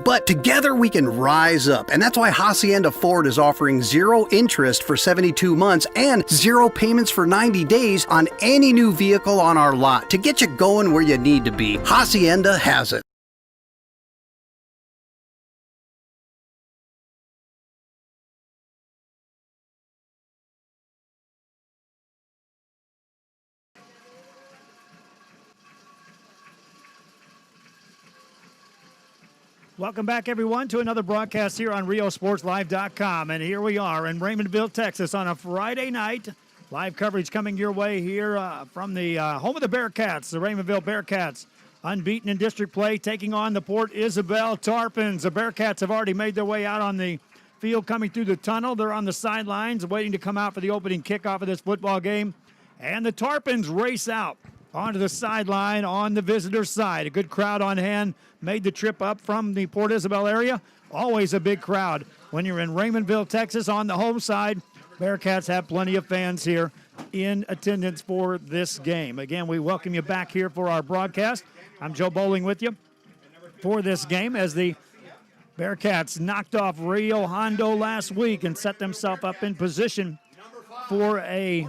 But together we can rise up, and that's why Hacienda Ford is offering 0 interest for 72 months and 0 payments for 90 days on any new vehicle on our lot to get you going where you need to be. Hacienda has it. Welcome back, everyone, to another broadcast here on RioSportsLive.com. And here we are in Raymondville, Texas on a Friday night. Live coverage coming your way here from the home of the Bearcats, the Raymondville Bearcats. Unbeaten in district play, taking on the Port Isabel Tarpons. The Bearcats have already made their way out on the field, coming through the tunnel. They're on the sidelines waiting to come out for the opening kickoff of this football game. And the Tarpons race out onto the sideline on the visitor side. A good crowd on hand. Made the trip up from the Port Isabel area. Always a big crowd when you're in Raymondville, Texas on the home side. Bearcats have plenty of fans here in attendance for this game. Again, we welcome you back here for our broadcast. I'm Joe Bowling with you for this game as the Bearcats knocked off Rio Hondo last week and set themselves up in position for a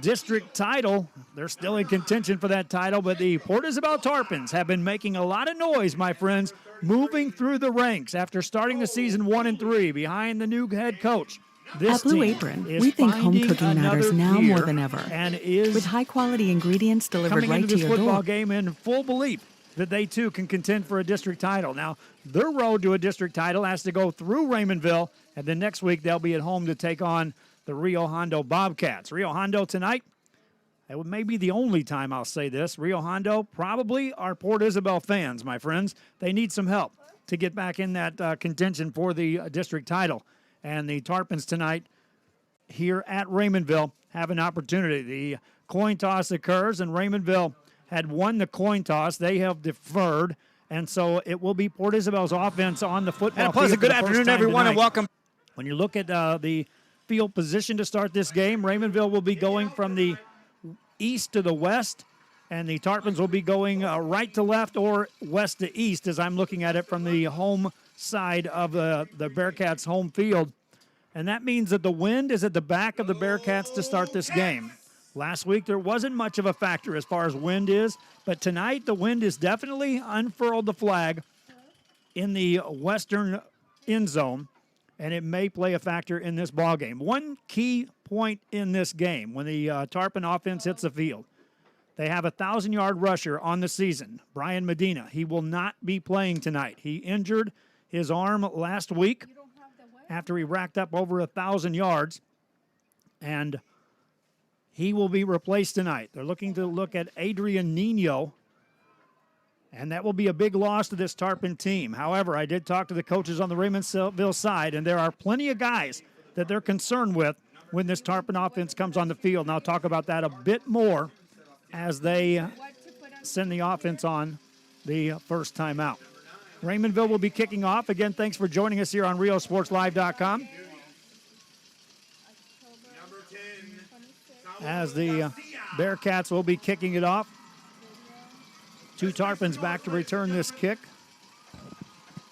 district title. They're still in contention for that title, but the Port Isabel Tarpons have been making a lot of noise, my friends, moving through the ranks after starting the season 1-3 behind the new head coach. This At Blue Apron, we think home cooking matters now more than ever. And is with high-quality ingredients delivered right to your door. Coming into this football game in full belief that they too can contend for a district title. Now, their road to a district title has to go through Raymondville, and then next week they'll be at home to take on the Rio Hondo Bobcats. Rio Hondo tonight, it may be the only time I'll say this. Rio Hondo probably are Port Isabel fans, my friends. They need some help to get back in that contention for the district title. And the Tarpons tonight here at Raymondville have an opportunity. The coin toss occurs, and Raymondville had won the coin toss. They have deferred, and so it will be Port Isabel's offense on the football field. And a pleasant good afternoon, everyone, and welcome. When you look at the field position to start this game, Raymondville will be going from the east to the west, and the Tarpons will be going right to left or west to east as I'm looking at it from the home side of the Bearcats' home field. And that means that the wind is at the back of the Bearcats to start this game. Last week there wasn't much of a factor as far as wind is, but tonight the wind is definitely unfurled the flag in the western end zone, and it may play a factor in this ball game. One key point in this game, when the Tarpon offense hits the field, they have a 1,000-yard rusher on the season, Brian Medina. He will not be playing tonight. He injured his arm last week after he racked up over 1,000 yards, and he will be replaced tonight. They're looking to look at Adrian Nino, and that will be a big loss to this Tarpon team. However, I did talk to the coaches on the Raymondville side, and there are plenty of guys that they're concerned with when this Tarpon offense comes on the field. And I'll talk about that a bit more as they send the offense on the first time out. Raymondville will be kicking off. Again, thanks for joining us here on RioSportsLive.com. As the Bearcats will be kicking it off. 2 Tarpons back to return this kick.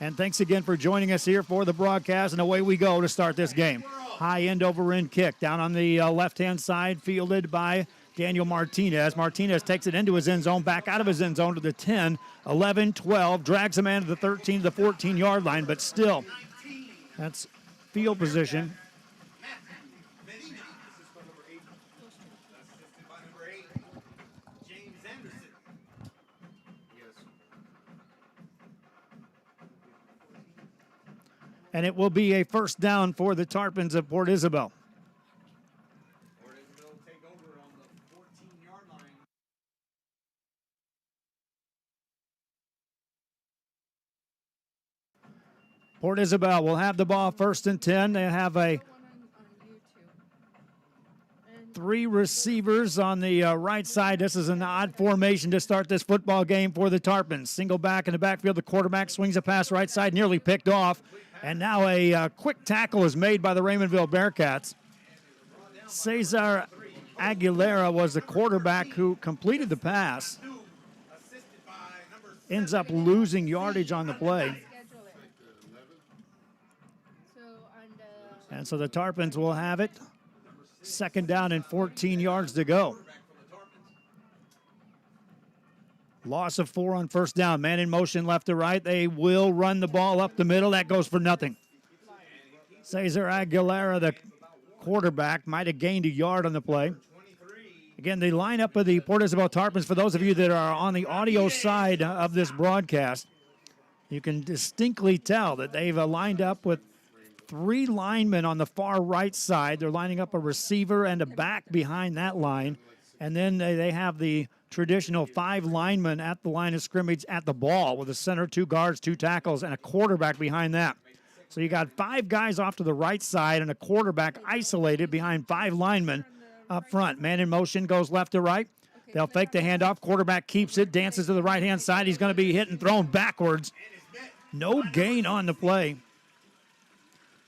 And thanks again for joining us here for the broadcast. And away we go to start this game. High end over end kick down on the left-hand side, fielded by Daniel Martinez. Martinez takes it into his end zone, back out of his end zone to the 10, 11, 12, drags a man to the 13 to the 14-yard line, but still, that's field position. And it will be a first down for the Tarpons of Port Isabel. Port Isabel take over on the 14-yard line. Port Isabel will have the ball first and 10. They have a 3 receivers on the right side. This is an odd formation to start this football game for the Tarpons. Single back in the backfield. The quarterback swings a pass right side, nearly picked off. And now a quick tackle is made by the Raymondville Bearcats. Cesar Aguilera was the quarterback who completed the pass. Ends up losing yardage on the play. And so the Tarpons will have it. 2nd down and 14 yards to go. Loss of 4 on 1st down. Man in motion left to right. They will run the ball up the middle. That goes for nothing. Cesar Aguilera, the quarterback, might have gained a yard on the play. Again, the lineup of the Port Isabel Tarpons, for those of you that are on the audio side of this broadcast, you can distinctly tell that they've lined up with 3 linemen on the far right side. They're lining up a receiver and a back behind that line. And then they have the traditional 5 linemen at the line of scrimmage at the ball with a center, 2 guards, 2 tackles, and a quarterback behind that. So you got 5 guys off to the right side and a quarterback isolated behind 5 linemen up front. Man in motion goes left to right. They'll fake the handoff. Quarterback keeps it, dances to the right-hand side. He's going to be hit and thrown backwards. No gain on the play.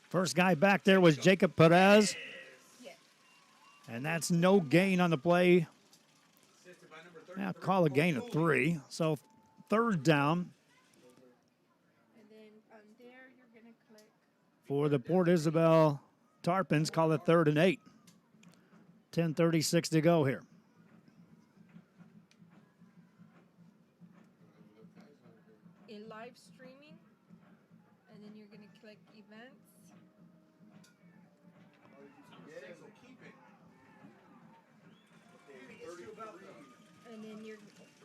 First guy back there was Jacob Perez. And that's no gain on the play. I'll call a gain of 3. So 3rd down. And then there you're going to click. For the Port Isabel Tarpons, call it 3rd and 8. 10:36 to go here. In live streaming, and then you're going to click events. And then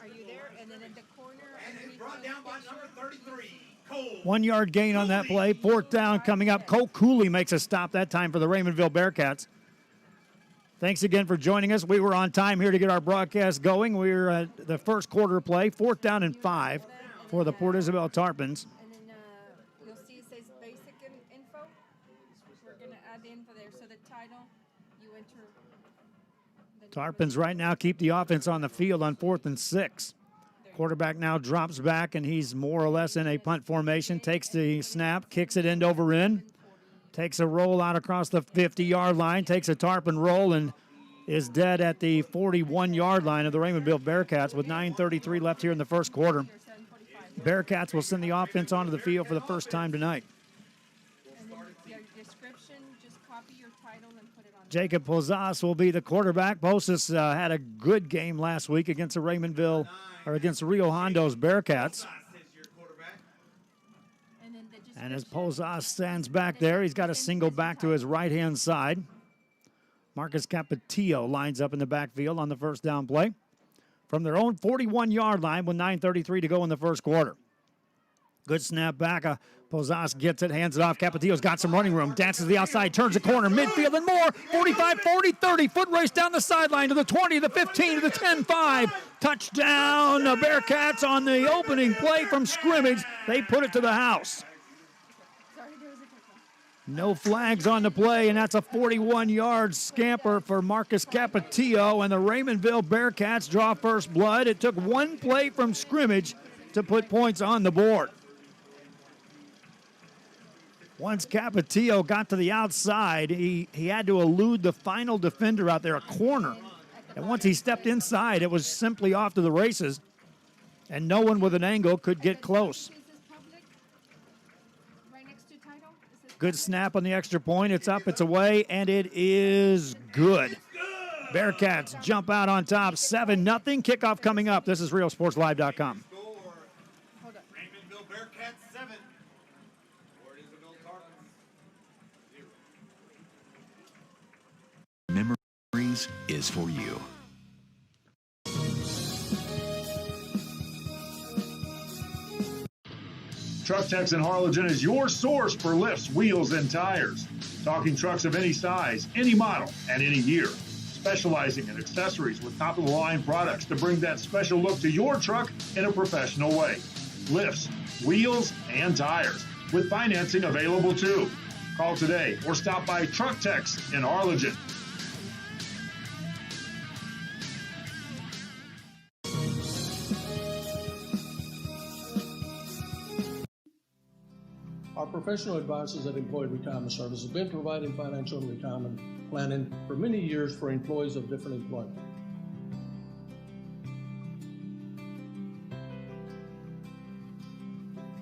are you there? And then in the corner. And it's brought down by number 33, Cole. 1 yard gain on that play. 4th down coming up. Cole Cooley makes a stop that time for the Raymondville Bearcats. Thanks again for joining us. We were on time here to get our broadcast going. We're at the first quarter play. 4th down and 5 for the Port Isabel Tarpons. And then you'll see it says basic info. We're going to add the info there. So the title, you enter. Tarpons right now keep the offense on the field on 4th and 6. Quarterback now drops back, and he's more or less in a punt formation. Takes the snap, kicks it end over end. Takes a roll out across the 50-yard line. Takes a Tarpon roll and is dead at the 41-yard line of the Raymondville Bearcats with 9:33 left here in the first quarter. Bearcats will send the offense onto the field for the first time tonight. And then your description, just copy your title and put it on. Jacob Posas will be the quarterback. Posas had a good game last week against the Raymondville, or against the Rio Hondo's Bearcats. And as Posas stands back there, he's got a single back to his right-hand side. Marcus Capetillo lines up in the backfield on the 1st down play from their own 41-yard line with 9:33 to go in the first quarter. Good snap back. Posas gets it, hands it off. Capetillo's got some running room. Dances to the outside, turns the corner, midfield and more. 45, 40, 30. Foot race down the sideline to the 20, the 15, to the 10-5. Touchdown, the Bearcats on the opening play from scrimmage. They put it to the house. No flags on the play, and that's a 41-yard scamper for Marcus Capetillo, and the Raymondville Bearcats draw first blood. It took 1 play from scrimmage to put points on the board. Once Capetillo got to the outside, he had to elude the final defender out there, a corner. And once he stepped inside, it was simply off to the races, and no one with an angle could get close. Good snap on the extra point. It's up, it's away, and it is good. Bearcats jump out on top, 7-0. Kickoff coming up. This is RealSportsLive.com. Raymondville Bearcats 7. Port Isabel Tarpons 0. Memories is for you. Truck Techs in Harlingen is your source for lifts, wheels, and tires. Talking trucks of any size, any model, and any year. Specializing in accessories with top-of-the-line products to bring that special look to your truck in a professional way. Lifts, wheels, and tires, with financing available too. Call today or stop by Truck Techs in Harlingen. Our professional advisors at Employee Retirement Service have been providing financial and retirement planning for many years for employees of different employment.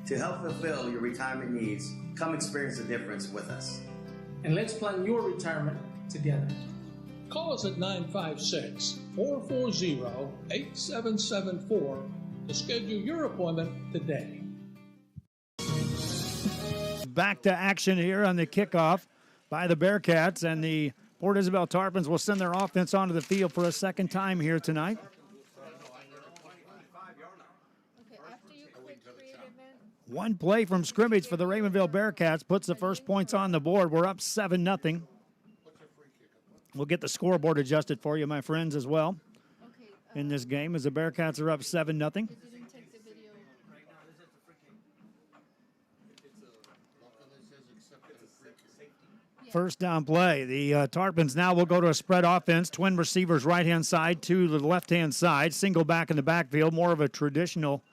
To help fulfill your retirement needs, come experience the difference with us. and let's plan your retirement together. Call us at 956-440-8774 to schedule your appointment today. Back to action here on the kickoff by the Bearcats, and the Port Isabel Tarpons will send their offense onto the field for a second time here tonight. Okay, after you click create event, One play from scrimmage for the Raymondville Bearcats puts the first points on the board. We're up 7-0. We'll get the scoreboard adjusted for you, my friends, as well okay, in this game as the Bearcats are up 7-0. you didn't take the video. First down play. The Tarpons now will go to a spread offense. Twin receivers right-hand side to the left-hand side. Single back in the backfield. More of a traditional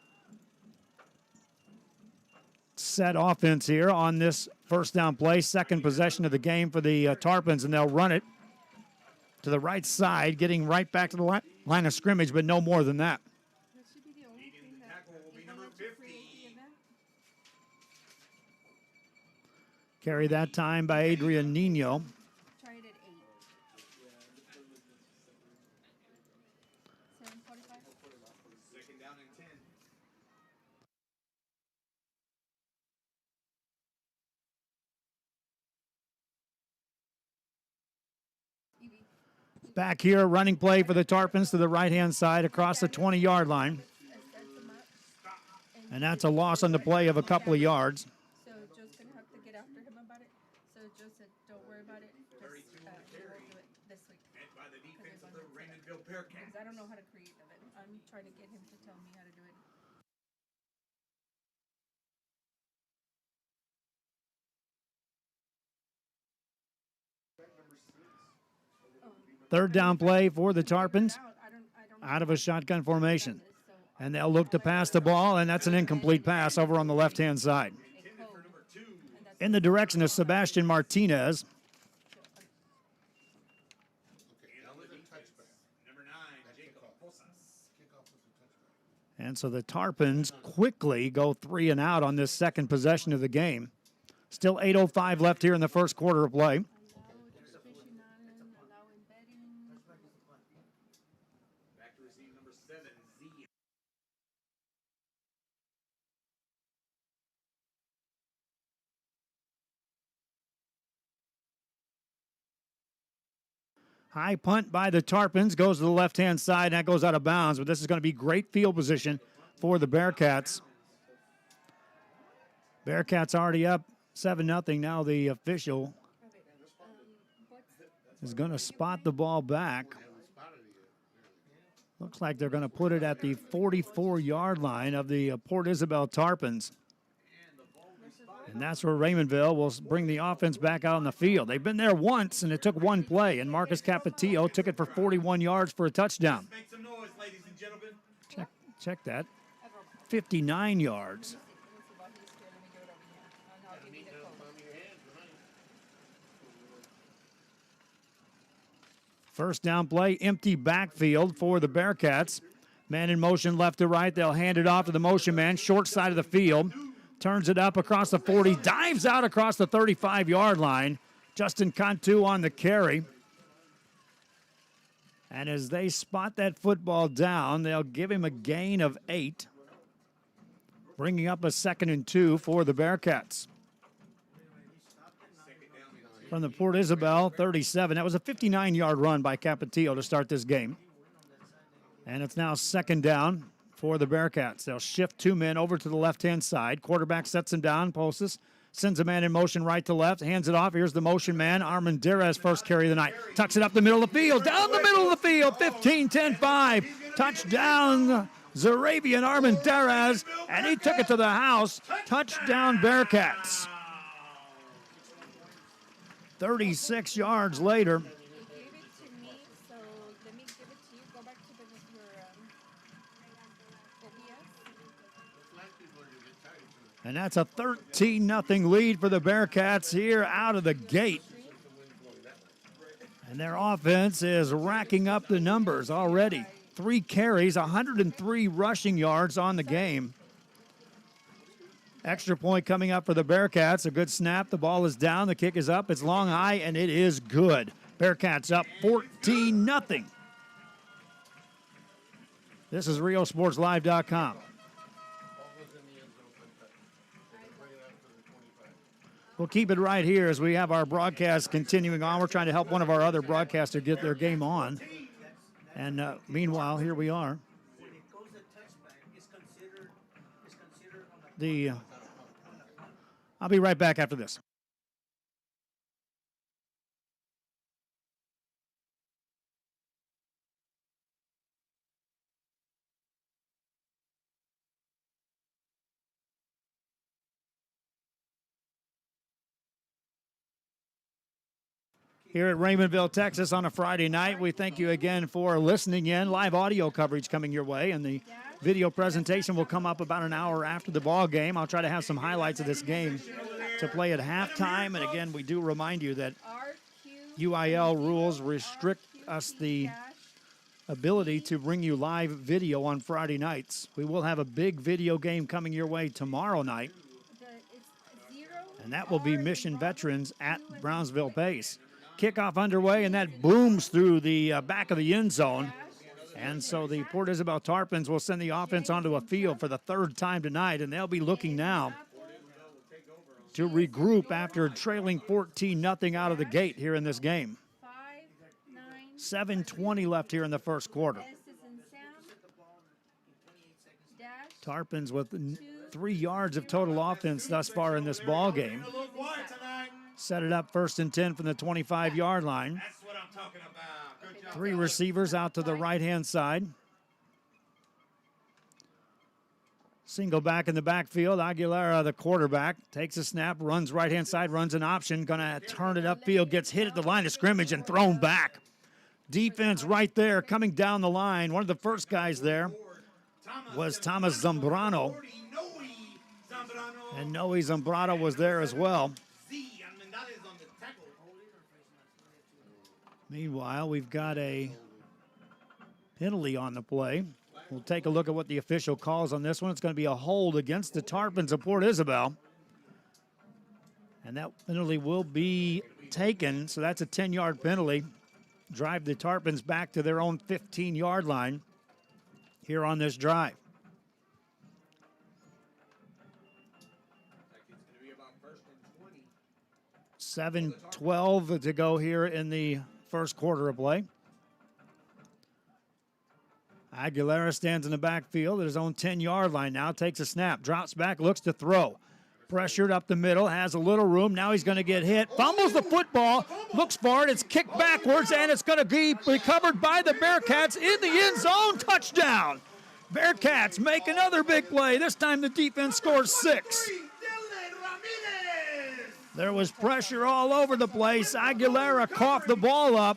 set offense here on this first down play. Second possession of the game for the Tarpons, and they'll run it to the right side, getting right back to the line of scrimmage, but no more than that. That should be the only thing that it won't let you create the event. Carry that time by Adrian Nino. Try it at 8. 7:45. Second down and 10. Evie. Back here, running play for the Tarpons to the right-hand side across the 20-yard line. Set them up. And that's a loss on the play of a couple of yards. So Joe's gonna have to get after him about it. So Joe said, "Don't worry about it. Just we'll do it this week." Met by the defense of the Raymondville Bearcats. Because I don't know how to create the event. I'm trying to get him to tell me how to do it. Third down play for the Tarpons I don't out of a shotgun formation. And they'll look to pass the ball, and that's an incomplete pass over on the left-hand side. In the direction of Sebastian Martinez. Number 9, Jacob Posas. And so the Tarpons quickly go 3 and out on this second possession of the game. Still 8:05 left here in the first quarter of play. allow aficionado, allow embedding. Back to receive number 7, Z. High punt by the Tarpons goes to the left-hand side, and that goes out of bounds. But this is going to be great field position for the Bearcats. Bearcats already up 7-0. Now the official is going to spot the ball back. Looks like they're going to put it at the 44-yard line of the Port Isabel Tarpons. And that's where Raymondville will bring the offense back out on the field. They've been there once, and it took one play, and Marcus Capetillo took it for 41 yards for a touchdown. Make some noise, ladies and gentlemen. Check that. 59 yards. First down play, empty backfield for the Bearcats. Man in motion left to right. They'll hand it off to the motion man, short side of the field. Turns it up across the 40, dives out across the 35-yard line. Justin Cantu on the carry. And as they spot that football down, they'll give him a gain of 8, bringing up a 2nd and 2 for the Bearcats. From the Port Isabel 37, that was a 59-yard run by Capetillo to start this game. And it's now 2nd down for the Bearcats. They'll shift 2 men over to the left-hand side. Quarterback sets him down. Postus sends a man in motion right to left. Hands it off. Here's the motion man. Armendariz first carry of the night. Tucks it up the middle of the field. Down the middle of the field. 15-10-5. Touchdown, Zarabian Armendariz. And he took it to the house. Touchdown, Bearcats. 36 yards later. They gave it to me, so let me give it to you. Go back to your OBS. And that's a 13-0 lead for the Bearcats here out of the gate. And their offense is racking up the numbers already. 3 carries, 103 rushing yards on the game. Extra point coming up for the Bearcats. A good snap. The ball is down. The kick is up. It's long, high, and it is good. Bearcats up 14-0. This is RioSportsLive.com. We'll keep it right here as we have our broadcast continuing on. We're trying to help one of our other broadcasters get their game on. And meanwhile, here we are. I'll be right back after this. Here at Raymondville, Texas on a Friday night, we thank you again for listening in. Live audio coverage coming your way, and the video presentation will come up about an hour after the ball game. I'll try to have some highlights of this game to play at halftime. And again, we do remind you that UIL rules restrict us the ability to bring you live video on Friday nights. We will have a big video game coming your way tomorrow night, and that will be Mission Veterans at Brownsville Pace. Kickoff underway, and that booms through the back of the end zone. And so the Port Isabel Tarpons will send the offense onto a field for the third time tonight, and they'll be looking now to regroup after trailing 14-0 out of the gate here in this game. 7:20 left here in the first quarter. Tarpons with 3 yards of total offense thus far in this ball game. Set it up 1st and 10 from the 25-yard line. That's what I'm talking about. Good job. 3 receivers out to the right-hand side. Single back in the backfield. Aguilera, the quarterback, takes a snap, runs right-hand side, runs an option, going to turn it upfield, gets hit at the line of scrimmage and thrown back. Defense right there coming down the line. One of the first guys there was Thomas Zambrano. And Noe Zambrano was there as well. Meanwhile, we've got a penalty on the play. We'll take a look at what the official calls on this one. It's going to be a hold against the Tarpons of Port Isabel. And that penalty will be taken, so that's a 10-yard penalty. Drive the Tarpons back to their own 15-yard line here on this drive. 7:12 to go here in the first quarter of play. Aguilera stands in the backfield at his own 10-yard line now, takes a snap, drops back, looks to throw. Pressured up the middle, has a little room. Now he's going to get hit. Fumbles the football, looks for it. It's kicked backwards, and it's going to be recovered by the Bearcats in the end zone. Touchdown. Bearcats make another big play. This time the defense scores 6. There was pressure all over the place. Aguilera coughed the ball up.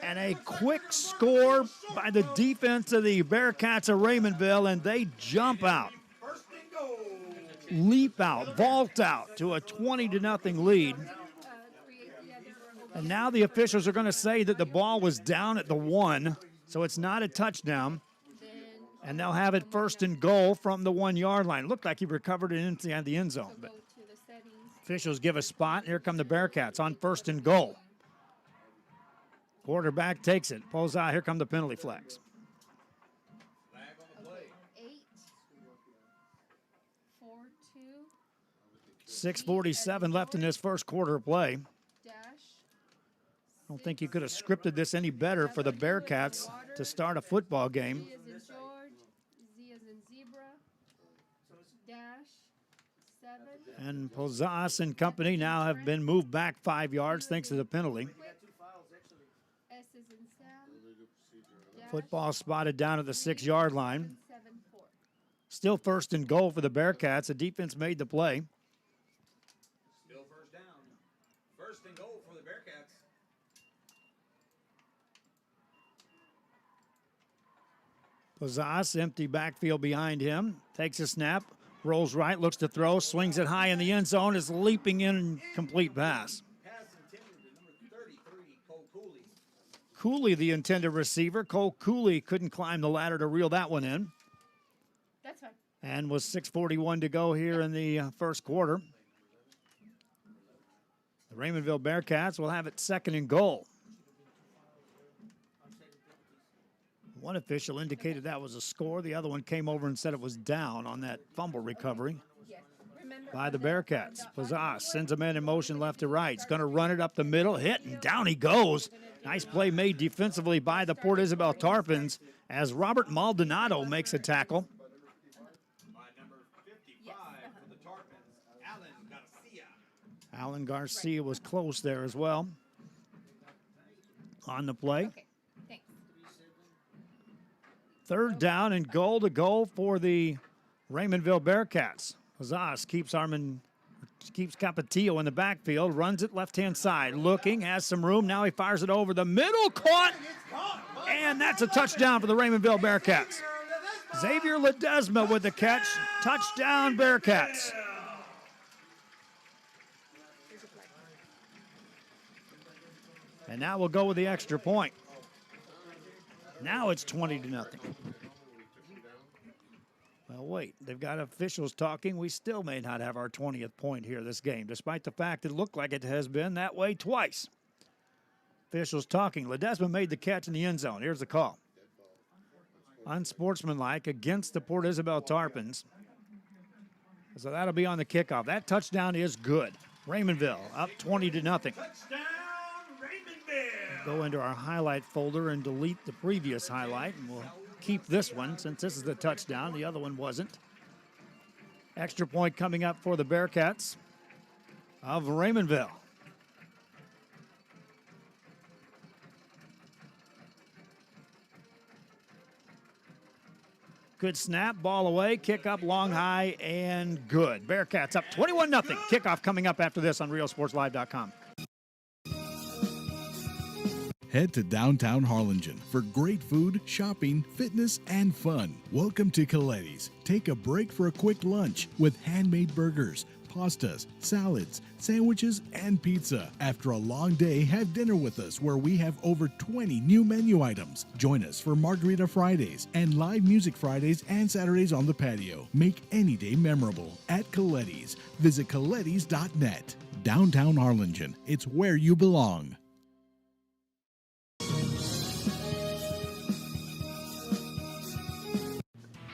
And a quick score by the defense of the Bearcats of Raymondville, and they jump out. Leap out, vault out to a 20-0 lead. And now the officials are going to say that the ball was down at the 1, so it's not a touchdown. And they'll have it 1st and goal from the 1-yard line. Looked like he recovered it into the end zone. But officials give a spot. Here come the Bearcats on 1st and goal. Quarterback takes it, pulls out. Here come the penalty flags. 6:47 left in this first quarter of play. I don't think you could have scripted this any better for the Bearcats to start a football game. And Posas and company now have been moved back 5 yards thanks to the penalty. Football spotted down at the 6-yard line. Still 1st and goal for the Bearcats. The defense made the play. Still 1st down. 1st and goal for the Bearcats. Posas, empty backfield behind him. Takes a snap, rolls right, looks to throw, swings it high in the end zone, is leaping in, complete pass. Cooley, the intended receiver. Cole Cooley couldn't climb the ladder to reel that one in. That's fine. And with 6:41 to go here in the first quarter, the Raymondville Bearcats will have it 2nd and goal. One official indicated that was a score. The other one came over and said it was down on that fumble recovery by the Bearcats. Pazas sends a man in motion left to right. He's going to run it up the middle, hit, and down he goes. Nice play made defensively by the Port Isabel Tarpons as Robert Maldonado makes a tackle. By number 55 for the Tarpons, Alan Garcia. Alan Garcia was close there as well on the play. Okay, thanks. 3rd down and goal to go for the Raymondville Bearcats. Pazas keeps Capetillo in the backfield, runs it left-hand side, looking, has some room. Now he fires it over the middle, caught, and that's a touchdown for the Raymondville Bearcats. Xavier Ledesma with the catch. Touchdown, Bearcats. And now we'll go with the extra point. Now it's 20-0. Well, wait, they've got officials talking. We still may not have our 20th point here this game, despite the fact it looked like it has been that way twice. Officials talking. Ledesma made the catch in the end zone. Here's the call. Unsportsmanlike against the Port Isabel Tarpons. So that'll be on the kickoff. That touchdown is good. Raymondville up 20-0. Touchdown, Raymondville. Go into our highlight folder and delete the previous highlight, and we'll keep this one since this is the touchdown. The other one wasn't. Extra point coming up for the Bearcats of Raymondville. Good snap, ball away, kick up, long, high, and good. Bearcats up 21-0. Kickoff coming up after this on RealSportsLive.com. Head to downtown Harlingen for great food, shopping, fitness, and fun. Welcome to Coletti's. Take a break for a quick lunch with handmade burgers, pastas, salads, sandwiches, and pizza. After a long day, have dinner with us where we have over 20 new menu items. Join us for Margarita Fridays and live music Fridays and Saturdays on the patio. Make any day memorable at Coletti's. Visit Coletti's.net. Downtown Harlingen. It's where you belong.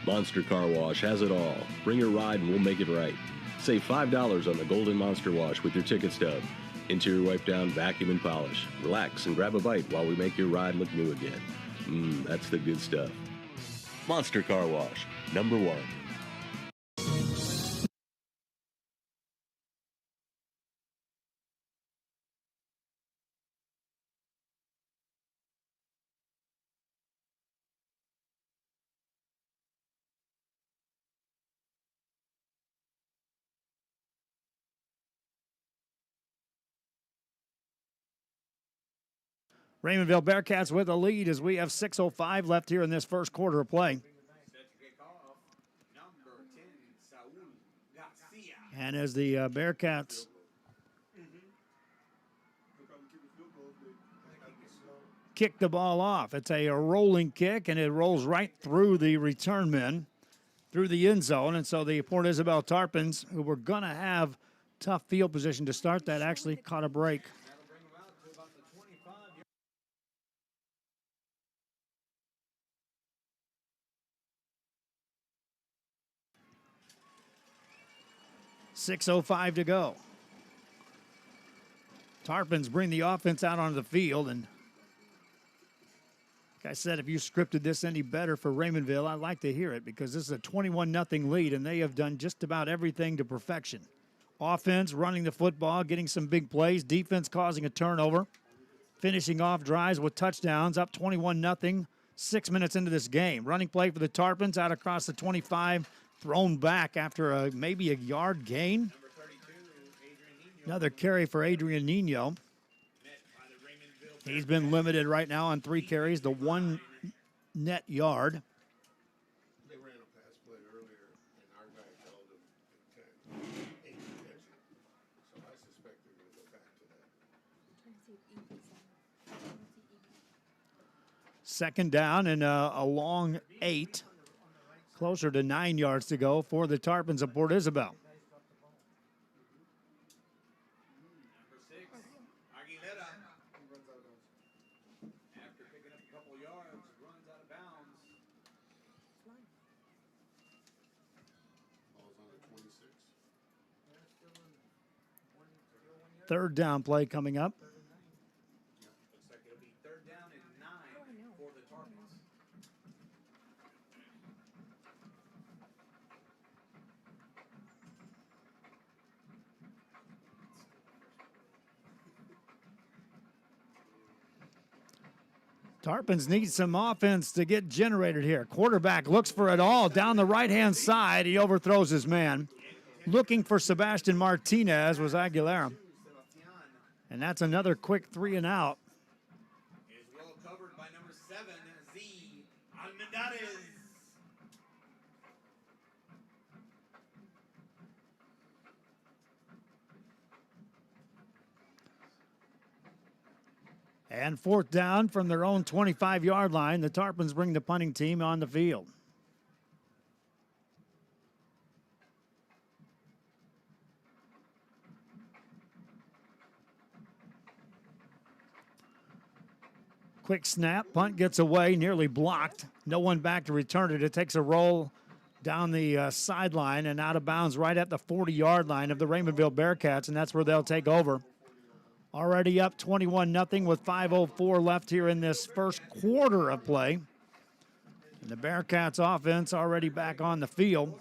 Monster Car Wash has it all. Bring your ride and we'll make it right. Save $5 on the Golden Monster Wash with your ticket stub. Interior wipe down, vacuum, and polish. Relax and grab a bite while we make your ride look new again. That's the good stuff. Monster Car Wash, #1. Raymondville Bearcats with a lead as we have 6:05 left here in this first quarter of play. Set to kick off, number 10, Saul Garcia. And as the Bearcats kick the ball off, it's a rolling kick, and it rolls right through the return men, through the end zone. And so the Port Isabel Tarpons, who were going to have tough field position to start that, actually caught a break. That'll bring them out to about the 25. 6:05 to go. Tarpons bring the offense out onto the field, and like I said, if you scripted this any better for Raymondville, I'd like to hear it, because this is a 21-0 lead, and they have done just about everything to perfection. Offense, running the football, getting some big plays. Defense causing a turnover. Finishing off drives with touchdowns, up 21-0, 6 minutes into this game. Running play for the Tarpons, out across the 25, thrown back after maybe a yard gain. Another carry for Adrian Nino. He's been limited right now on 3 carries, the 1 net yard. They ran a pass play earlier, and our guy held him in 10, 8 catches. So I suspect they're going to go back to that. Second down and a long 8. Closer to 9 yards to go for the Tarpons of Port Isabel. Number 6, Aguilera. After picking up a couple yards, runs out of bounds. Ball's on the 26. Third down play coming up. Looks like it'll be 3rd down and 9 for the Tarpons. Tarpons need some offense to get generated here. Quarterback looks for it all down the right-hand side. He overthrows his man. Looking for Sebastian Martinez was Aguilera. And that's another quick 3 and out. Is well covered by number 7, Z. Almendarez. And 4th down from their own 25-yard line. The Tarpons bring the punting team on the field. Quick snap, punt gets away, nearly blocked. No one back to return it. It takes a roll down the sideline and out of bounds right at the 40-yard line of the Raymondville Bearcats, and that's where they'll take over. Already up 21-0 with 5:04 left here in this first quarter of play. And the Bearcats offense already back on the field.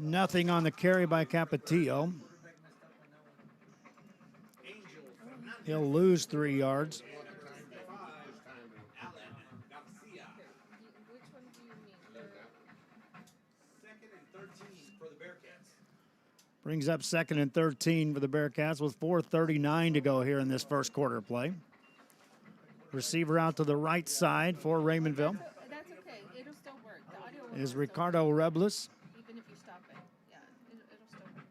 Nothing on the carry by Capetillo. He'll lose 3 yards. Brings up 2nd and 13 for the Bearcats with 4:39 to go here in this first quarter play. Receiver out to the right side for Raymondville. That's okay. It'll still work. The audio will Is Ricardo Rebles. even if you stop it. Yeah, it'll still work.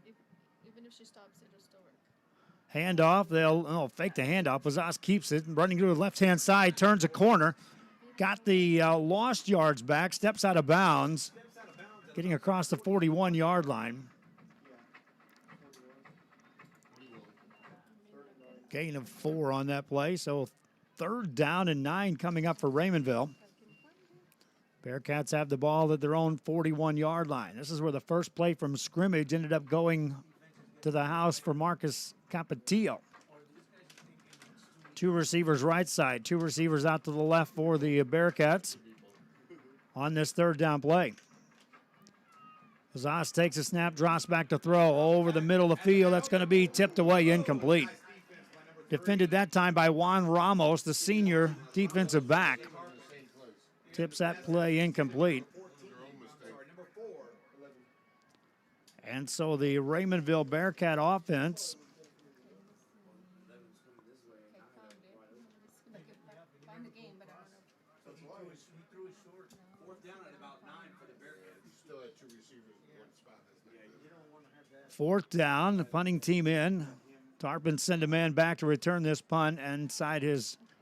Even if she stops, it'll still work. Handoff. They'll fake the handoff. Bazaz keeps it. Running to the left-hand side. Turns a corner. Got the lost yards back. Steps out of bounds. Getting across the 41-yard line. Gain of 4 on that play. So 3rd down and 9 coming up for Raymondville. Bearcats have the ball at their own 41-yard line. This is where the first play from scrimmage ended up going to the house for Marcus Capetillo. 2 receivers right side, 2 receivers out to the left for the Bearcats on this 3rd down play. Zas takes a snap, drops back to throw over the middle of the field. That's going to be tipped away, incomplete. Defended that time by Juan Ramos, the senior defensive back. Tips that play incomplete. And so the Raymondville Bearcat offense fourth down, the punting team in. Tarpon send a man back to return this punt inside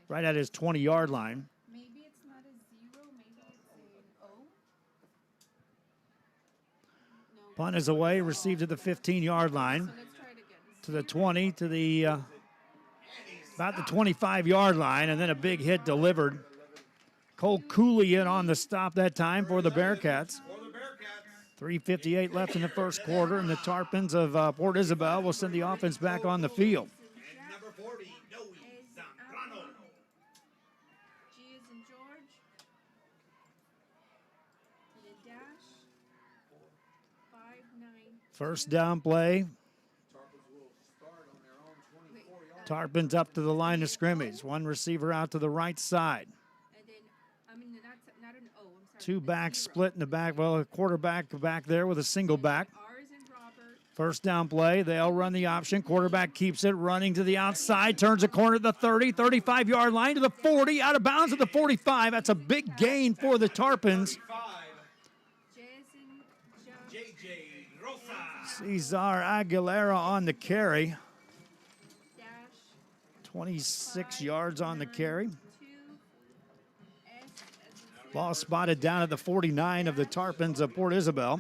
right at his 20-yard line. Maybe it's not a 0, maybe it's an O. Punt is away, received at the 15-yard line. To the 20, to the about the 25-yard line, and then a big hit delivered. Cole Cooley in on the stop that time for the Bearcats. 3:58 left in the first quarter, and the Tarpons of Port Isabel will send the offense back on the field. And number 40, Noe Zambrano. G is in George. To the dash. 5-9. First down play. Tarpons will start on their own 24-yard Tarpons up to the line of scrimmage. One receiver out to the right side. And then, I mean, not an O, I'm sorry. Two backs split in the back. Well, a quarterback back there with a single back. R is in Robert. First down play. They'll run the option. Quarterback keeps it, running to the outside. Turns a corner to the 30, 35-yard line to the 40. Out of bounds at the 45. That's a big gain for the Tarpons. Cesar Aguilera on the carry. 26 yards on the carry. Ball spotted down at the 49 of the Tarpons of Port Isabel.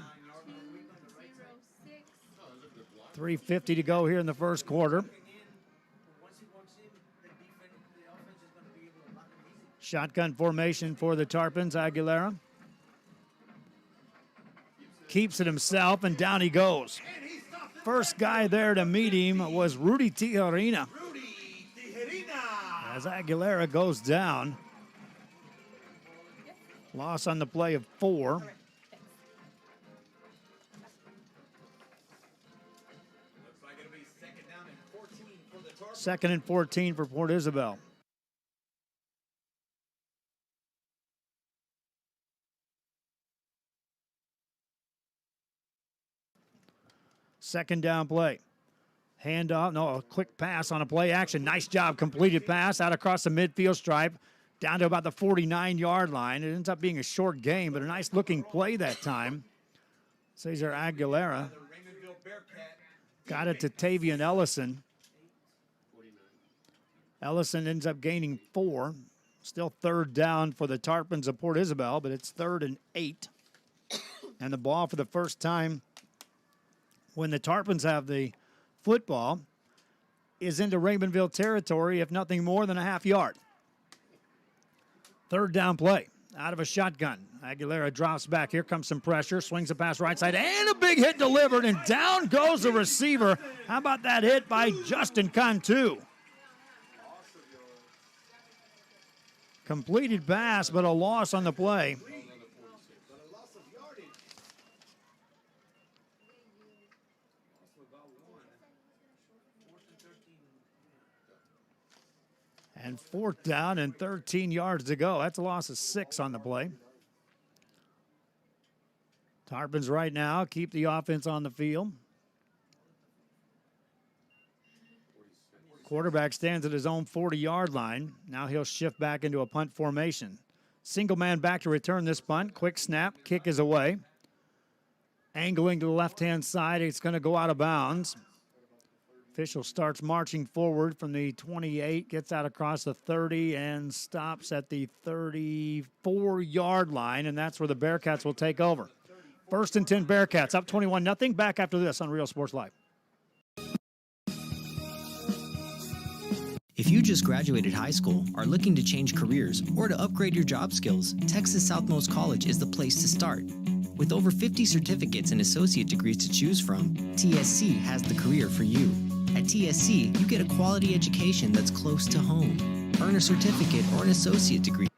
3:50 to go here in the first quarter. Shotgun formation for the Tarpons. Aguilera keeps it himself, and down he goes. First guy there to meet him was Rudy Tijerina. As Aguilera goes down. Loss on the play of 4. Second and 14 for Port Isabel. Second down play. Handoff, no, a quick pass on a play action. Nice job, completed pass out across the midfield stripe, down to about the 49-yard line. It ends up being a short game, but a nice-looking play that time. Cesar Aguilera got it to Tavian Ellison. Ellison ends up gaining 4. Still third down for the Tarpons of Port Isabel, but it's 3rd and 8. And the ball for the first time when the Tarpons have the football is into Raymondville territory, if nothing more than a half yard. Third down play out of a shotgun. Aguilera drops back. Here comes some pressure. Swings a pass right side, and a big hit delivered, and down goes the receiver. How about that hit by Justin Cantu? Completed pass, but a loss on the play. And fourth down and 13 yards to go. That's a loss of 6 on the play. Tarpons right now keep the offense on the field. Quarterback stands at his own 40-yard line. Now he'll shift back into a punt formation. Single man back to return this punt. Quick snap. Kick is away. Angling to the left-hand side. It's going to go out of bounds. Official starts marching forward from the 28, gets out across the 30, and stops at the 34-yard line, and that's where the Bearcats will take over. First and 10 Bearcats, up 21-0. Back after this on Real Sports Live. If you just graduated high school, are looking to change careers, or to upgrade your job skills, Texas Southmost College is the place to start. With over 50 certificates and associate degrees to choose from, TSC has the career for you. At TSC, you get a quality education that's close to home. Earn a certificate or an associate degree.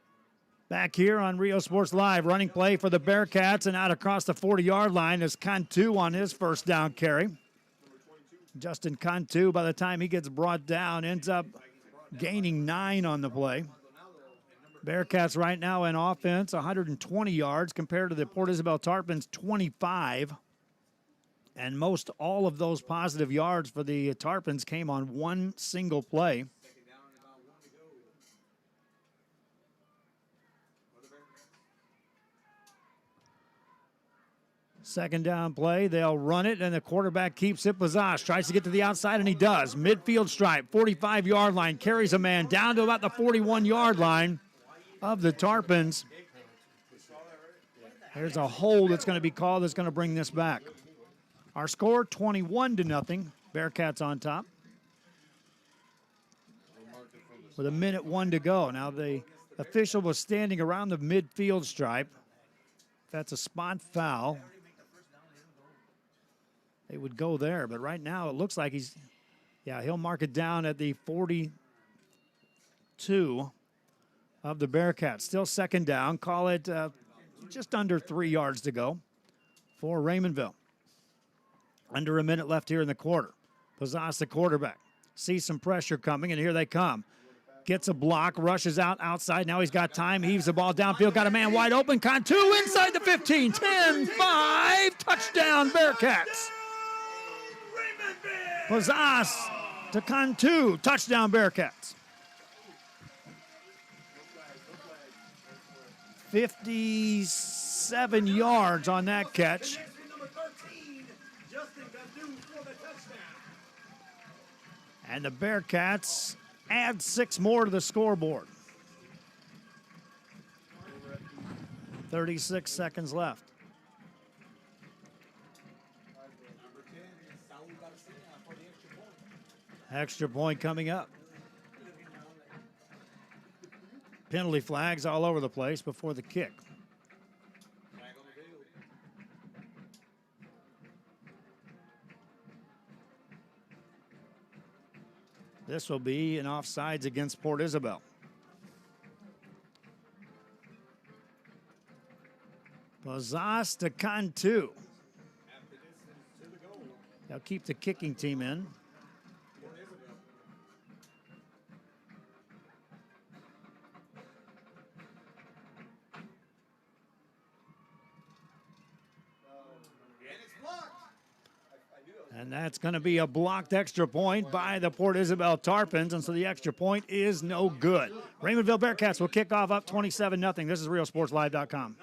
Back here on Rio Sports Live, running play for the Bearcats, and out across the 40-yard line is Cantu on his first down carry. Justin Cantu, by the time he gets brought down, ends up gaining 9 on the play. Bearcats right now in offense, 120 yards compared to the Port Isabel Tarpons, 25. And most all of those positive yards for the Tarpons came on one single play. Second down play, they'll run it, and the quarterback keeps it. Bazaz tries to get to the outside, and he does. Midfield stripe, 45-yard line, carries a man down to about the 41-yard line of the Tarpons. There's a hold that's going to be called that's going to bring this back. Our score, 21-0. Bearcats on top. With 1:01 to go. Now the official was standing around the midfield stripe. That's a spot foul. They would go there, but right now it looks like he'll mark it down at the 42 of the Bearcats. Still second down. Call it just under 3 yards to go for Raymondville. Under a minute left here in the quarter. Bazas, the quarterback. see some pressure coming, and here they come. Gets a block, rushes outside. Now he's got time, heaves the ball downfield, got a man wide open. Cantu inside the 15, 10-5, touchdown Bearcats. Pazas to Cantu, touchdown Bearcats. 57 yards on that catch. And the Bearcats add 6 more to the scoreboard. 36 seconds left. Extra point coming up. Penalty flags all over the place before the kick. This will be an offsides against Port Isabel. Pazas to Cantu. They'll keep the kicking team in. And that's going to be a blocked extra point by the Port Isabel Tarpons, and so the extra point is no good. Raymondville Bearcats will kick off up 27-0. This is RealSportsLive.com.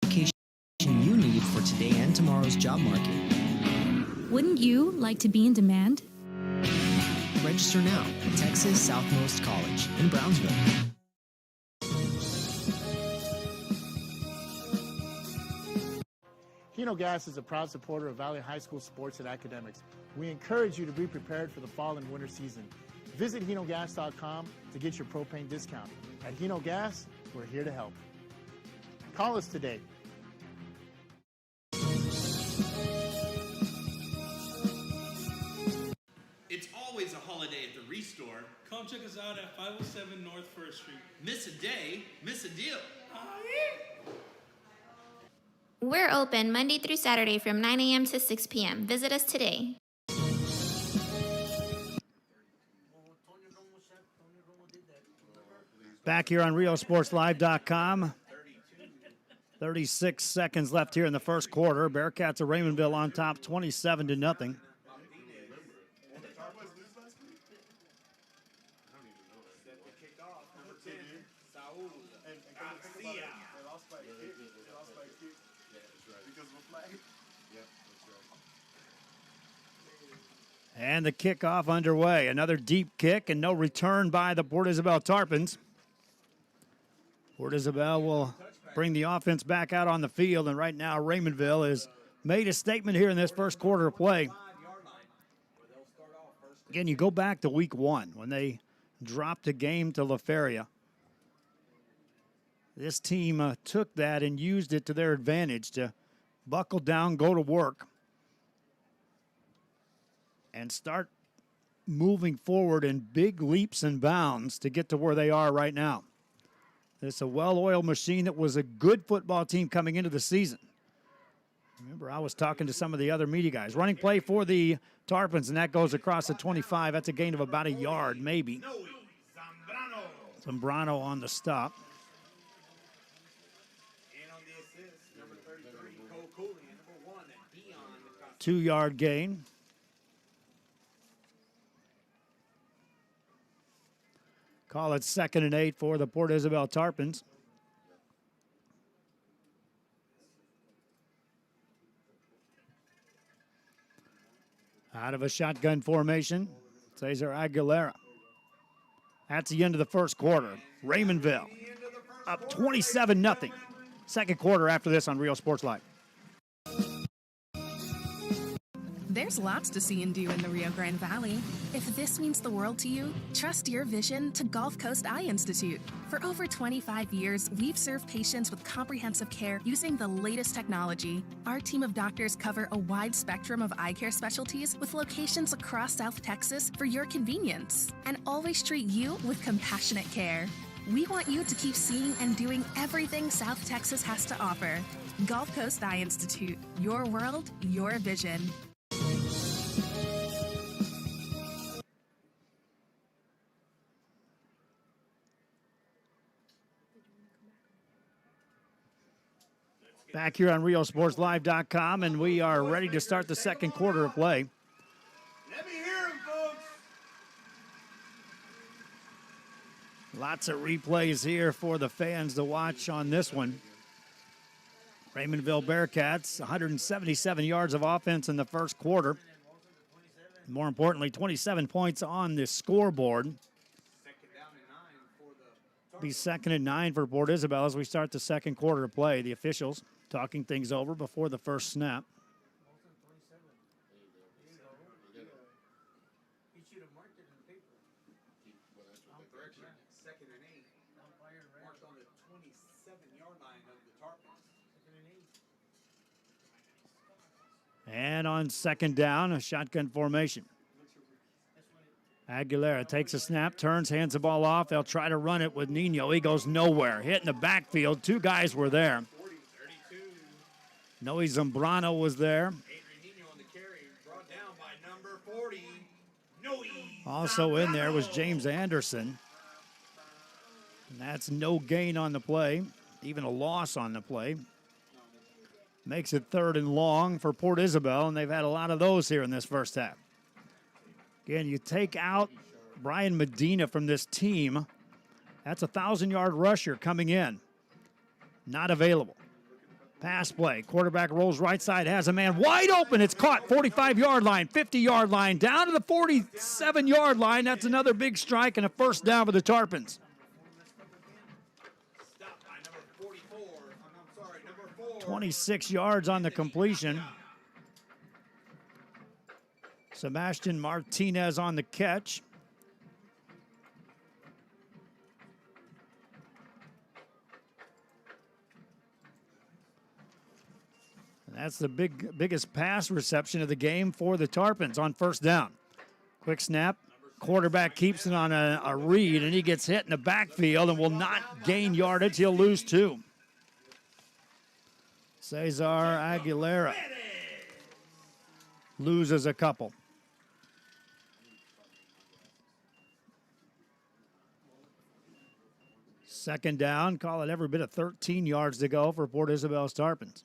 Education you need for today and tomorrow's job market. Wouldn't you like to be in demand? Register now at Texas Southmost College in Brownsville. Hino Gas is a proud supporter of Valley High School sports and academics. We encourage you to be prepared for the fall and winter season. Visit HinoGas.com to get your propane discount. At Hino Gas, we're here to help. Call us today. It's always a holiday at the Restore. Come check us out at 507 North 1st Street. Miss a day, miss a deal. We're open Monday through Saturday from 9 a.m. to 6 p.m. Visit us today. Back here on RealSportsLive.com. 36 seconds left here in the first quarter. Bearcats of Raymondville on top 27-0. And the kickoff underway. Another deep kick and no return by the Port Isabel Tarpons. Port Isabel will bring the offense back out on the field, and right now Raymondville has made a statement here in this first quarter of play. Again, you go back to week 1 when they dropped a game to La Feria. This team took that and used it to their advantage to buckle down, go to work, and start moving forward in big leaps and bounds to get to where they are right now. It's a well-oiled machine that was a good football team coming into the season. Remember, I was talking to some of the other media guys. Running play for the Tarpons, and that goes across the 25. That's a gain of about a yard, maybe. Zambrano on the stop. 2-yard gain. Call it 2nd and 8 for the Port Isabel Tarpons. Out of a shotgun formation, Cesar Aguilera. That's the end of the first quarter. Raymondville up 27-0. Second quarter after this on Real Sports Live. There's lots to see and do in the Rio Grande Valley. If this means the world to you, trust your vision to Gulf Coast Eye Institute. For over 25 years, we've served patients with comprehensive care using the latest technology. Our team of doctors cover a wide spectrum of eye care specialties with locations across South Texas for your convenience, and always treat you with compassionate care. We want you to keep seeing and doing everything South Texas has to offer. Gulf Coast Eye Institute, your world, your vision. Back here on RioSportsLive.com, and we are ready to start the second quarter of play. Let me hear him, folks. Lots of replays here for the fans to watch on this one. Raymondville Bearcats, 177 yards of offense in the first quarter. More importantly, 27 points on the scoreboard. Be 2nd and 9 for Port Isabel as we start the second quarter of play. The officials talking things over before the first snap. He should have marked it in the paper. Correction, 2nd and 8. Marked on the 27-yard line of the Tarpons. 2nd and 8. And on second down, a shotgun formation. Aguilera takes a snap, turns, hands the ball off. They'll try to run it with Nino. He goes nowhere. Hit in the backfield. Two guys were there. Noe Zambrano was there. Also in there was James Anderson. And that's no gain on the play, even a loss on the play. Makes it 3rd and long for Port Isabel, and they've had a lot of those here in this first half. Again, you take out Brian Medina from this team, that's a 1,000-yard rusher coming in. Not available. Pass play. Quarterback rolls right side, has a man wide open. It's caught. 45-yard line, 50-yard line, down to the 47-yard line. That's another big strike and a first down for the Tarpons. 26 yards on the completion. Sebastian Martinez on the catch. And that's the biggest pass reception of the game for the Tarpons on first down. Quick snap. Quarterback keeps it on a read, and he gets hit in the backfield and will not gain yardage. He'll lose 2. Cesar Aguilera loses a couple. Second down, call it every bit of 13 yards to go for Port Isabel's Tarpons.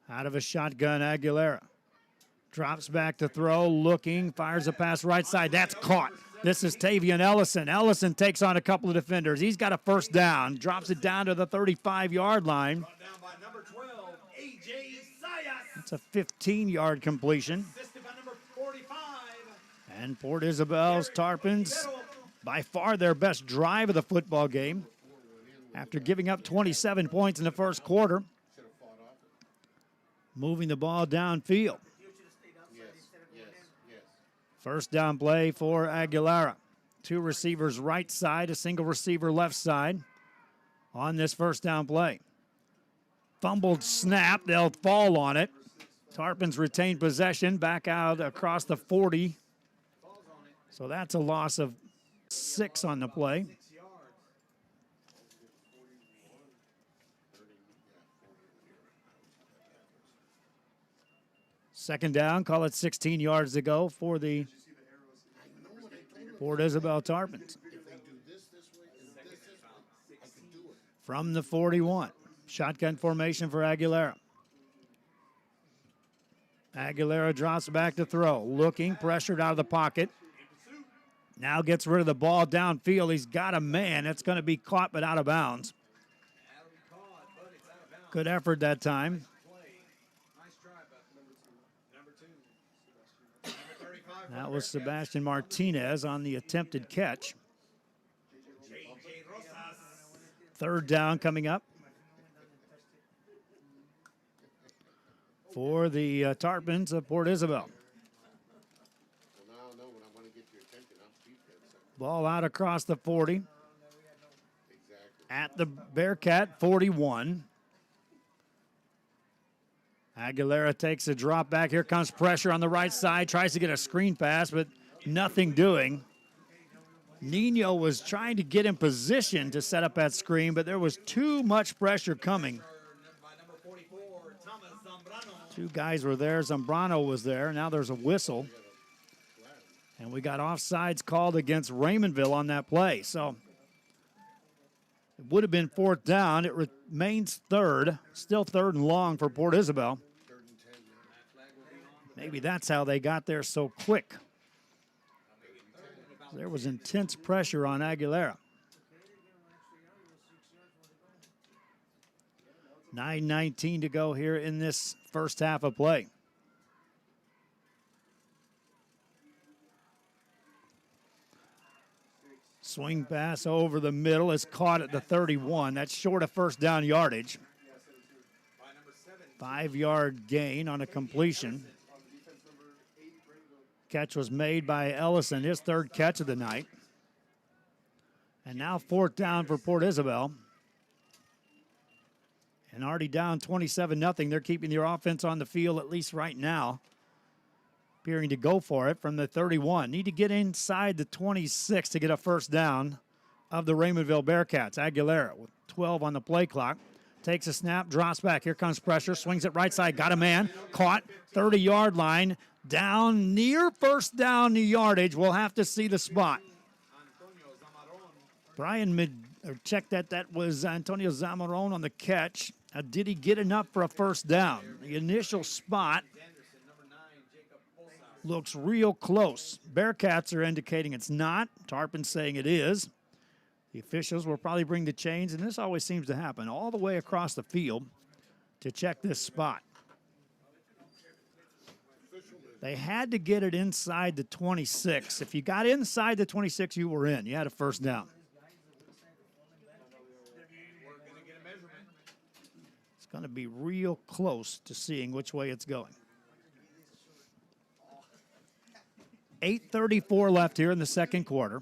Out of a shotgun, Aguilera drops back to throw, looking, fires a pass right side. That's caught. This is Tavian Ellison. Ellison takes on a couple of defenders. He's got a first down, drops it down to the 35-yard line. It's a 15-yard completion. And Port Isabel's Tarpons, by far their best drive of the football game. After giving up 27 points in the first quarter, moving the ball downfield. First down play for Aguilera. 2 receivers right side, a single receiver left side on this first down play. Fumbled snap, they'll fall on it. Tarpons retain possession, back out across the 40. So that's a loss of 6 on the play. Second down, call it 16 yards to go for the Port Isabel Tarpons. From the 41, shotgun formation for Aguilera. Aguilera drops back to throw, looking, pressured out of the pocket. Now gets rid of the ball downfield. He's got a man. It's going to be caught but out of bounds. Good effort that time. That was Sebastian Martinez on the attempted catch. Third down coming up for the Tarpons of Port Isabel. Ball out across the 40. At the Bearcat 41. Aguilera takes a drop back. Here comes pressure on the right side. Tries to get a screen pass, but nothing doing. Nino was trying to get in position to set up that screen, but there was too much pressure coming. 2 guys were there. Zambrano was there. Now there's a whistle. And we got offsides called against Raymondville on that play. So It would have been fourth down. It remains third, still third and long for Port Isabel. Maybe that's how they got there so quick. There was intense pressure on Aguilera. 9:19 to go here in this first half of play. Swing pass over the middle is caught at the 31. That's short of first down yardage. 5-yard gain on a completion. Catch was made by Ellison, his third catch of the night. And now fourth down for Port Isabel. And already down 27-0. They're keeping their offense on the field, at least right now. Appearing to go for it from the 31. Need to get inside the 26 to get a first down of the Raymondville Bearcats. Aguilera with 12 on the play clock. Takes a snap, drops back. Here comes pressure. Swings it right side. Got a man. Caught. 30-yard line. Down near first down yardage. We'll have to see the spot. Check that. That was Antonio Zamarone on the catch. Did he get enough for a first down? The initial spot looks real close. Bearcats are indicating it's not. Tarpon saying it is. The officials will probably bring the chains, and this always seems to happen, all the way across the field to check this spot. They had to get it inside the 26. If you got inside the 26, you were in. You had a first down. It's going to be real close to seeing which way it's going. 8:34 left here in the second quarter.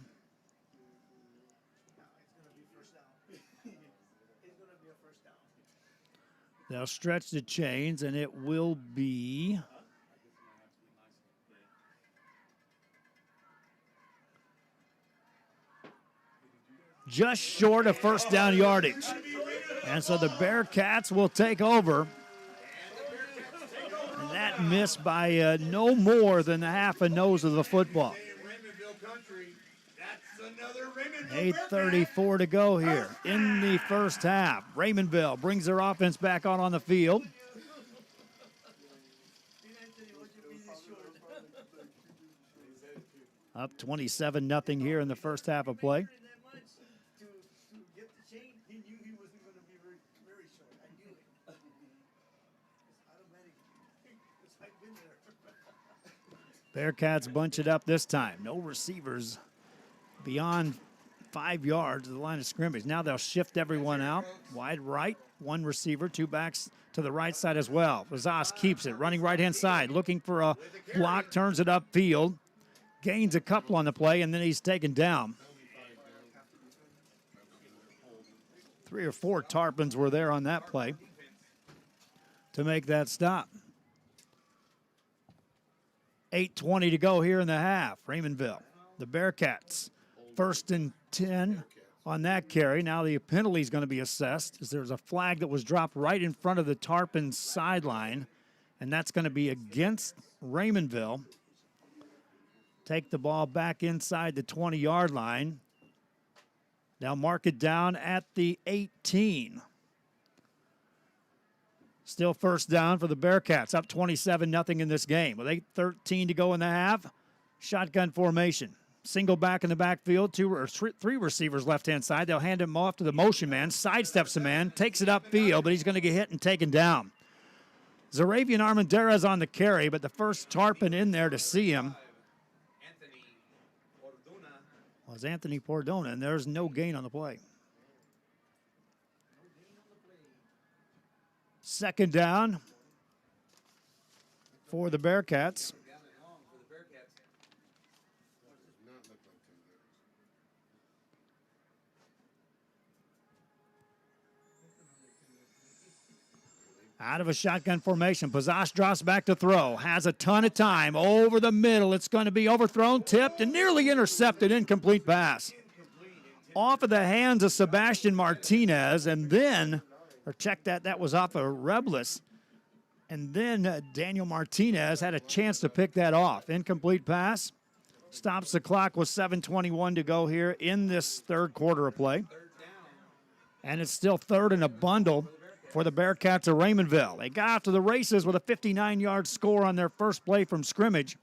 They'll stretch the chains, and it will be just short of first down yardage. And so the Bearcats will take over. And that missed by no more than the half a nose of the football. 8:34 to go here in the first half. Raymondville brings their offense back on the field. Up 27-0 here in the first half of play. Bearcats bunch it up this time. No receivers beyond 5 yards of the line of scrimmage. Now they'll shift everyone out. Wide right, one receiver, two backs to the right side as well. Vazas keeps it, running right-hand side, looking for a block, turns it upfield, gains a couple on the play, and then he's taken down. 3 or 4 Tarpons were there on that play to make that stop. 8:20 to go here in the half. Raymondville, the Bearcats, 1st and 10 on that carry. Now the penalty is going to be assessed as there's a flag that was dropped right in front of the Tarpons sideline, and that's going to be against Raymondville. Take the ball back inside the 20-yard line. Now mark it down at the 18. Still first down for the Bearcats, up 27-0 in this game. With 8:13 to go in the half, shotgun formation. Single back in the backfield, 2 or 3 receivers left-hand side. They'll hand him off to the motion man, sidesteps the man, takes it upfield, but he's going to get hit and taken down. Zaravian Armendariz on the carry, but the first Tarpon in there to see him was Anthony Pordona, and there's no gain on the play. Second down for the Bearcats. Out of a shotgun formation, Pazas drops back to throw. Has a ton of time over the middle. It's going to be overthrown, tipped, and nearly intercepted. Incomplete pass. Off of the hands of Sebastian Martinez, and then, or check that was off of Reblis. And then Daniel Martinez had a chance to pick that off. Incomplete pass. Stops the clock with 7:21 to go here in this third quarter of play. And it's still third in a bundle for the Bearcats of Raymondville. They got off to the races with a 59-yard score on their first play from scrimmage.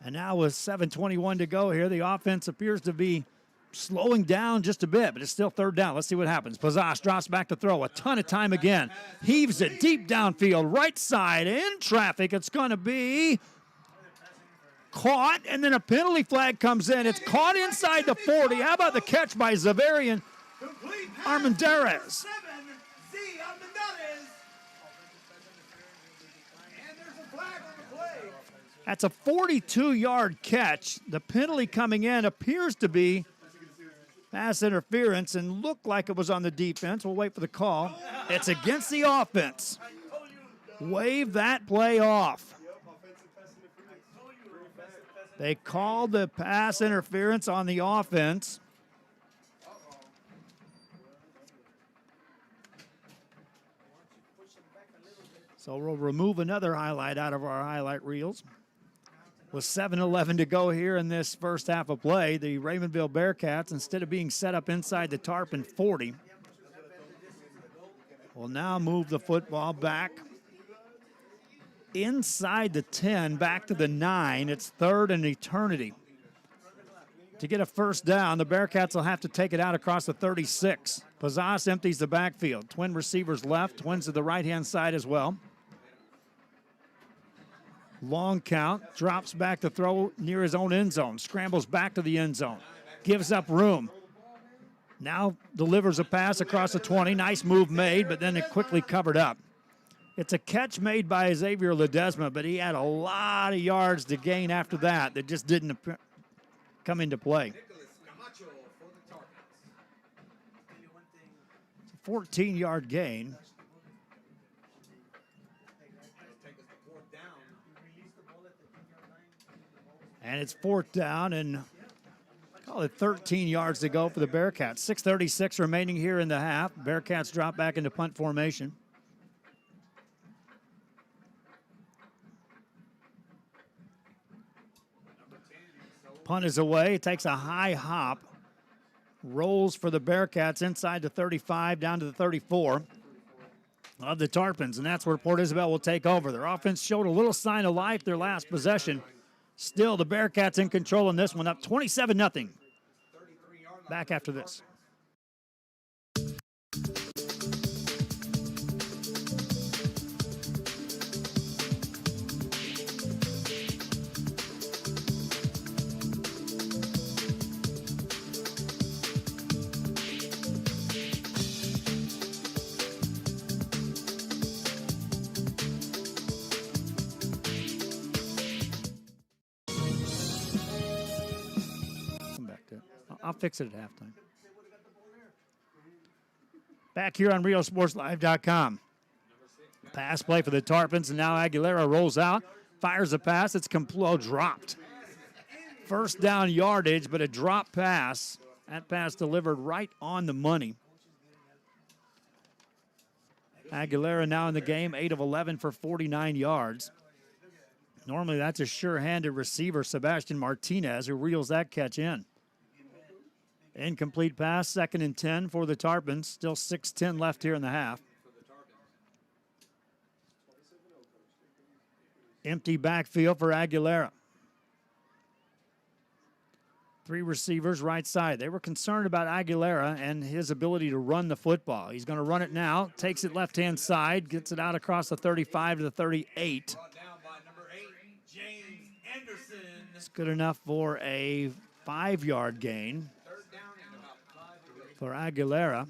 And now with 7:21 to go here, the offense appears to be slowing down just a bit, but it's still third down. Let's see what happens. Pazas drops back to throw. A ton of time again. Heaves it deep downfield, right side, in traffic. It's going to be caught, and then a penalty flag comes in. It's caught inside the 40. How about the catch by Zavarian Armendariz? That's a 42-yard catch. The penalty coming in appears to be pass interference and looked like it was on the defense. We'll wait for the call. It's against the offense. Wave that play off. They called the pass interference on the offense. So we'll remove another highlight out of our highlight reels. With 7:11 to go here in this first half of play, the Raymondville Bearcats, instead of being set up inside the Tarpon 40, will now move the football back inside the 10, back to the 9. It's third and eternity. To get a first down, the Bearcats will have to take it out across the 36. Pazas empties the backfield. Twin receivers left, twins to the right-hand side as well. Long count, drops back to throw near his own end zone, scrambles back to the end zone, gives up room. Now delivers a pass across the 20. Nice move made, but then it quickly covered up. It's a catch made by Xavier Ledesma, but he had a lot of yards to gain after that just didn't come into play. 14-yard gain. And it's fourth down and call it 13 yards to go for the Bearcats. 6:36 remaining here in the half. Bearcats drop back into punt formation. Punt is away. It takes a high hop. Rolls for the Bearcats inside the 35 down to the 34 of the Tarpons. And that's where Port Isabel will take over. Their offense showed a little sign of life their last possession. Still, the Bearcats in control in this one, up 27-0. Back after this. I'll fix it at halftime. Back here on RioSportsLive.com. Pass play for the Tarpons, and now Aguilera rolls out, fires a pass. It's dropped. First down yardage, but a drop pass. That pass delivered right on the money. Aguilera now in the game, 8 of 11 for 49 yards. Normally that's a sure-handed receiver, Sebastian Martinez, who reels that catch in. Incomplete pass, 2nd and 10 for the Tarpons. Still 6:10 left here in the half. Empty backfield for Aguilera. 3 receivers right side. They were concerned about Aguilera and his ability to run the football. He's going to run it now. Takes it left-hand side. Gets it out across the 35 to the 38. It's good enough for a 5-yard gain for Aguilera.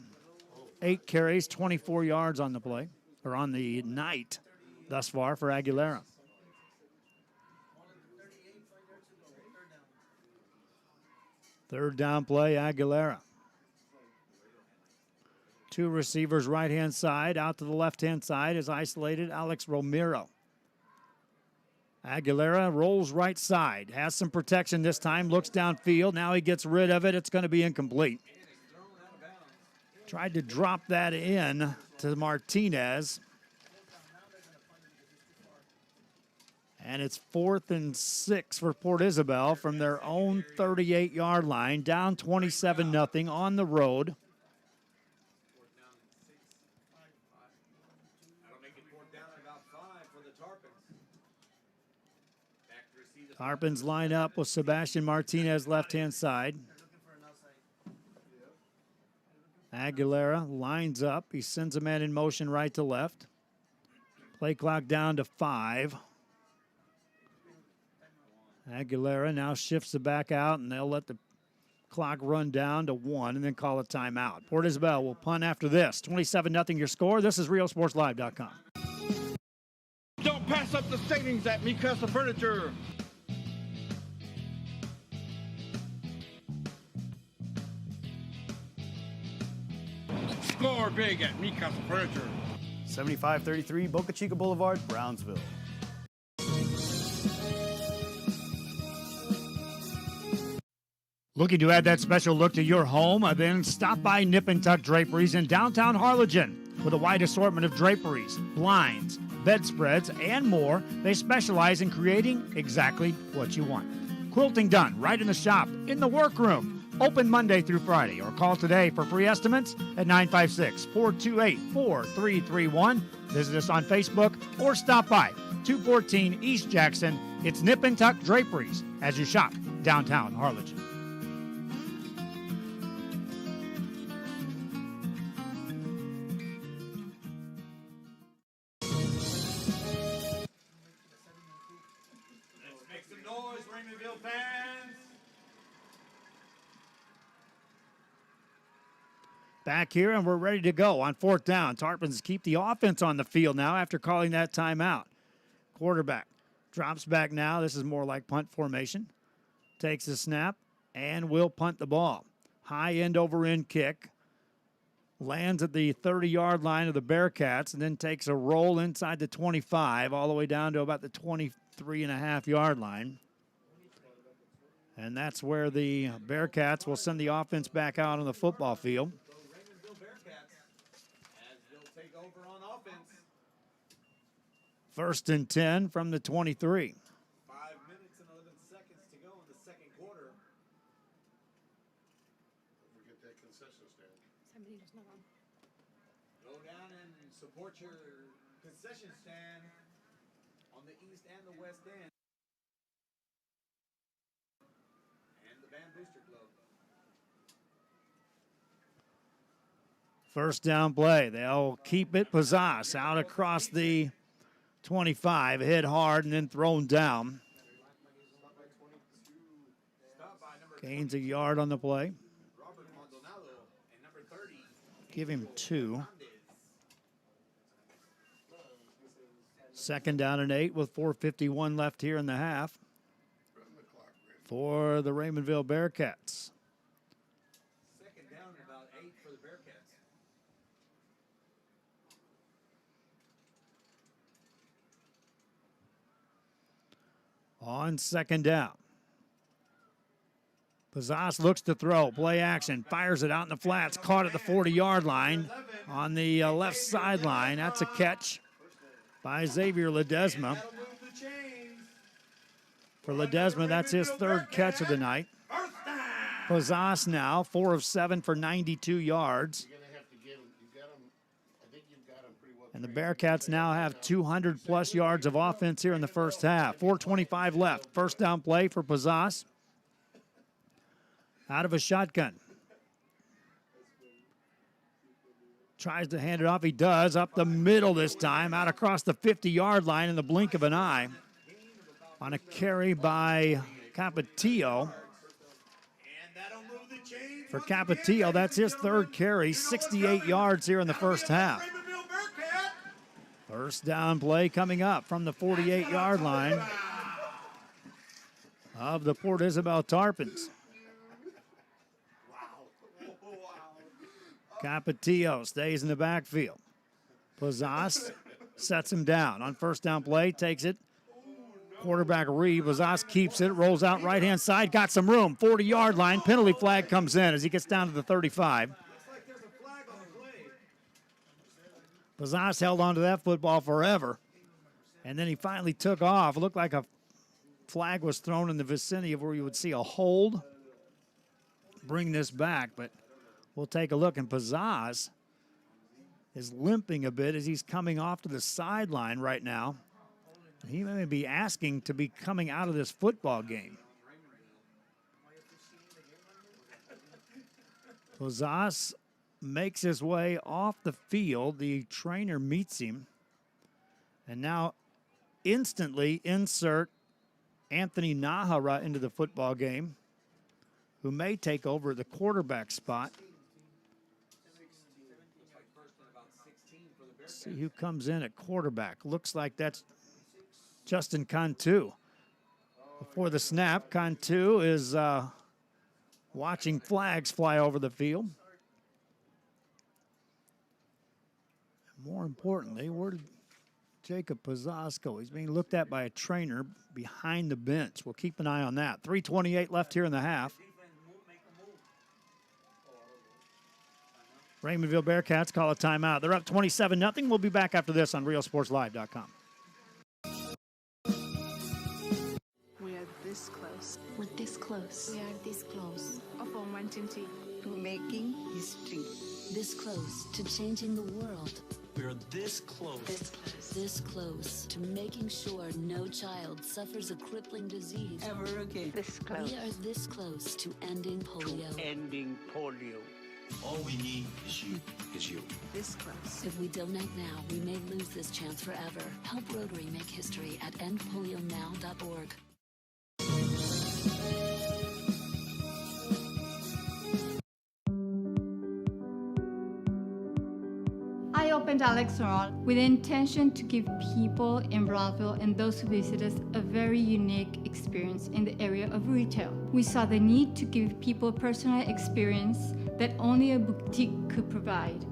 8 carries, 24 yards on the play, or on the night thus far for Aguilera. Third down play, Aguilera. 2 receivers right-hand side. Out to the left-hand side is isolated Alex Romero. Aguilera rolls right side. Has some protection this time. Looks downfield. Now he gets rid of it. It's going to be incomplete. Tried to drop that in to Martinez. And it's 4th and 6 for Port Isabel from their own 38-yard line. Down 27-0 on the road. Tarpons line up with Sebastian Martinez left-hand side. Aguilera lines up. He sends a man in motion right to left. Play clock down to 5. Aguilera now shifts it back out, and they'll let the clock run down to 1 and then call a timeout. Port Isabel will punt after this. 27-0 your score. This is RioSportsLive.com. Don't pass up the savings at Mikasa Furniture. Score big at Mikasa Furniture. 7533 Boca Chica Boulevard, Brownsville. Looking to add that special look to your home? Then stop by Nip and Tuck Draperies in downtown Harlingen. With a wide assortment of draperies, blinds, bedspreads, and more, they specialize in creating exactly what you want. Quilting done right in the shop, in the workroom. Open Monday through Friday, or call today for free estimates at 956-428-4331. Visit us on Facebook or stop by 214 East Jackson. It's Nip and Tuck Draperies as you shop downtown Harlingen. Let's make some noise, Raymondville fans. Back here, and we're ready to go on 4th down. Tarpons keep the offense on the field now after calling that timeout. Quarterback drops back now. This is more like punt formation. Takes the snap and will punt the ball. High end over end kick. Lands at the 30-yard line of the Bearcats and then takes a roll inside the 25 all the way down to about the 23.5-yard line. And that's where the Bearcats will send the offense back out on the football field. Take over on offense. 1st and 10 from the 23. 5 minutes and 11 seconds to go in the second quarter. Don't forget that concession stand. Go down and support your concession stand on the east and the west end. And the Band Booster Club. 1st down play. They'll keep it. Pazas out across the 25. Hit hard and then thrown down. Gains a yard on the play. Give him 2. 2nd down and 8 with 4:51 left here in the half for the Raymondville Bearcats. Second down and about 8 for the Bearcats. On 2nd down. Pazas looks to throw. Play action. Fires it out in the flats. Caught at the 40-yard line on the left sideline. That's a catch by Xavier Ledesma. For Ledesma, that's his 3rd catch of the night. Pazas now, 4 of 7 for 92 yards. And the Bearcats now have 200-plus yards of offense here in the first half. 4:25 left. 1st down play for Pazas. Out of a shotgun. Tries to hand it off. He does. Up the middle this time. Out across the 50-yard line in the blink of an eye. On a carry by Capetillo. For Capetillo, that's his 3rd carry. 68 yards here in the first half. 1st down play coming up from the 48-yard line of the Port Isabel Tarpons. Capetillo stays in the backfield. Pazas sets him down. On 1st down play, takes it. Quarterback Reed. Pazas keeps it, rolls out right-hand side, got some room. 40-yard line, penalty flag comes in as he gets down to the 35. Pazas held on to that football forever. And then he finally took off. It looked like a flag was thrown in the vicinity of where you would see a hold. Bring this back, but we'll take a look. And Pazas is limping a bit as he's coming off to the sideline right now. He may be asking to be coming out of this football game. Pozas makes his way off the field. The trainer meets him. And now instantly insert Anthony Nahara into the football game, who may take over the quarterback spot. See who comes in at quarterback. Looks like that's Justin Cantu. Before the snap, Cantu is watching flags fly over the field. More importantly, where did Jacob Pozas go? He's being looked at by a trainer behind the bench. We'll keep an eye on that. 3:28 left here in the half. Raymondville Bearcats call a timeout. They're up 27-0. We'll be back after this on RealSportsLive.com. We are this close. We're this close. We are this close. Of wanting to Making history. this close to changing the world. We're this close. This close to making sure no child suffers a crippling disease Ever again. This close. We are this close to ending polio. Ending polio. All we need is you. This close. If we donate now, we may lose this chance forever. Help Rotary make history at endpolionow.org. I opened Alex Restaurant with the intention to give people in Brownsville and those who visit us a very unique experience in the area of retail. We saw the need to give people a personal experience that only a boutique could provide.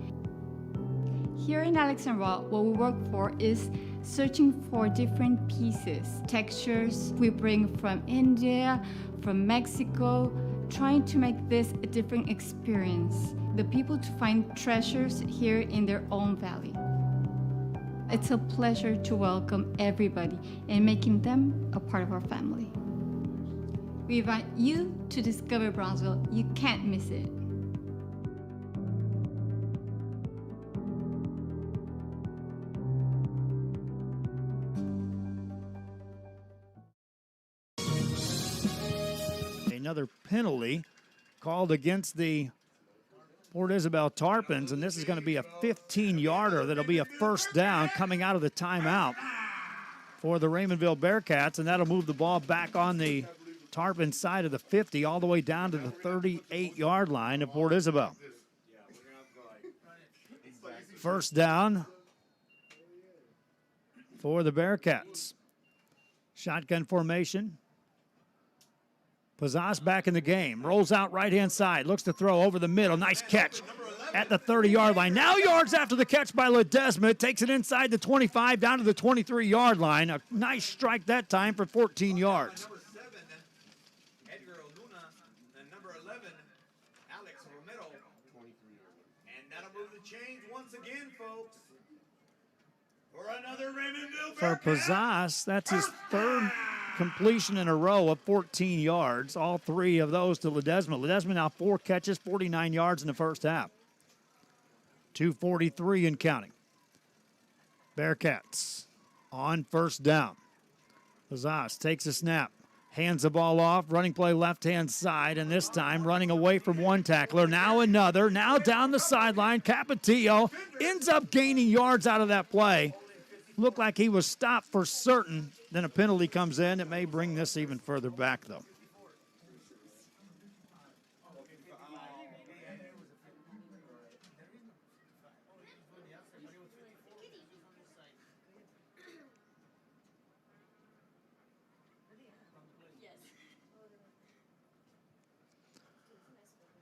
Here in Alexandria, what we work for is searching for different pieces, textures we bring from India, from Mexico, trying to make this a different experience. The people to find treasures here in their own valley. It's a pleasure to welcome everybody and making them a part of our family. We invite you to discover Brownsville. You can't miss it. Another penalty called against the Port Isabel Tarpons, and this is going to be a 15-yarder that'll be a first down coming out of the timeout for the Raymondville Bearcats, and that'll move the ball back on the Tarpon side of the 50 all the way down to the 38-yard line of Port Isabel. First down for the Bearcats. Shotgun formation. Pozas back in the game. Rolls out right-hand side. Looks to throw over the middle. Nice catch at the 30-yard line. Now yards after the catch by Ledesma. Takes it inside the 25 down to the 23-yard line. A nice strike that time for 14 yards. Number 7, Edgar Oluna, and number 11, Alex Romero. And that'll move the chains once again, folks. For another Raymondville For Pozas, that's his third completion in a row of 14 yards. All three of those to Ledesma. Ledesma now 4 catches, 49 yards in the first half. 2:43 and counting. Bearcats on first down. Pozas takes a snap, hands the ball off, running play left-hand side, and this time running away from one tackler. Now another, now down the sideline. Capetillo ends up gaining yards out of that play. Looked like he was stopped for certain. Then a penalty comes in. It may bring this even further back, though.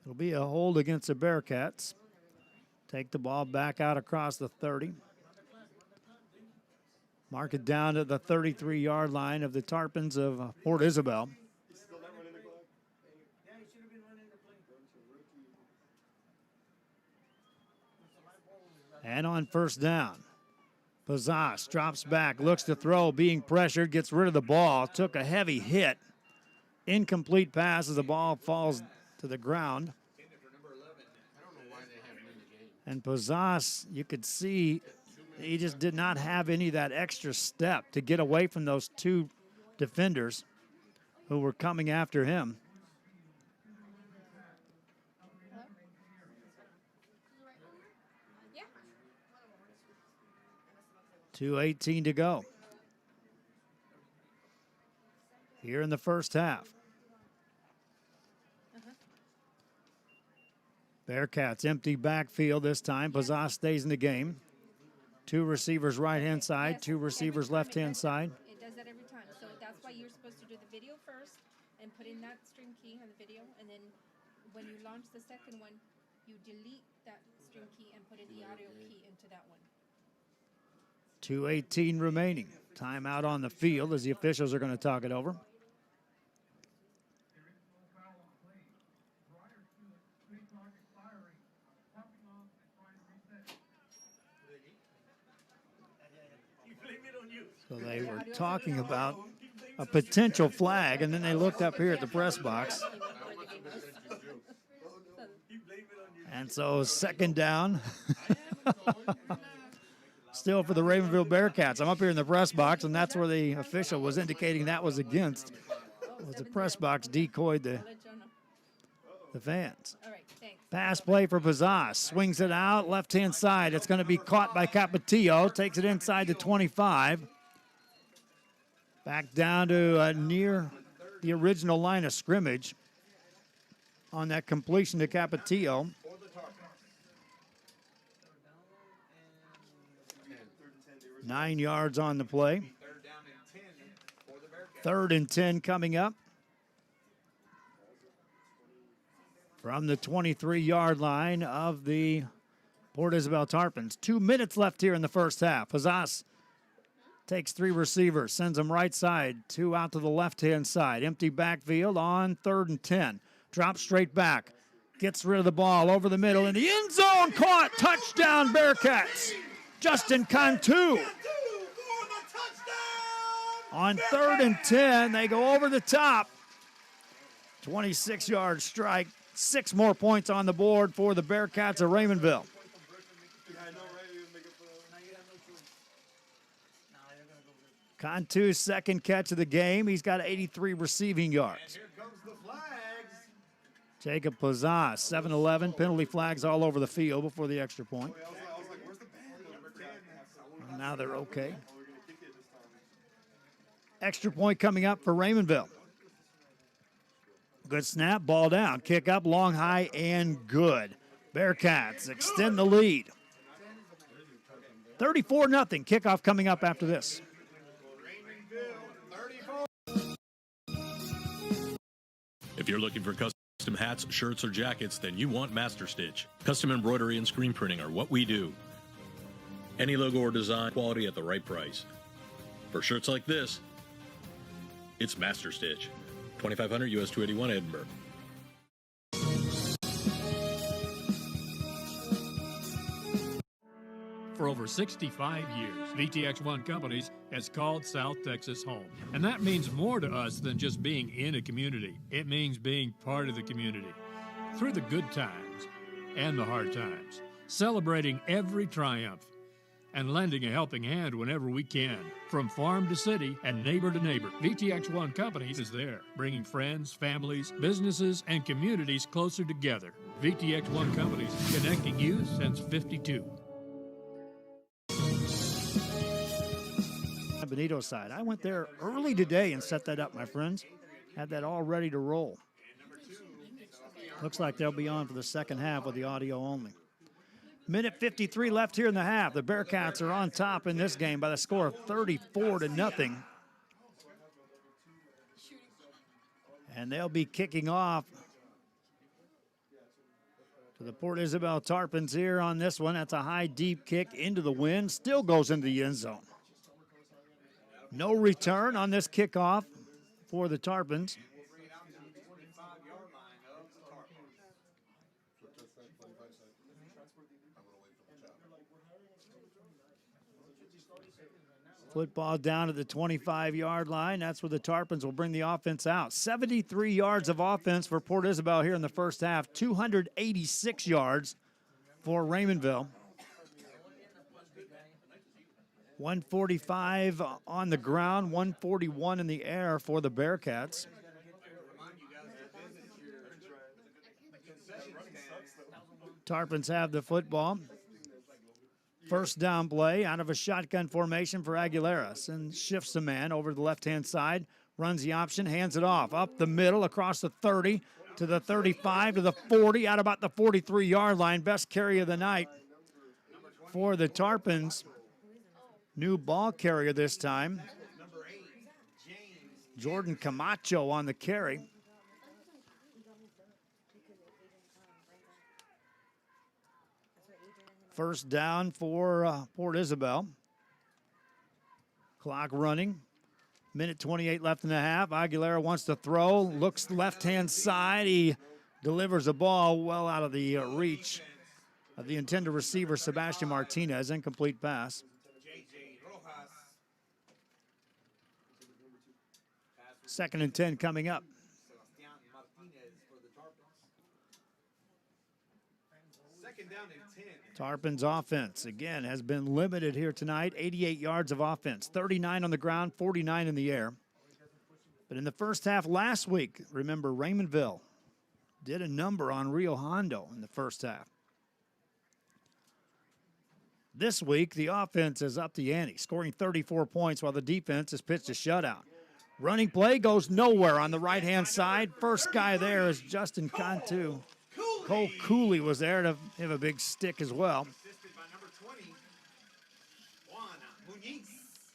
It'll be a hold against the Bearcats. Take the ball back out across the 30. Mark it down to the 33-yard line of the Tarpons of Port Isabel. And on first down, Pozas drops back, looks to throw, being pressured, gets rid of the ball, took a heavy hit. Incomplete pass as the ball falls to the ground. He just did not have any of that extra step to get away from those two defenders who were coming after him. .218 to go here in the first half. Bearcats empty backfield this time. Pazaz stays in the game. Two receivers right-hand side, two receivers left-hand side. It does that every time. So that's why you're supposed to do the video first and put in that stream key on the video. And then when you launch the second one, you delete that stream key and put in the audio key into that one. 2:18 remaining. Timeout on the field as the officials are going to talk it over. So they were talking about a potential flag, and then they looked up here at the press box. And so second down. Still for the Raymondville Bearcats. I'm up here in the press box, and that's where the official was indicating that was against. Was the press box decoyed the fans. Pass play for Pazaz. Swings it out, left-hand side. It's going to be caught by Capetillo. Takes it inside the 25. Back down to near the original line of scrimmage on that completion to Capetillo. Nine yards on the play. 3rd and 10 coming up. From the 23-yard line of the Port Isabel Tarpons. 2 minutes left here in the first half. Pazaz takes 3 receivers, sends them right side, 2 out to the left-hand side. Empty backfield on 3rd and 10. Drops straight back. Gets rid of the ball over the middle in the end zone. Caught. Touchdown Bearcats. Justin Cantu. On 3rd and 10, they go over the top. 26-yard strike. 6 more points on the board for the Bearcats of Raymondville. Cantu's second catch of the game. He's got 83 receiving yards. Jacob Pazaz, 7-11. Penalty flags all over the field before the extra point. Now they're okay. Extra point coming up for Raymondville. Good snap, ball down, kick up, long, high, and good. Bearcats extend the lead. 34-0. Kickoff coming up after this. If you're looking for custom hats, shirts, or jackets, then you want Master Stitch. Custom embroidery and screen printing are what we do. Any logo or design, quality at the right price. For shirts like this, it's Master Stitch. 2500 US 281 Edinburgh. For over 65 years, VTX1 Companies has called South Texas home. And that means more to us than just being in a community. It means being part of the community. Through the good times and the hard times. Celebrating every triumph. And lending a helping hand whenever we can. From farm to city and neighbor to neighbor, VTX1 Companies is there, bringing friends, families, businesses, and communities closer together. VTX1 Companies, connecting you since '52. Benito side. I went there early today and set that up, my friends. Had that all ready to roll. Looks like they'll be on for the second half with the audio only. Minute 53 left here in the half. The Bearcats are on top in this game by the score of 34-0. And they'll be kicking off to the Port Isabel Tarpons here on this one. That's a high, deep kick into the wind. Still goes into the end zone. No return on this kickoff for the Tarpons. Football down at the 25-yard line. That's where the Tarpons will bring the offense out. 73 yards of offense for Port Isabel here in the first half. 286 yards for Raymondville. 145 on the ground, 141 in the air for the Bearcats. Tarpons have the football. First down play out of a shotgun formation for Aguilera. And shifts the man over to the left-hand side. Runs the option, hands it off. Up the middle, across the 30, to the 35, to the 40, out about the 43-yard line. Best carry of the night for the Tarpons. New ball carrier this time. Jordan Camacho on the carry. First down for Port Isabel. Clock running. Minute 28 left in the half. Aguilera wants to throw. Looks left-hand side. He delivers a ball well out of the reach of the intended receiver, Sebastian Martinez. Incomplete pass. Second and 10 coming up. Tarpons offense, again, has been limited here tonight. 88 yards of offense, 39 on the ground, 49 in the air. But in the first half last week, remember, Raymondville did a number on Rio Hondo in the first half. This week, the offense is up the ante, scoring 34 points while the defense has pitched a shutout. Running play goes nowhere on the right-hand side. First guy there is Justin Cantu. Cole Cooley was there to have a big stick as well.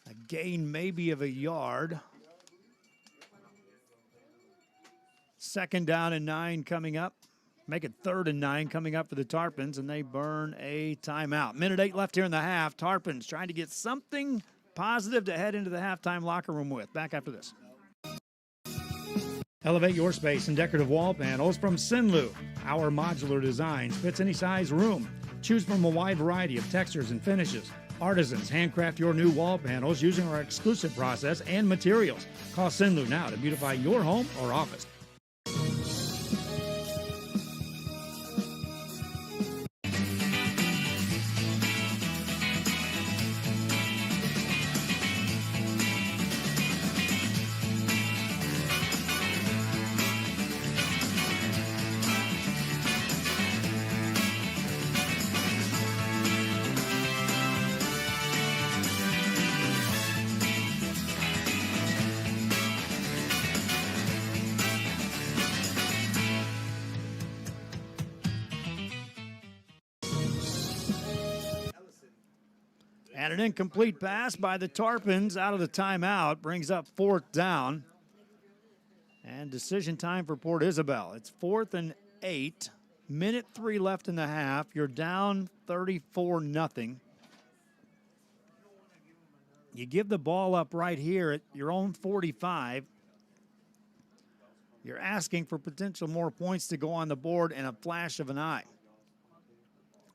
A gain maybe of a yard. Second down and 9 coming up. Make it 3rd and 9 coming up for the Tarpons, and they burn a timeout. Minute 8 left here in the half. Tarpons trying to get something positive to head into the halftime locker room with. Back after this. Elevate your space in decorative wall panels from Sinlu. Our modular designs fits any size room. Choose from a wide variety of textures and finishes. Artisans handcraft your new wall panels using our exclusive process and materials. Call Sinlu now to beautify your home or office. And an incomplete pass by the Tarpons out of the timeout brings up 4th down. And decision time for Port Isabel. It's 4th and 8. Minute 3 left in the half. You're down 34-0. You give the ball up right here at your own 45. You're asking for potential more points to go on the board in a flash of an eye.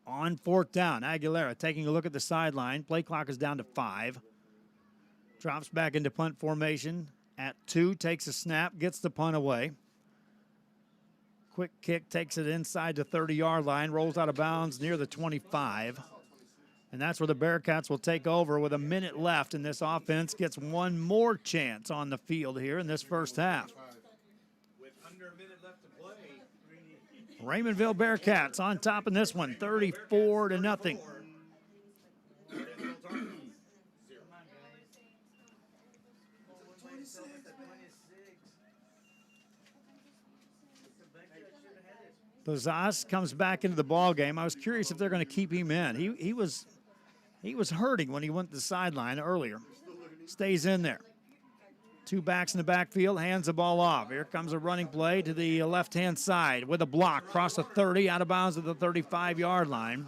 On 4th down, Aguilera taking a look at the sideline. Play clock is down to 5. Drops back into punt formation at 2. Takes a snap, gets the punt away. Quick kick takes it inside the 30-yard line. Rolls out of bounds near the 25. And that's where the Bearcats will take over with a minute left. And this offense gets one more chance on the field here in this first half. Raymondville Bearcats on top in this one, 34-0. Bazas comes back into the ball game. I was curious if they're going to keep him in. He was hurting when he went to the sideline earlier. Stays in there. 2 backs in the backfield, hands the ball off. Here comes a running play to the left-hand side with a block across the 30, out of bounds at the 35-yard line.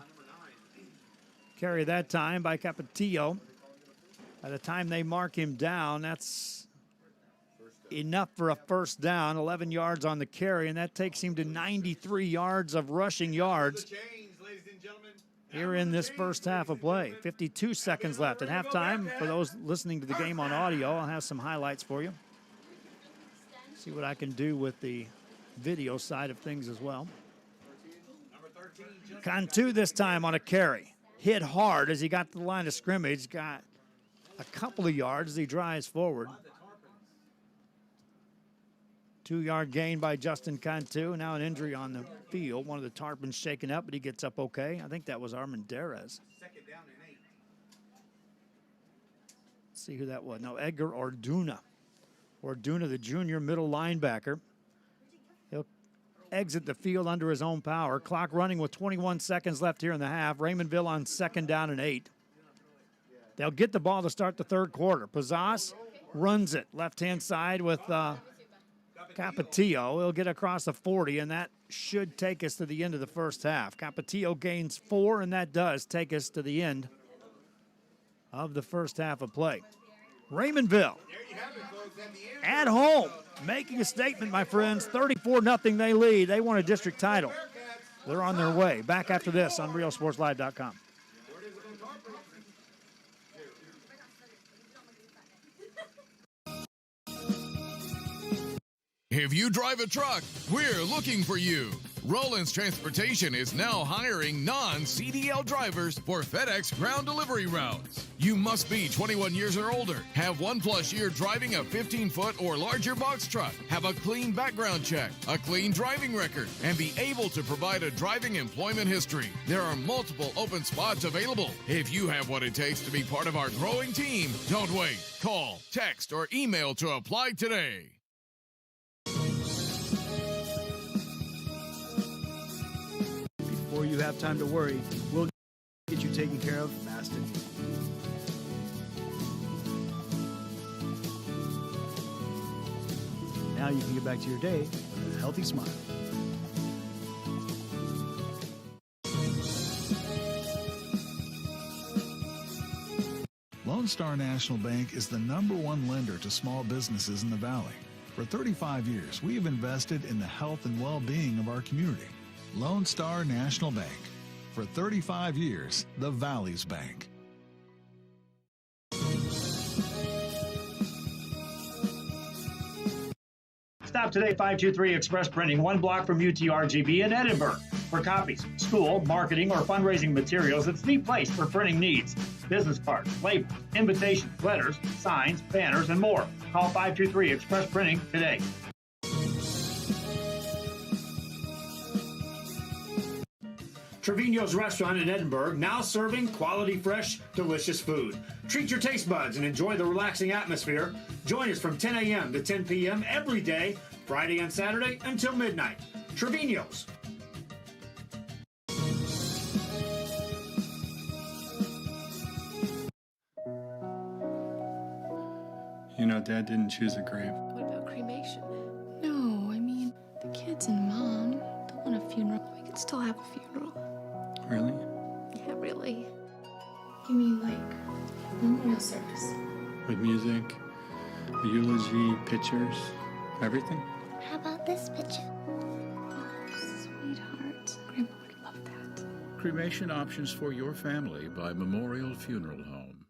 Carry that time by Capetillo. By the time they mark him down, that's enough for a first down, 11 yards on the carry, and that takes him to 93 yards of rushing yards here in this first half of play. 52 seconds left at halftime. For those listening to the game on audio, I'll have some highlights for you. See what I can do with the video side of things as well. Cantu this time on a carry. Hit hard as he got to the line of scrimmage. Got a couple of yards as he drives forward. 2-yard gain by Justin Cantu. Now an injury on the field. One of the Tarpons shaken up, but he gets up okay. I think that was Armendariz. Let's see who that was. No, Edgar Orduna. Orduna, the junior middle linebacker. He'll exit the field under his own power. Clock running with 21 seconds left here in the half. Raymondville on 2nd down and 8. They'll get the ball to start the third quarter. Pazas runs it left-hand side with Capetillo. He'll get across the 40, and that should take us to the end of the first half. Capetillo gains 4, and that does take us to the end of the first half of play. Raymondville at home, making a statement, my friends. 34-0 they lead. They won a district title. They're on their way. Back after this on RealSportsLive.com. If you drive a truck, we're looking for you. Roland's Transportation is now hiring non-CDL drivers for FedEx ground delivery routes. You must be 21 years or older, have 1+ year driving a 15-foot or larger box truck, have a clean background check, a clean driving record, and be able to provide a driving employment history. There are multiple open spots available. If you have what it takes to be part of our growing team, don't wait. Call, text, or email to apply today. Before you have time to worry, we'll get you taken care of fast and easy. Now you can get back to your day with a healthy smile. Lone Star National Bank is the #1 lender to small businesses in the Valley. For 35 years, we have invested in the health and well-being of our community. Lone Star National Bank. For 35 years, the Valley's Bank. Stop today, 523 Express Printing, 1 block from UTRGB in Edinburgh. For copies, school, marketing, or fundraising materials, it's the place for printing needs. Business cards, labels, invitations, letters, signs, banners, and more. Call 523 Express Printing today. Trevino's Restaurant in Edinburgh, now serving quality, fresh, delicious food. Treat your taste buds and enjoy the relaxing atmosphere. Join us from 10 a.m. to 10 p.m. every day, Friday and Saturday until midnight. Trevino's. You know, Dad didn't choose a grave. What about cremation? No, I mean, the kids and Mom don't want a funeral. We could still have a funeral. Really? Yeah, really. You mean like memorial service? With music, a eulogy, pictures, everything? How about this picture? Oh, sweetheart. Grandpa would love that. Cremation options for your family by Memorial Funeral Home.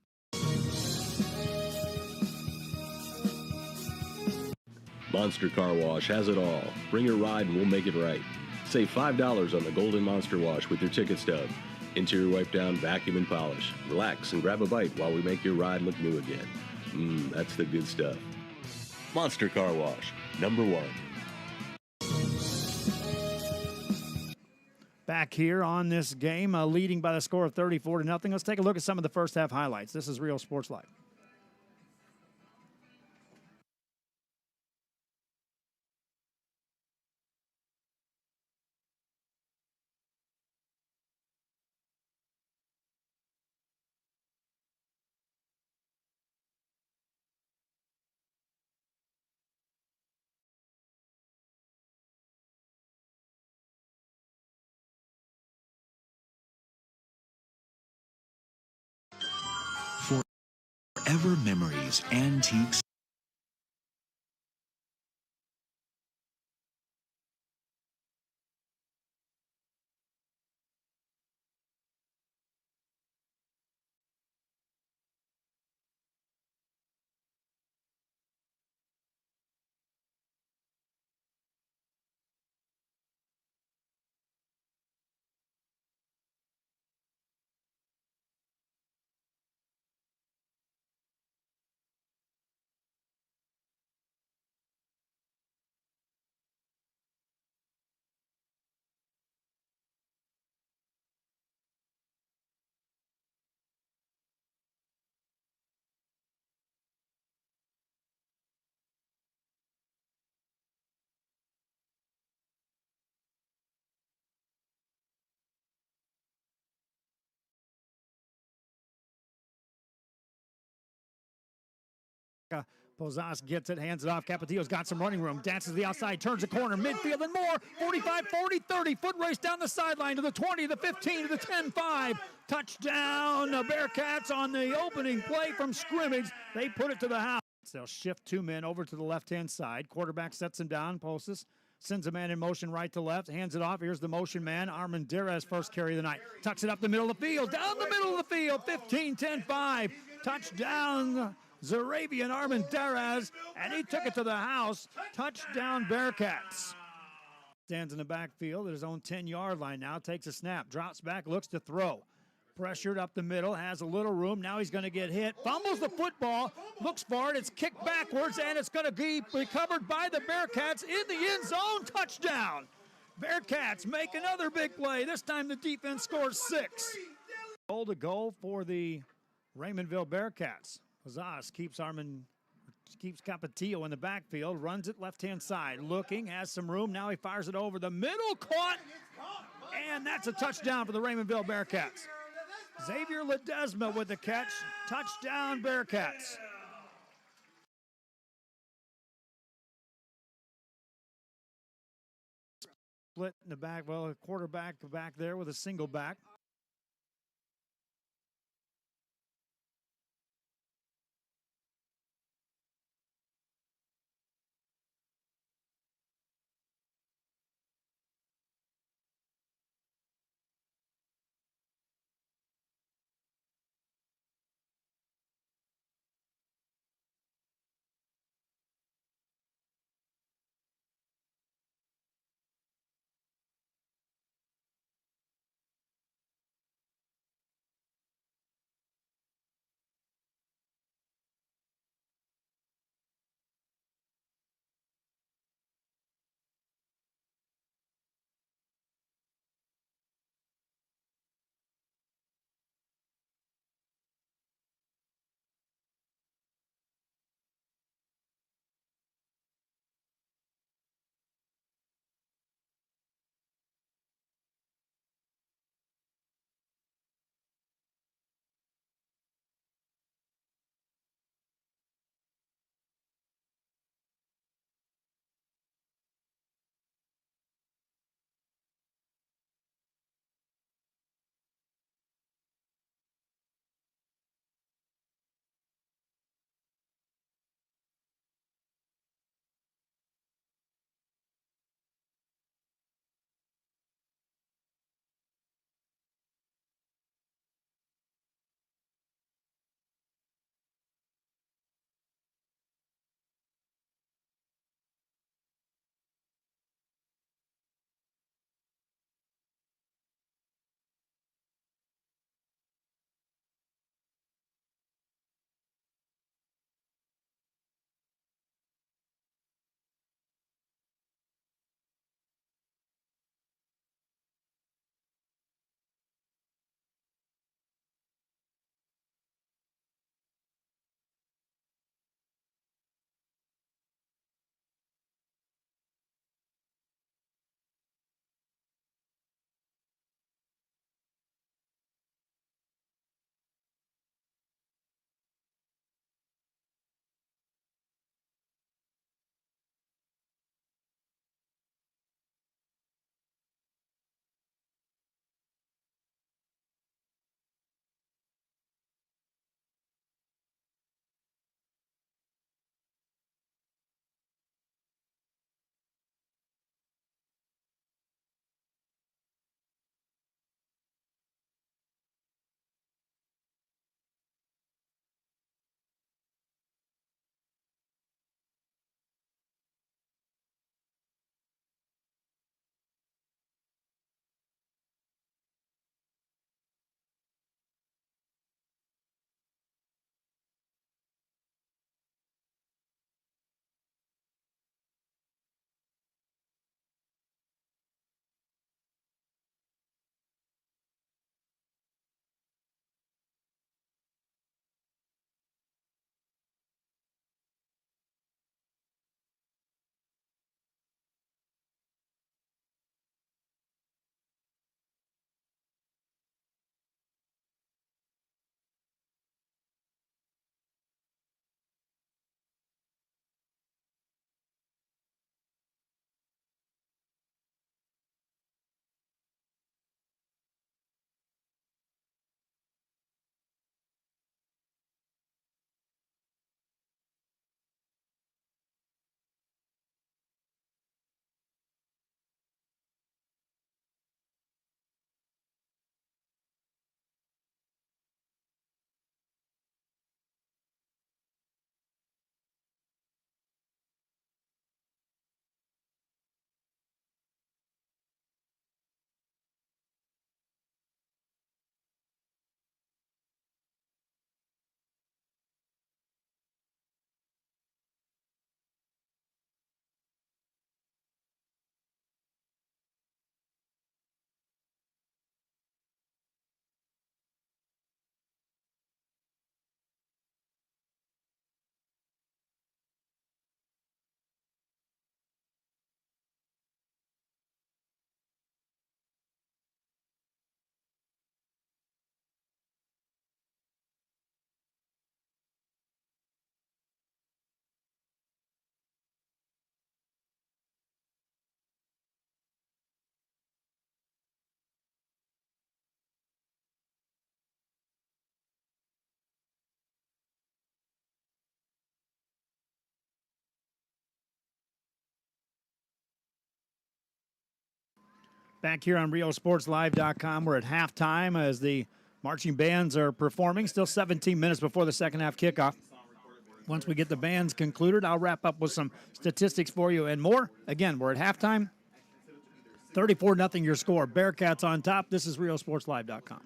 Monster Car Wash has it all. Bring your ride and we'll make it right. Save $5 on the Golden Monster Wash with your ticket stub. Interior wipe down, vacuum, and polish. Relax and grab a bite while we make your ride look new again. That's the good stuff. Monster Car Wash, #1. Back here on this game, leading by the score of 34-0. Let's take a look at some of the first half highlights. This is Real Sports Live. Forever memories, antiques, Pozas gets it, hands it off. Capetillo's got some running room, dances to the outside, turns the corner, midfield and more. 45, 40, 30, foot race down the sideline to the 20, the 15, to the 10, 5. Touchdown, Bearcats on the opening play from scrimmage. They put it to the house. They'll shift 2 men over to the left-hand side. Quarterback sets him down. Postis sends a man in motion right to left, hands it off. Here's the motion man. Armendariz first carry of the night. Tucks it up the middle of the field, down the middle of the field. 15, 10, 5. Touchdown, Zarabian Armendariz, and he took it to the house. Touchdown, Bearcats. Stands in the backfield at his own 10-yard line now. Takes a snap, drops back, looks to throw. Pressured up the middle, has a little room. Now he's going to get hit. Fumbles the football, looks for it. It's kicked backwards, and it's going to be recovered by the Bearcats in the end zone. Touchdown. Bearcats make another big play. This time the defense scores 6. Goal to go for the Raymondville Bearcats. Pozas keeps Capetillo in the backfield, runs it left-hand side, looking, has some room. Now he fires it over the middle, caught, and that's a touchdown for the Raymondville Bearcats. Xavier Ledesma with the catch. Touchdown, Bearcats. Split in the back. Well, a quarterback back there with a single back. Back here on RioSportsLive.com, we're at halftime as the marching bands are performing. Still 17 minutes before the second half kickoff. Once we get the bands concluded, I'll wrap up with some statistics for you and more. Again, we're at halftime. 34-0 your score. Bearcats on top. This is RioSportsLive.com.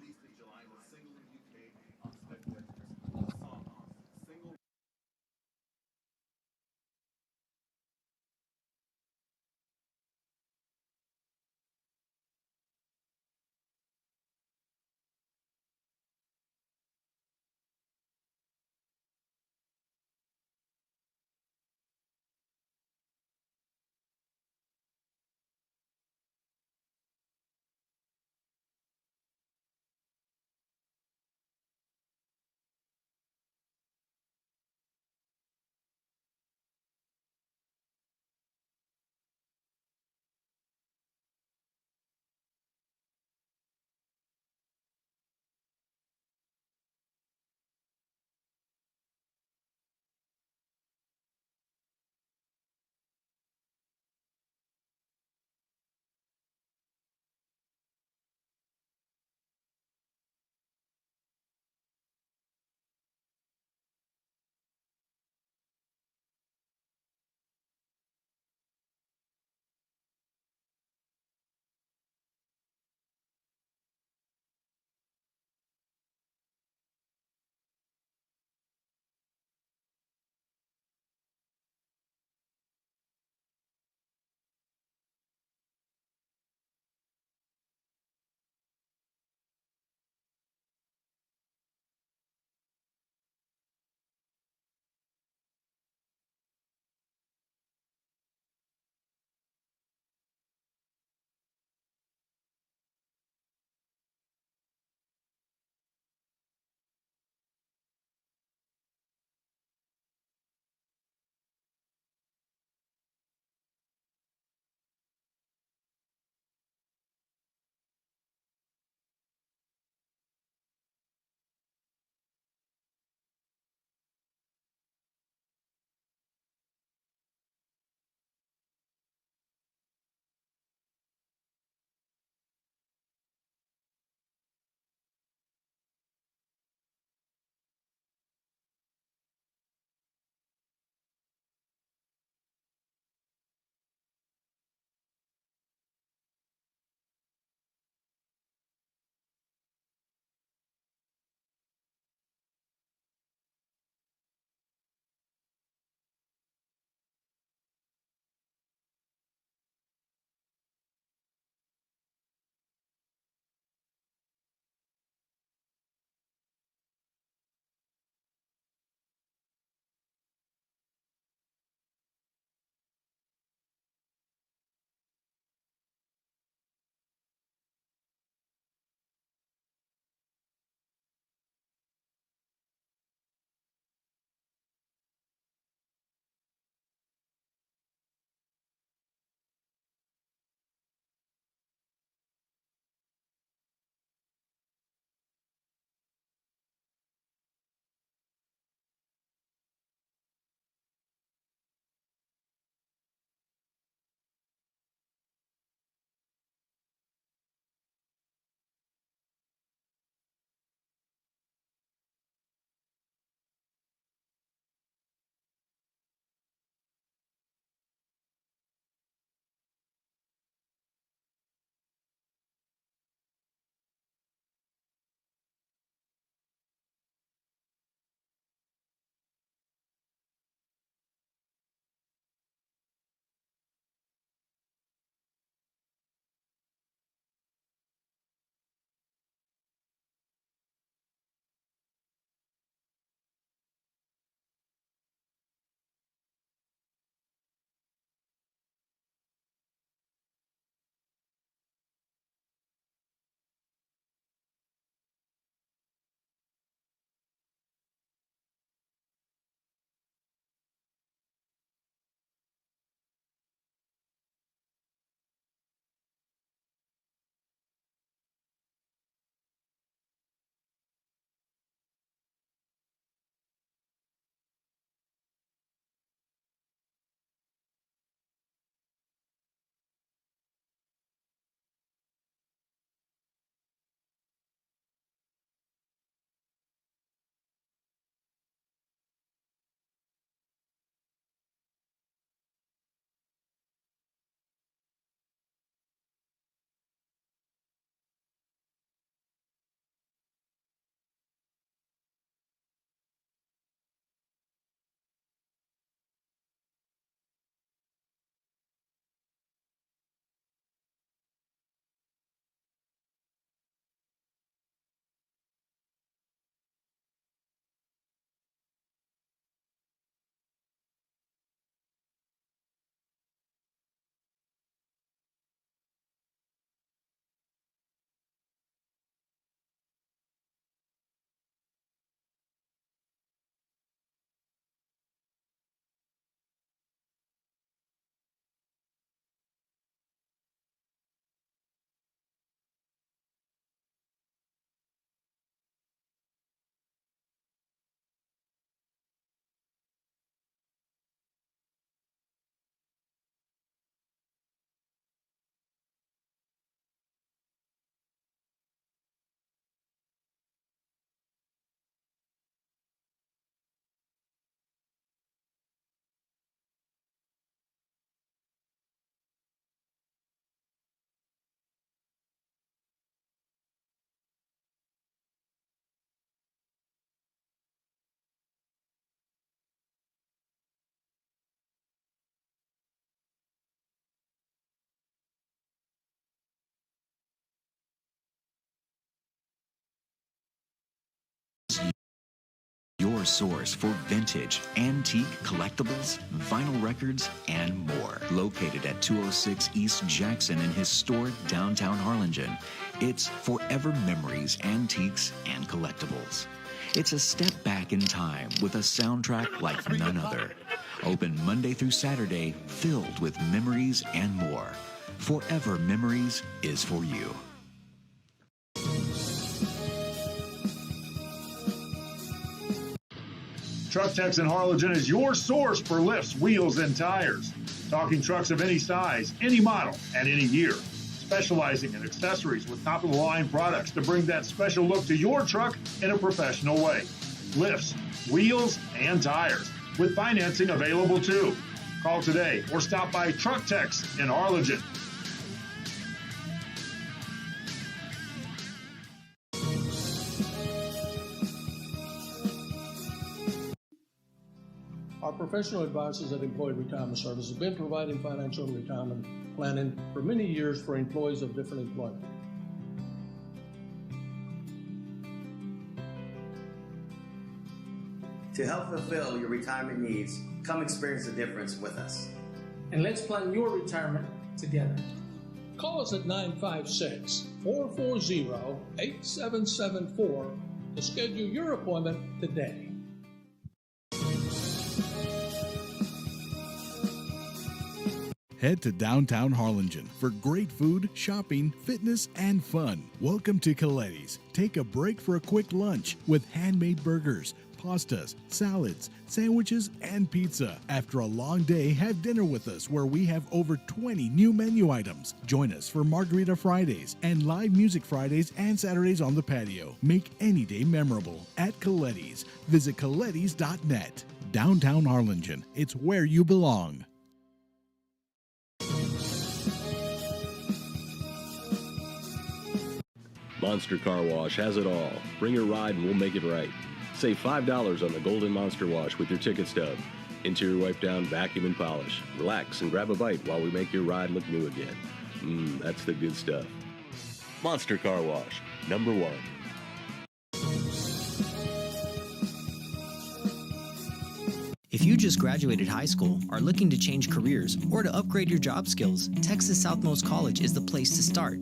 your source for vintage, antique, collectibles, vinyl records, and more. Located at 206 East Jackson in historic downtown Harlingen, it's Forever Memories, Antiques, and Collectibles. It's a step back in time with a soundtrack like none other. Open Monday through Saturday, filled with memories and more. Forever Memories is for you. Truck Techs in Harlingen is your source for lifts, wheels, and tires. Talking trucks of any size, any model, and any year. Specializing in accessories with top-of-the-line products to bring that special look to your truck in a professional way. Lifts, wheels, and tires, with financing available too. Call today or stop by Truck Techs in Harlingen. Our professional advisors at Employee Retirement Service have been providing financial and retirement planning for many years for employees of different employment. To help fulfill your retirement needs, come experience the difference with us. And let's plan your retirement together. Call us at 956-440-8774 to schedule your appointment today. Head to downtown Harlingen for great food, shopping, fitness, and fun. Welcome to Coletti's. Take a break for a quick lunch with handmade burgers, pastas, salads, sandwiches, and pizza. After a long day, have dinner with us where we have over 20 new menu items. Join us for Margarita Fridays and live music Fridays and Saturdays on the patio. Make any day memorable at Coletti's. Visit colettis.net. Downtown Harlingen. It's where you belong. Monster Car Wash has it all. Bring your ride and we'll make it right. Save $5 on the Golden Monster Wash with your ticket stub. Interior wipe down, vacuum, and polish. Relax and grab a bite while we make your ride look new again. That's the good stuff. Monster Car Wash, #1. If you just graduated high school, are looking to change careers, or to upgrade your job skills, Texas Southmost College is the place to start.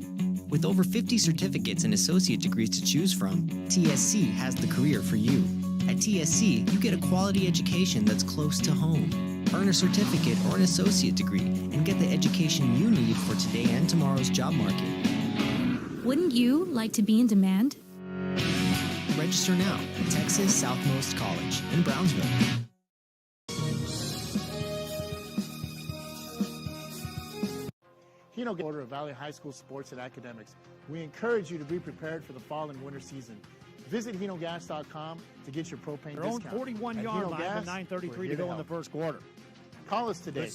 With over 50 certificates and associate degrees to choose from, TSC has the career for you. At TSC, you get a quality education that's close to home. Earn a certificate or an associate degree and get the education you need for today and tomorrow's job market. Wouldn't you like to be in demand? Register now at Texas Southmost College in Brownsville. Hino Order of Valley High School Sports and Academics. We encourage you to be prepared for the fall and winter season. Visit HinoGas.com to get your propane Their discount. own 41-yard line with 9:33 to go in the first quarter. Call us today.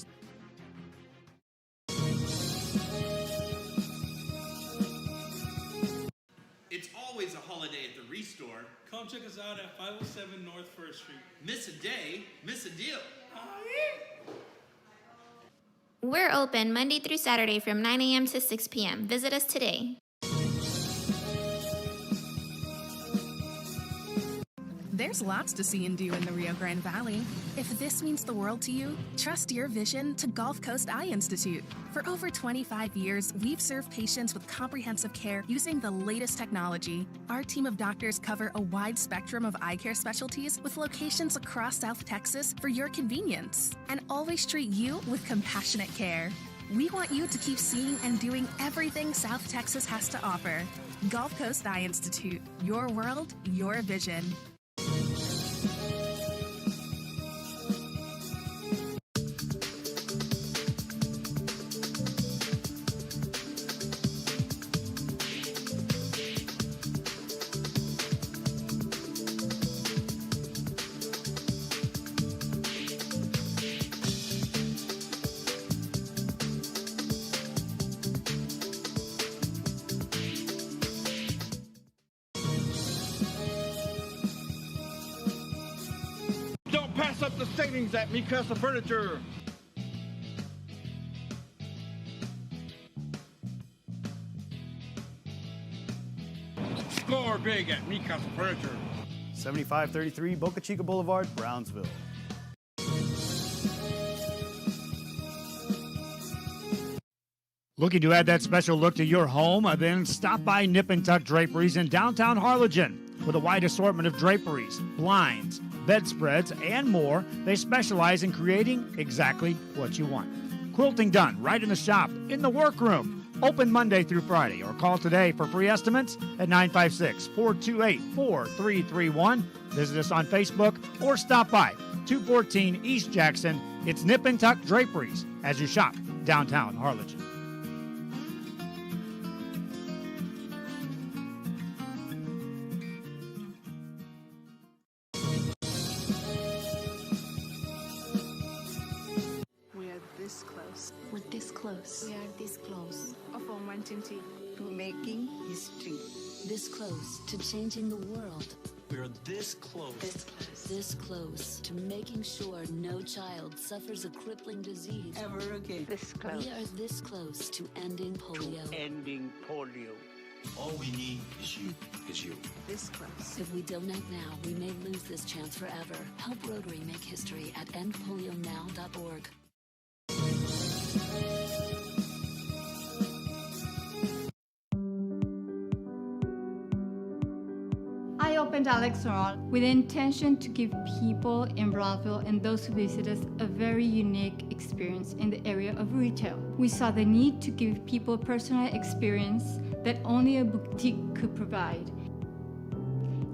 It's always a holiday at the Restore. Come check us out at 507 North 1st Street. Miss a day, miss a deal. We're open Monday through Saturday from 9 a.m. to 6 p.m. Visit us today. There's lots to see and do in the Rio Grande Valley. If this means the world to you, trust your vision to Gulf Coast Eye Institute. For over 25 years, we've served patients with comprehensive care using the latest technology. Our team of doctors cover a wide spectrum of eye care specialties with locations across South Texas for your convenience, and always treat you with compassionate care. We want you to keep seeing and doing everything South Texas has to offer. Gulf Coast Eye Institute, your world, your vision. Don't pass up the savings at Mi Casa Furniture. Score big at Mi Casa Furniture. 7533 Boca Chica Boulevard, Brownsville. Looking to add that special look to your home? Then stop by Nip and Tuck Draperies in downtown Harlingen. With a wide assortment of draperies, blinds, bedspreads, and more, they specialize in creating exactly what you want. Quilting done right in the shop, in the workroom. Open Monday through Friday, or call today for free estimates at 956-428-4331. Visit us on Facebook or stop by 214 East Jackson. It's Nip and Tuck Draperies as you shop downtown Harlingen. We're this close. We are this close. Of wanting to making history. This close to changing the world. We're this close. This close to making sure no child suffers a crippling disease ever again. This close. We are this close to ending polio. All we need is you. This close. If we don't act now, we may lose this chance forever. Help Rotary make history at endpolionow.org. I opened Alex Restaurant with the intention to give people in Brownsville and those who visit us a very unique experience in the area of retail. We saw the need to give people a personal experience that only a boutique could provide.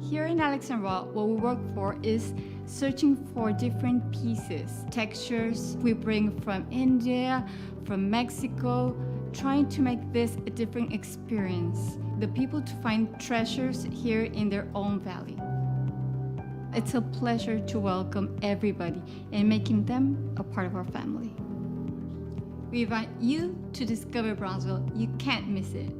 Here in Alexandria, what we work for is searching for different pieces, textures we bring from India, from Mexico, trying to make this a different experience. The people to find treasures here in their own valley. It's a pleasure to welcome everybody and making them a part of our family. We invite you to discover Brownsville. You can't miss it.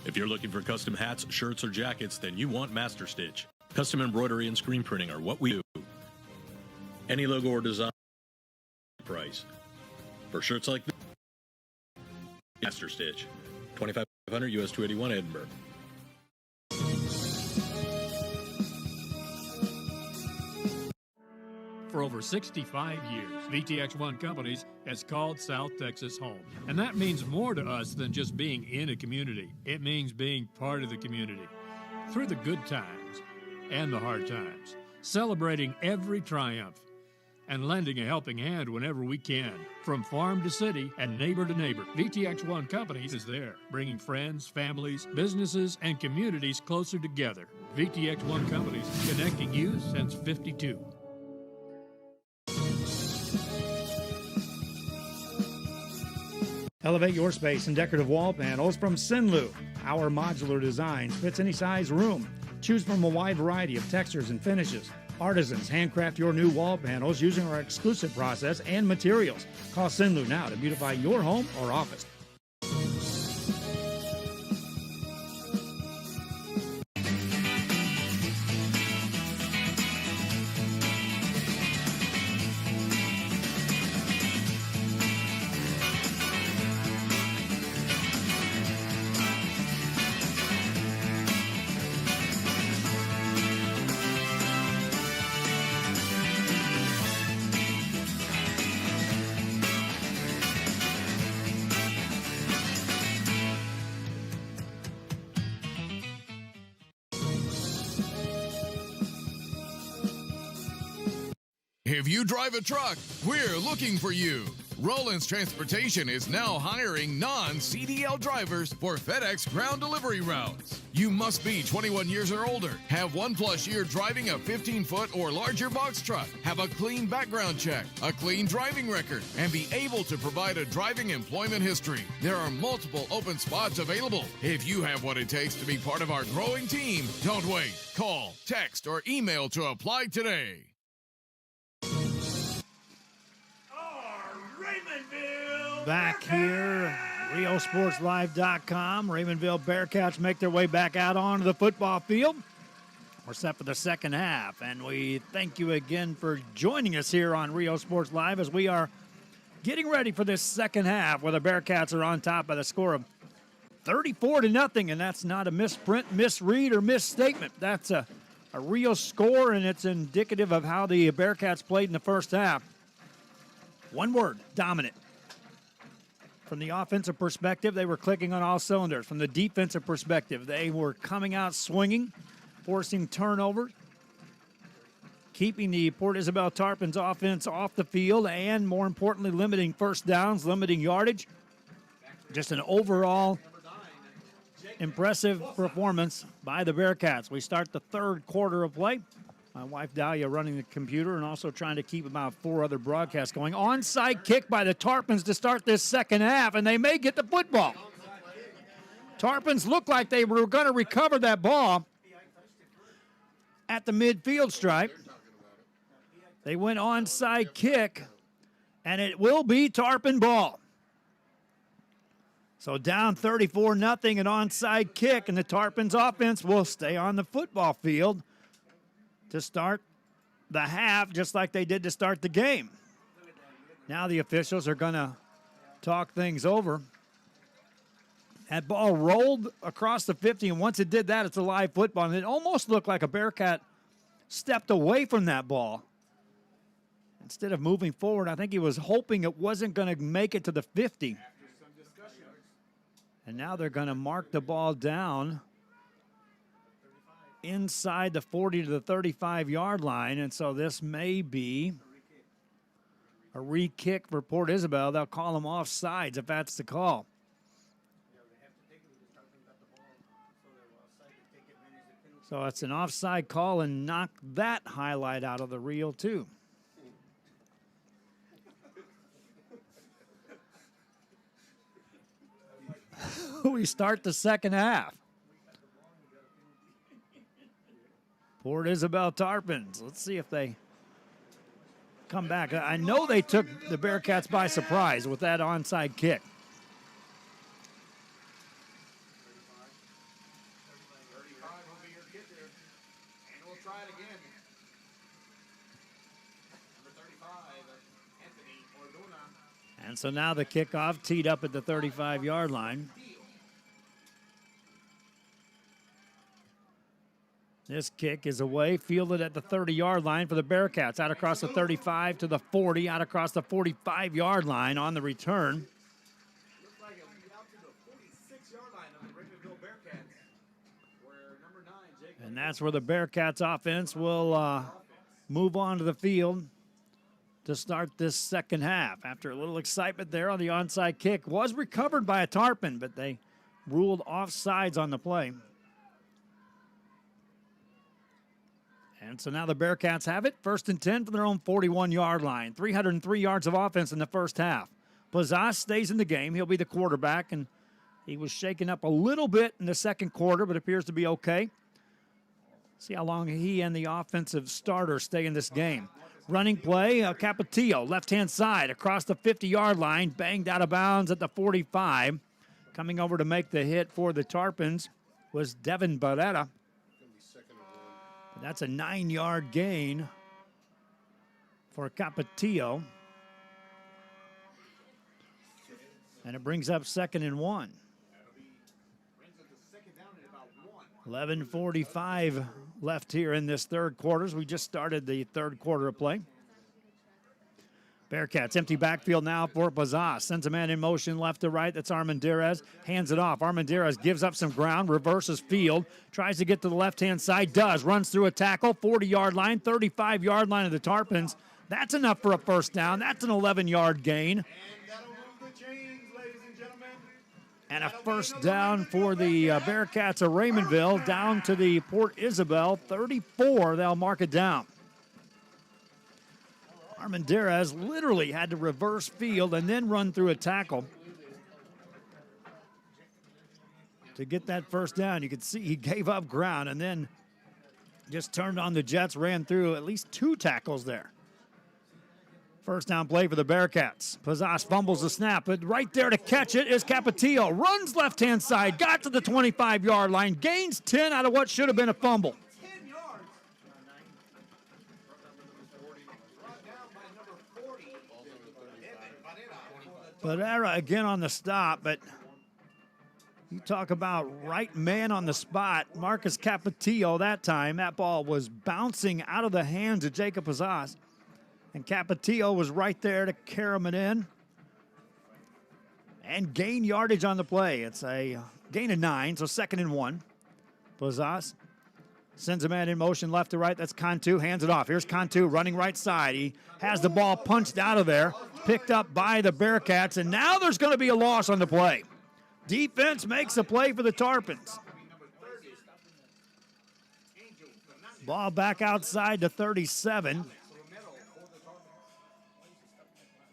If you're looking for custom hats, shirts, or jackets, then you want Master Stitch. Custom embroidery and screen printing are what we do. Any logo or design price. For shirts like this, Master Stitch, 2500 US 281 Edinburgh. For over 65 years, VTX1 Companies has called South Texas home. And that means more to us than just being in a community. It means being part of the community. Through the good times and the hard times. Celebrating every triumph. And lending a helping hand whenever we can. From farm to city and neighbor to neighbor, VTX1 Companies is there, bringing friends, families, businesses, and communities closer together. VTX1 Companies, connecting you since '52. Elevate your space in decorative wall panels from Sinlu. Our modular design fits any size room. Choose from a wide variety of textures and finishes. Artisans handcraft your new wall panels using our exclusive process and materials. Call Sinlu now to beautify your home or office. If you drive a truck, we're looking for you. Roland's Transportation is now hiring non-CDL drivers for FedEx ground delivery routes. You must be 21 years or older, have 1+ year driving a 15-foot or larger box truck, have a clean background check, a clean driving record, and be able to provide a driving employment history. There are multiple open spots available. If you have what it takes to be part of our growing team, don't wait. Call, text, or email to apply today. Back here, RioSportsLive.com. Raymondville Bearcats make their way back out onto the football field. We're set for the second half, and we thank you again for joining us here on Rio Sports Live as we are getting ready for this second half where the Bearcats are on top by the score of 34-0, and that's not a misprint, misread, or misstatement. That's a real score, and it's indicative of how the Bearcats played in the first half. One word, dominant. From the offensive perspective, they were clicking on all cylinders. From the defensive perspective, they were coming out swinging, forcing turnovers, keeping the Port Isabel Tarpons offense off the field, and more importantly, limiting first downs, limiting yardage. Just an overall impressive performance by the Bearcats. We start the third quarter of play. My wife Dahlia running the computer and also trying to keep about 4 other broadcasts going. Onside kick by the Tarpons to start this second half, and they may get the football. Tarpons looked like they were going to recover that ball at the midfield stripe. They went onside kick, and it will be Tarpon ball. So down 34-0, an onside kick, and the Tarpons offense will stay on the football field to start the half, just like they did to start the game. Now the officials are going to talk things over. That ball rolled across the 50, and once it did that, it's a live football. And it almost looked like a Bearcat stepped away from that ball. Instead of moving forward, I think he was hoping it wasn't going to make it to the 50. And now they're going to mark the ball down inside the 40 to the 35-yard line. And so this may be a re-kick for Port Isabel. They'll call them offsides if that's the call. So it's an offside call and knock that highlight out of the reel, too. We start the second half. Port Isabel Tarpons. Let's see if they come back. I know they took the Bearcats by surprise with that onside kick. And so now the kickoff teed up at the 35-yard line. This kick is away, fielded at the 30-yard line for the Bearcats. Out across the 35 to the 40, out across the 45-yard line on the return. And that's where the Bearcats offense will move on to the field to start this second half. After a little excitement there on the onside kick, was recovered by a Tarpon, but they ruled offsides on the play. And so now the Bearcats have it. 1st and 10 from their own 41-yard line. 303 yards of offense in the first half. Plazas stays in the game. He'll be the quarterback, and he was shaken up a little bit in the second quarter, but appears to be okay. See how long he and the offensive starter stay in this game. Running play, Capetillo, left-hand side, across the 50-yard line, banged out of bounds at the 45. Coming over to make the hit for the Tarpons was Devin Barrera. That's a 9-yard gain for Capetillo. And it brings up 2nd and 1. 11:45 left here in this third quarter. We just started the third quarter of play. Bearcats empty backfield now for Plazas. Sends a man in motion left to right. That's Armendariz. Hands it off. Armendariz gives up some ground, reverses field, tries to get to the left-hand side, does. Runs through a tackle, 40-yard line, 35-yard line of the Tarpons. That's enough for a first down. That's an 11-yard gain. And a first down for the Bearcats of Raymondville, down to the Port Isabel 34. They'll mark it down. Armendariz literally had to reverse field and then run through a tackle to get that first down. You could see he gave up ground and then just turned on the jets, ran through at least 2 tackles there. First down play for the Bearcats. Plazas fumbles the snap, but right there to catch it is Capetillo. Runs left-hand side, got to the 25-yard line, gains 10 out of what should have been a fumble. Pereira again on the stop, but you talk about right man on the spot. Marcus Capetillo that time. That ball was bouncing out of the hands of Jacob Pazas. And Capetillo was right there to carry him in and gain yardage on the play. It's a gain of 9, so 2nd and 1. Pazas sends a man in motion left to right. That's Cantu. Hands it off. Here's Cantu running right side. He has the ball punched out of there, picked up by the Bearcats, and now there's going to be a loss on the play. Defense makes a play for the Tarpons. Ball back outside to 37.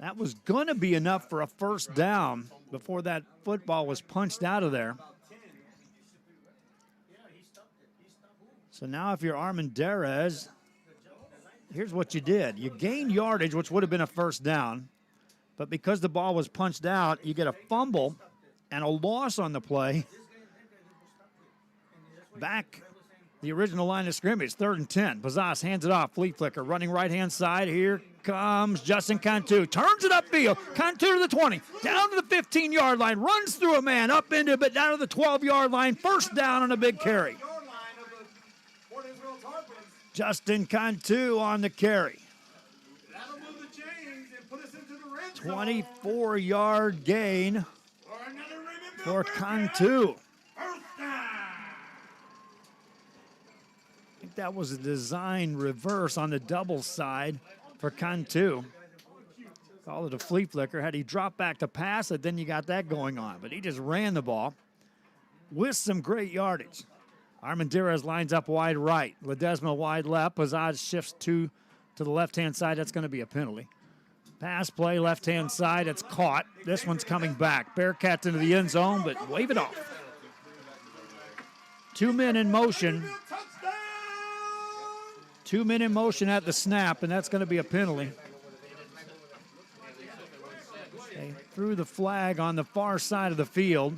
That was going to be enough for a first down before that football was punched out of there. So now if you're Armendariz, here's what you did. You gained yardage, which would have been a first down, but because the ball was punched out, you get a fumble and a loss on the play. Back the original line of scrimmage, 3rd and 10. Pazas hands it off, flea flicker, running right-hand side. Here comes Justin Cantu. Turns it upfield. Cantu to the 20, down to the 15-yard line, runs through a man, up into it, but down to the 12-yard line. First down on a big carry. Justin Cantu on the carry. 24-yard gain for Cantu. I think that was a design reverse on the double side for Cantu. Call it a flea flicker. Had he dropped back to pass it, then you got that going on. But he just ran the ball with some great yardage. Armendariz lines up wide right. Ledesma wide left. Pazaz shifts to the left-hand side. That's going to be a penalty. Pass play, left-hand side. It's caught. This one's coming back. Bearcats into the end zone, but wave it off. 2 men in motion. 2 men in motion at the snap, and that's going to be a penalty. They threw the flag on the far side of the field.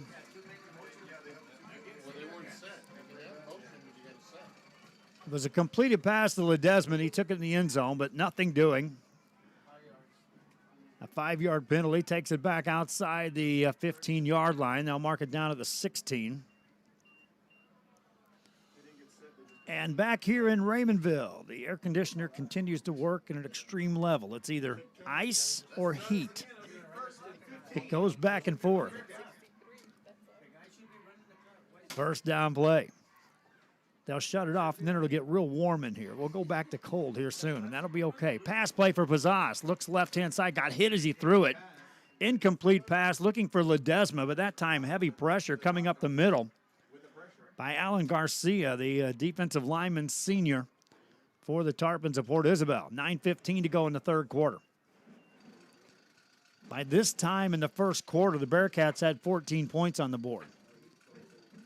It was a completed pass to Ledesma. He took it in the end zone, but nothing doing. A 5-yard penalty takes it back outside the 15-yard line. They'll mark it down at the 16. And back here in Raymondville, the air conditioner continues to work at an extreme level. It's either ice or heat. It goes back and forth. First down play. They'll shut it off, and then it'll get real warm in here. We'll go back to cold here soon, and that'll be okay. Pass play for Pazas. Looks left-hand side. Got hit as he threw it. Incomplete pass, looking for Ledesma, but that time heavy pressure coming up the middle by Alan Garcia, the defensive lineman senior for the Tarpons of Port Isabel. 9:15 to go in the third quarter. By this time in the first quarter, the Bearcats had 14 points on the board.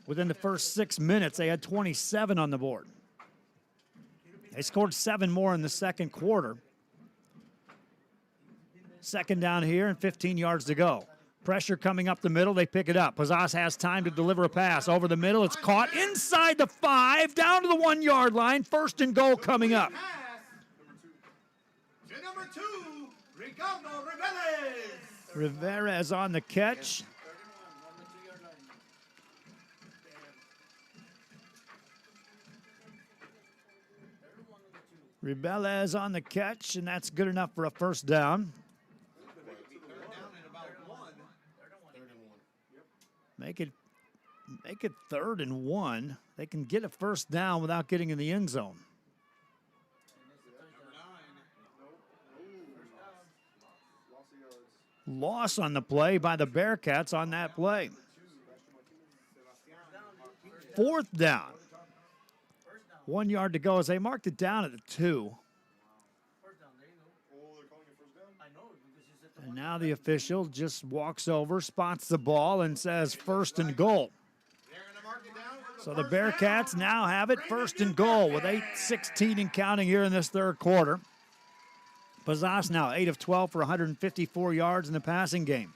Within the first 6 minutes, they had 27 on the board. They scored 7 more in the second quarter. Second down here and 15 yards to go. Pressure coming up the middle. They pick it up. Pazas has time to deliver a pass. Over the middle, it's caught inside the 5, down to the 1-yard line. First and goal coming up. Number 2, Ricardo Riveles. Rivera on the catch. Ribeles on the catch, and that's good enough for a first down. Make it 3rd and 1. They can get a first down without getting in the end zone. Loss on the play by the Bearcats on that play. 4th down. 1 yard to go as they marked it down at the 2. And now the official just walks over, spots the ball, and says 1st and goal. So the Bearcats now have it 1st and goal with 8:16 and counting here in this third quarter. Pazas now 8 of 12 for 154 yards in the passing game.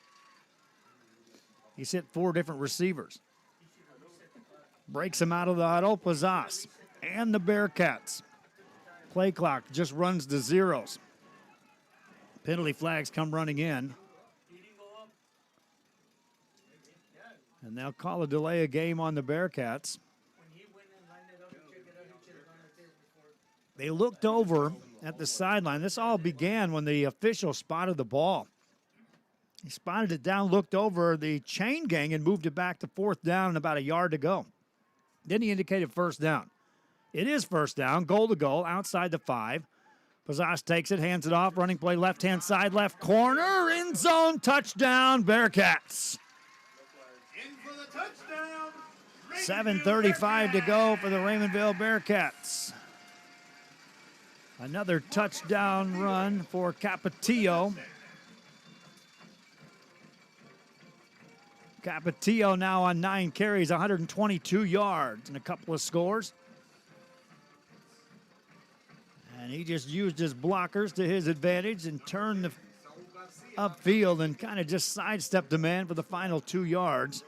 He's hit 4 different receivers. Breaks him out of the huddle. Pazas and the Bearcats. Play clock just runs to zeros. Penalty flags come running in. And they'll call a delay of game on the Bearcats. They looked over at the sideline. This all began when the official spotted the ball. He spotted it down, looked over the chain gang, and moved it back to 4th down and about a yard to go. Then he indicated first down. It is first down, goal to goal, outside the 5. Pazas takes it, hands it off, running play left-hand side, left corner, end zone, touchdown, Bearcats. 7:35 to go for the Raymondville Bearcats. Another touchdown run for Capetillo. Capetillo now on 9 carries, 122 yards and a couple of scores. And he just used his blockers to his advantage and turned the upfield and kind of just sidestepped the man for the final 2 yards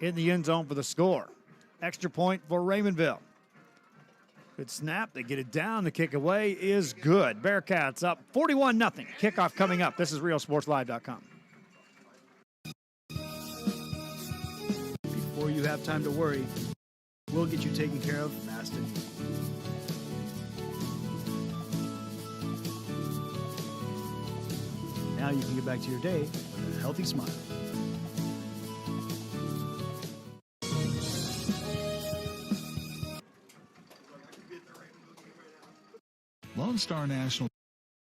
in the end zone for the score. Extra point for Raymondville. Good snap. They get it down. The kick away is good. Bearcats up 41-0. Kickoff coming up. This is RealSportsLive.com. Before you have time to worry, we'll get you taken care of fast and easy. Now you can get back to your day with a healthy smile. Lone Star National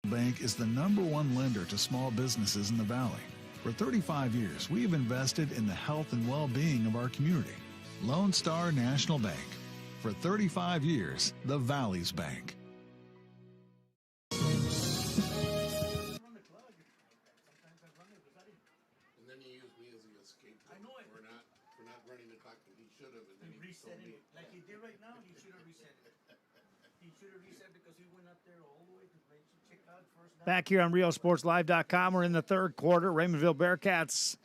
Bank is the #1 lender to small businesses in the Valley. For 35 years, we have invested in the health and well-being of our community. Lone Star National Bank. For 35 years, the Valley's bank. And then he used me as an escape. I know it. For not running the clock when he should have. And then he reset it like he did right now. He should have reset it. He should have reset because he went up there all the way to check out first down. Back here on RealSportsLive.com, we're in the third quarter. Raymondville Bearcats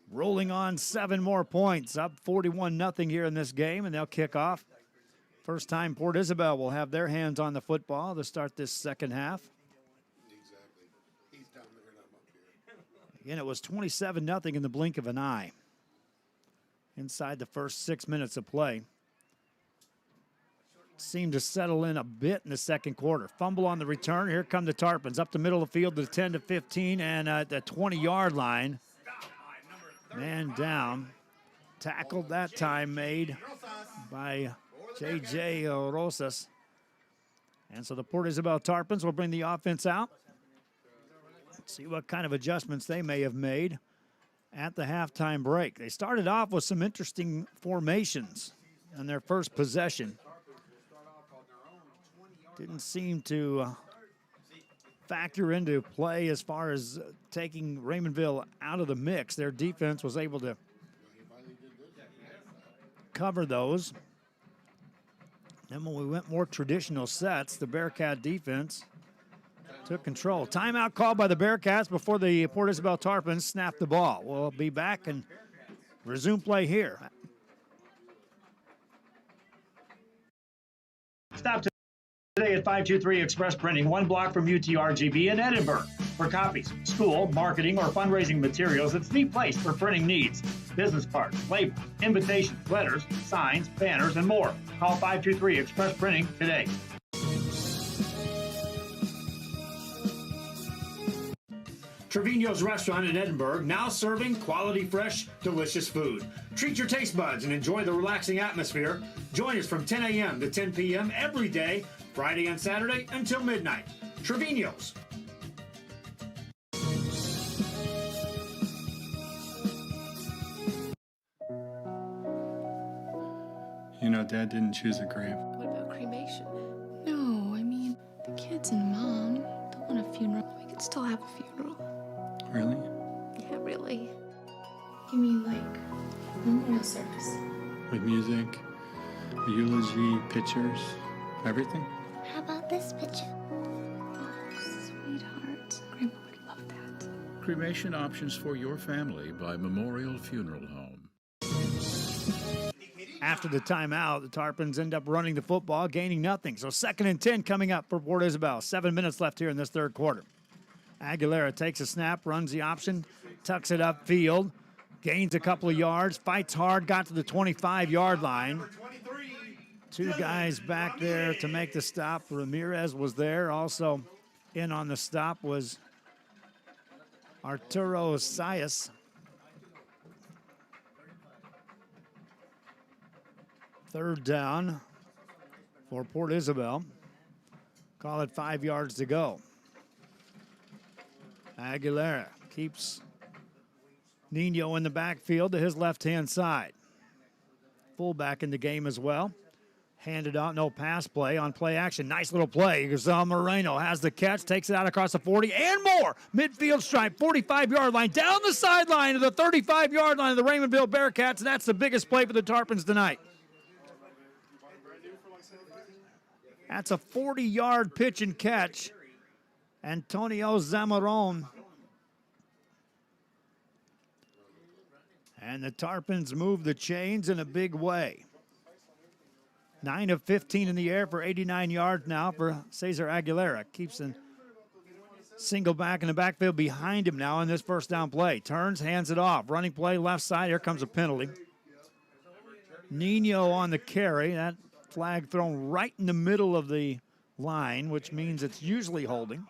rolling on 7 more points, up 41-0 here in this game, and they'll kick off. First time Port Isabel will have their hands on the football to start this second half. Exactly. He's down there and I'm up here. Again, it was 27-0 in the blink of an eye inside the first 6 minutes of play. Seemed to settle in a bit in the second quarter. Fumble on the return. Here come the Tarpons up the middle of the field to the 10 to 15 and at the 20-yard line. Man down. Tackled that time made by J.J. Rosas. And so the Port Isabel Tarpons will bring the offense out. Let's see what kind of adjustments they may have made at the halftime break. They started off with some interesting formations on their first possession. Didn't seem to factor into play as far as taking Raymondville out of the mix. Their defense was able to cover those. Then when we went more traditional sets, the Bearcat defense took control. Timeout called by the Bearcats before the Port Isabel Tarpons snapped the ball. We'll be back and resume play here. Stop today at 523 Express Printing, 1 block from UTRGB in Edinburgh. For copies, school, marketing, or fundraising materials, it's the place for printing needs. Business cards, labels, invitations, letters, signs, banners, and more. Call 523 Express Printing today. Trevino's Restaurant in Edinburgh, now serving quality, fresh, delicious food. Treat your taste buds and enjoy the relaxing atmosphere. Join us from 10 a.m. to 10 p.m. every day, Friday and Saturday until midnight. Trevino's. You know, Dad didn't choose a grave. What about cremation? No, I mean, the kids and Mom don't want a funeral. We could still have a funeral. Really? Yeah, really. You mean like memorial service? With music, a eulogy, pictures, everything? How about this picture? Oh, sweetheart. Grandma would love that. Cremation options for your family by Memorial Funeral Home. After the timeout, the Tarpons end up running the football, gaining nothing. So 2nd and 10 coming up for Port Isabel. 7 minutes left here in this third quarter. Aguilera takes a snap, runs the option, tucks it upfield. Gains a couple of yards, fights hard, got to the 25-yard line. Two guys back there to make the stop. Ramirez was there. Also in on the stop was Arturo Sayas. Third down for Port Isabel. Call it 5 yards to go. Aguilera keeps Nino in the backfield to his left-hand side. Fullback in the game as well. Handed out, no pass play on play action. Nice little play. Giselle Moreno has the catch, takes it out across the 40 and more. Midfield stripe, 45-yard line, down the sideline to the 35-yard line of the Raymondville Bearcats, and that's the biggest play for the Tarpons tonight. That's a 40-yard pitch and catch. Antonio Zamoron. And the Tarpons move the chains in a big way. 9 of 15 in the air for 89 yards now for Cesar Aguilera. Keeps a single back in the backfield behind him now in this first down play. Turns, hands it off. Running play left side. Here comes a penalty. Nino on the carry. That flag thrown right in the middle of the line, which means it's usually holding.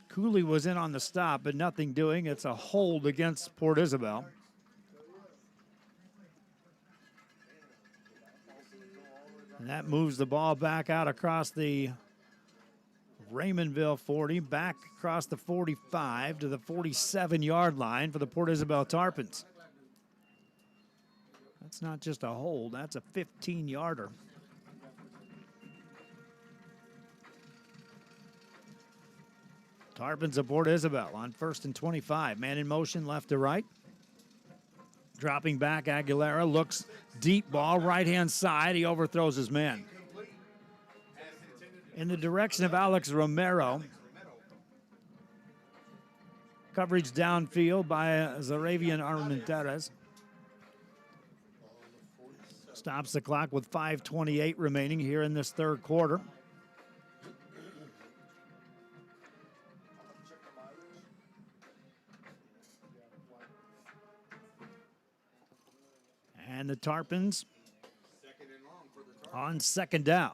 Cooley was in on the stop, but nothing doing. It's a hold against Port Isabel. And that moves the ball back out across the Raymondville 40, back across the 45 to the 47-yard line for the Port Isabel Tarpons. That's not just a hold, that's a 15-yarder. Tarpons of Port Isabel on 1st and 25. Man in motion, left to right. Dropping back, Aguilera looks deep ball, right-hand side. He overthrows his man. In the direction of Alex Romero. Coverage downfield by Zaravian Armenteres. Stops the clock with 5:28 remaining here in this third quarter. And the Tarpons on second down.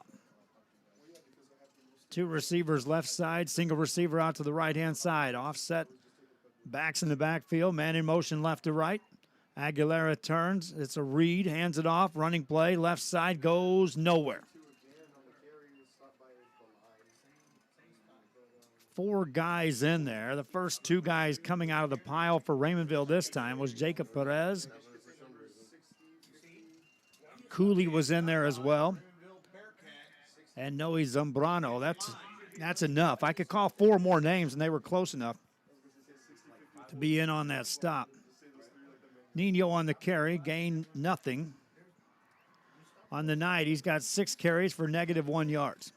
Two receivers left side, single receiver out to the right-hand side. Offset backs in the backfield, man in motion left to right. Aguilera turns, it's a read, hands it off, running play, left side goes nowhere. Four guys in there. The first two guys coming out of the pile for Raymondville this time was Jacob Perez. Cooley was in there as well. And Noe Zambrano. That's enough. I could call four more names, and they were close enough to be in on that stop. Nino on the carry, gained nothing. On the night, he's got 6 carries for -1 yards.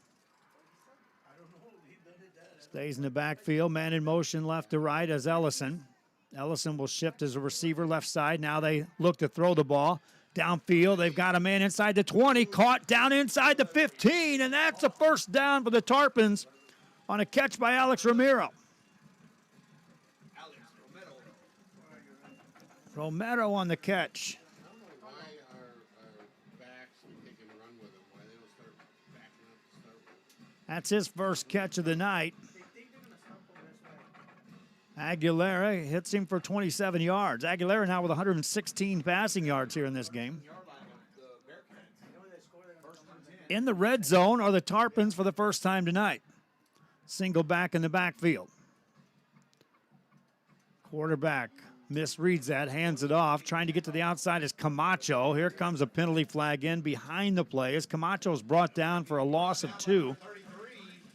Stays in the backfield, man in motion left to right as Ellison. Ellison will shift as a receiver left side. Now they look to throw the ball. Downfield, they've got a man inside the 20, caught down inside the 15, and that's a first down for the Tarpons on a catch by Alex Romero. Romero on the catch. That's his first catch of the night. Aguilera hits him for 27 yards. Aguilera now with 116 passing yards here in this game. In the red zone are the Tarpons for the first time tonight. Single back in the backfield. Quarterback misreads that, hands it off. Trying to get to the outside is Camacho. Here comes a penalty flag in behind the play as Camacho's brought down for a loss of 2.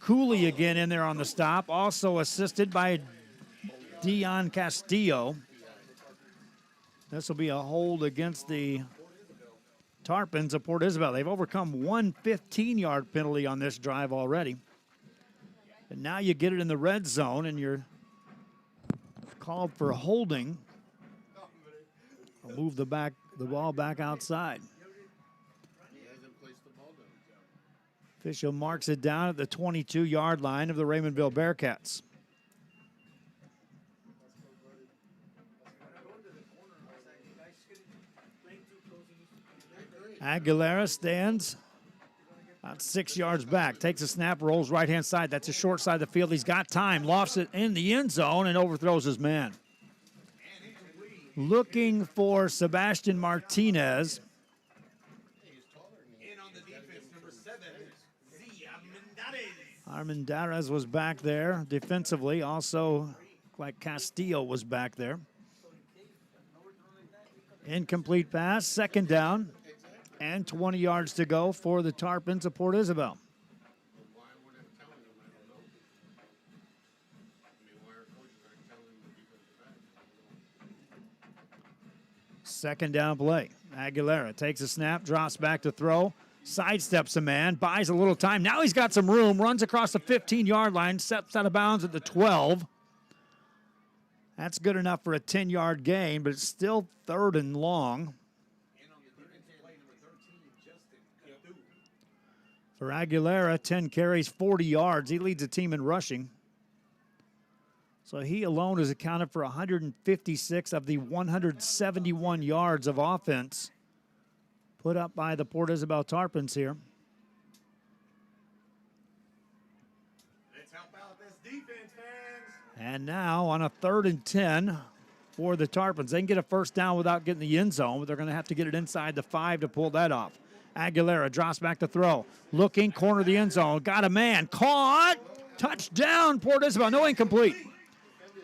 Cooley again in there on the stop, also assisted by Dion Castillo. This will be a hold against the Tarpons of Port Isabel. They've overcome one 15-yard penalty on this drive already. And now you get it in the red zone, and you're called for holding. I'll move the ball back outside. Official marks it down at the 22-yard line of the Raymondville Bearcats. Aguilera stands about 6 yards back, takes a snap, rolls right-hand side. That's the short side of the field. He's got time, lofts it in the end zone, and overthrows his man. Looking for Sebastian Martinez. Armendariz was back there defensively. Also, like Castillo was back there. Incomplete pass, second down, and 20 yards to go for the Tarpons of Port Isabel. Second down play. Aguilera takes a snap, drops back to throw. Sidesteps a man, buys a little time. Now he's got some room, runs across the 15-yard line, steps out of bounds at the 12. That's good enough for a 10-yard gain, but it's still third and long. For Aguilera, 10 carries, 40 yards. He leads the team in rushing. So he alone has accounted for 156 of the 171 yards of offense put up by the Port Isabel Tarpons here. Let's help out this defense, fans. And now on a 3rd and 10 for the Tarpons. They can get a first down without getting the end zone, but they're going to have to get it inside the 5 to pull that off. Aguilera drops back to throw. Looking, corner of the end zone. Got a man. Caught. Touchdown, Port Isabel. No, incomplete.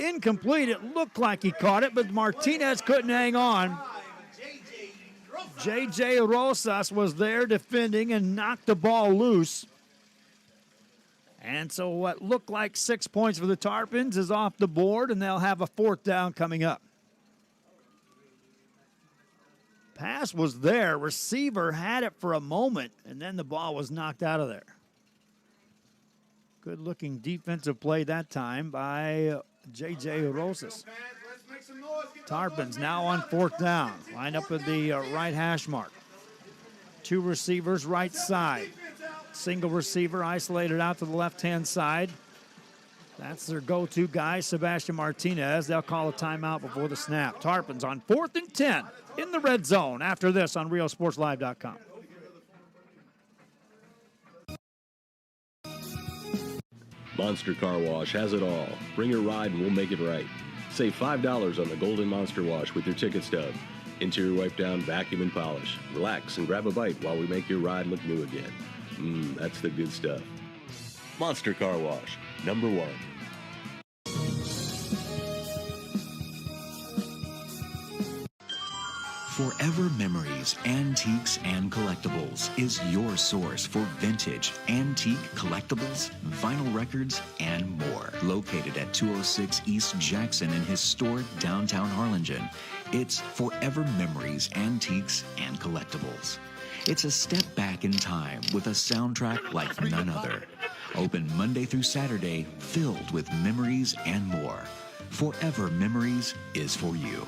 Incomplete. It looked like he caught it, but Martinez couldn't hang on. J.J. Rosas was there defending and knocked the ball loose. And so what looked like 6 points for the Tarpons is off the board, and they'll have a 4th down coming up. Pass was there. Receiver had it for a moment, and then the ball was knocked out of there. Good-looking defensive play that time by J.J. Rosas. Tarpons now on 4th down. Line up at the right hash mark. 2 receivers right side. Single receiver isolated out to the left-hand side. That's their go-to guy, Sebastian Martinez. They'll call a timeout before the snap. Tarpons on 4th and 10 in the red zone after this on RioSportsLive.com. Monster Car Wash has it all. Bring your ride and we'll make it right. Save $5 on the Golden Monster Wash with your ticket stub. Interior wipe down, vacuum, and polish. Relax and grab a bite while we make your ride look new again. That's the good stuff. Monster Car Wash, number 1. Forever Memories, Antiques, and Collectibles is your source for vintage, antique collectibles, vinyl records, and more. Located at 206 East Jackson in historic downtown Harlingen, it's Forever Memories, Antiques, and Collectibles. It's a step back in time with a soundtrack like none other. Open Monday through Saturday, filled with memories and more. Forever Memories is for you.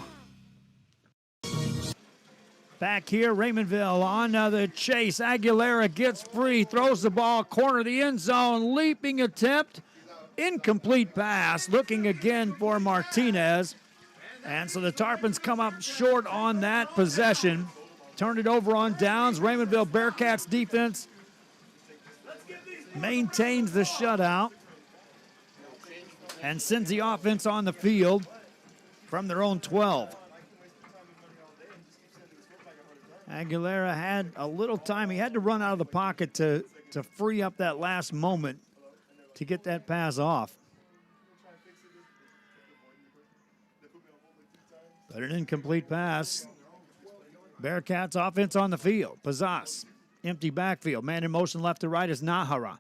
Back here, Raymondville on the chase. Aguilera gets free, throws the ball, corner of the end zone, leaping attempt, incomplete pass, looking again for Martinez. And so the Tarpons come up short on that possession. Turn it over on downs. Raymondville Bearcats defense maintains the shutout and sends the offense on the field from their own 12. Aguilera had a little time. He had to run out of the pocket to free up that last moment to get that pass off. But an incomplete pass. Bearcats offense on the field. Pazas, empty backfield. Man in motion left to right is Nahara.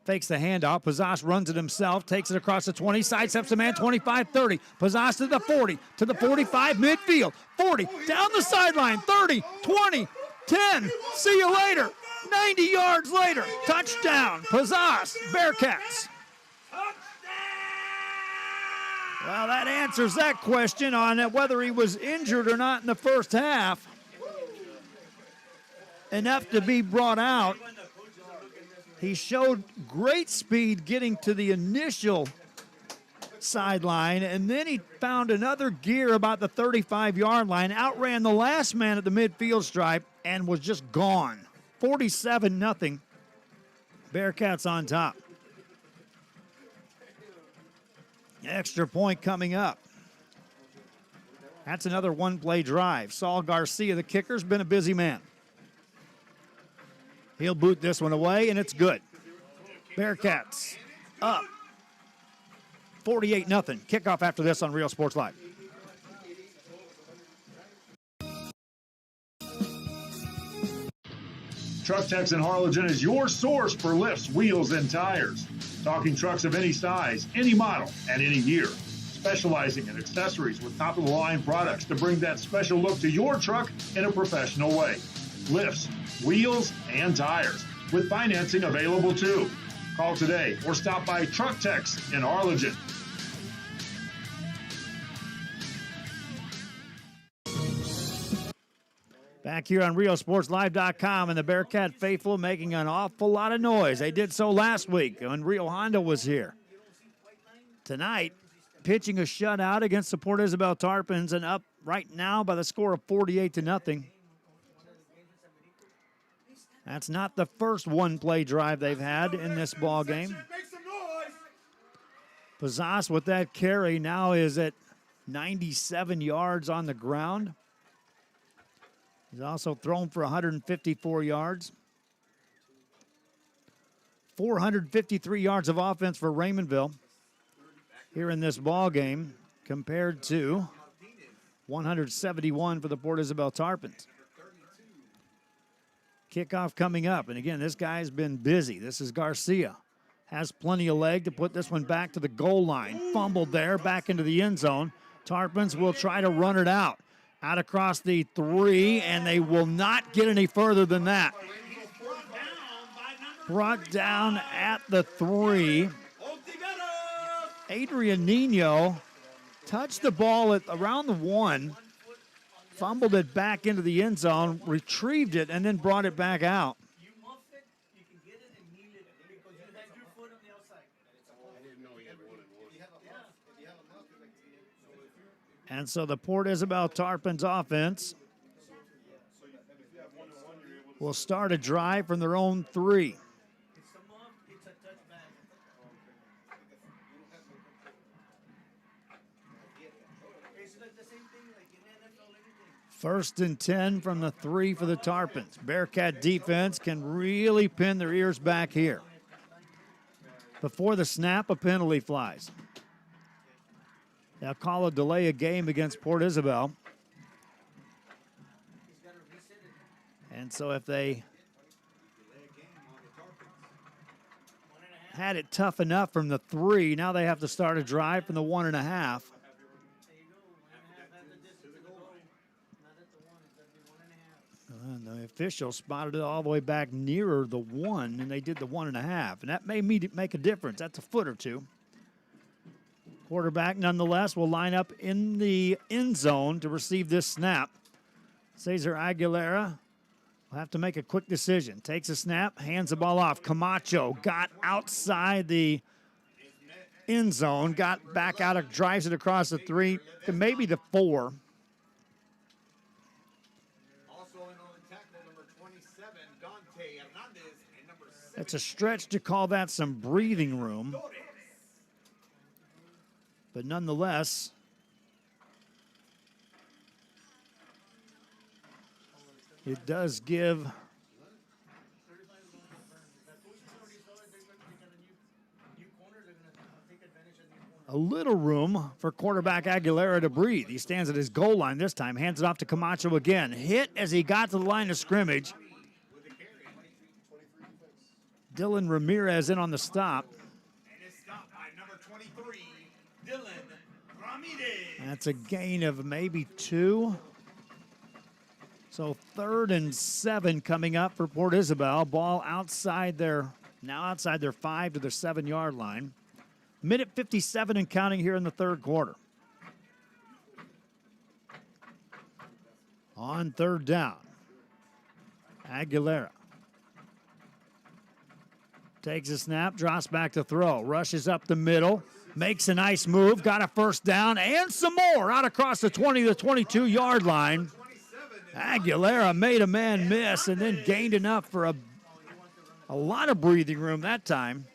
Fakes the handoff. Pazas runs it himself. Takes it across the 20. Sidesteps the man. 25-30. Pazas to the 40. To the 45. Midfield. 40. Down the sideline. 30. 20. 10. See you later. 90 yards later. Touchdown. Pazas. Bearcats. Well, that answers that question on whether he was injured or not in the first half. Enough to be brought out. He showed great speed getting to the initial sideline, and then he found another gear about the 35-yard line, outran the last man at the midfield stripe, and was just gone. 47-0. Bearcats on top. Extra point coming up. That's another one-play drive. Saul Garcia, the kicker's been a busy man. He'll boot this one away, and it's good. Bearcats up 48-0. Kickoff after this on Real Sports Live. Truck Techs in Harlingen is your source for lifts, wheels, and tires. Talking trucks of any size, any model, and any year. Specializing in accessories with top-of-the-line products to bring that special look to your truck in a professional way. Lifts, wheels, and tires, with financing available too. Call today or stop by Truck Techs in Harlingen. Back here on RioSportsLive.com, and the Bearcat faithful making an awful lot of noise. They did so last week when Rio Honda was here. Tonight, pitching a shutout against the Port Isabel Tarpons, and up right now by the score of 48-0. That's not the first one-play drive they've had in this ball game. Pazas with that carry now is at 97 yards on the ground. He's also thrown for 154 yards. 453 yards of offense for Raymondville here in this ball game, compared to 171 for the Port Isabel Tarpons. Kickoff coming up, and again, this guy's been busy. This is Garcia. Has plenty of leg to put this one back to the goal line. Fumbled there, back into the end zone. Tarpons will try to run it out. Out across the 3, and they will not get any further than that. Brought down at the 3. Adrian Nino touched the ball at around the 1, fumbled it back into the end zone, retrieved it, and then brought it back out. And so the Port Isabel Tarpons offense will start a drive from their own 3. First and 10 from the 3 for the Tarpons. Bearcat defense can really pin their ears back here. Before the snap, a penalty flies. They'll call a delay of game against Port Isabel. And so if they had it tough enough from the 3, now they have to start a drive from the 1.5. And the official spotted it all the way back nearer the 1, and they did the 1.5. And that may make a difference. That's a foot or two. Quarterback, nonetheless, will line up in the end zone to receive this snap. Cesar Aguilera will have to make a quick decision. Takes a snap, hands the ball off. Camacho got outside the end zone, got back out, drives it across the 3 to maybe the 4. It's a stretch to call that some breathing room. But nonetheless, it does give a little room for quarterback Aguilera to breathe. He stands at his goal line this time, hands it off to Camacho again. Hit as he got to the line of scrimmage. Dylan Ramirez in on the stop. That's a gain of maybe 2. So 3rd and 7 coming up for Port Isabel. Ball outside their 5 to their 7-yard line. Minute 57 and counting here in the third quarter. On 3rd down, Aguilera takes a snap, drops back to throw, rushes up the middle, Makes a nice move, got a first down, and some more out across the 20 to 22-yard line. Aguilera made a man miss and then gained enough for a lot of breathing room that time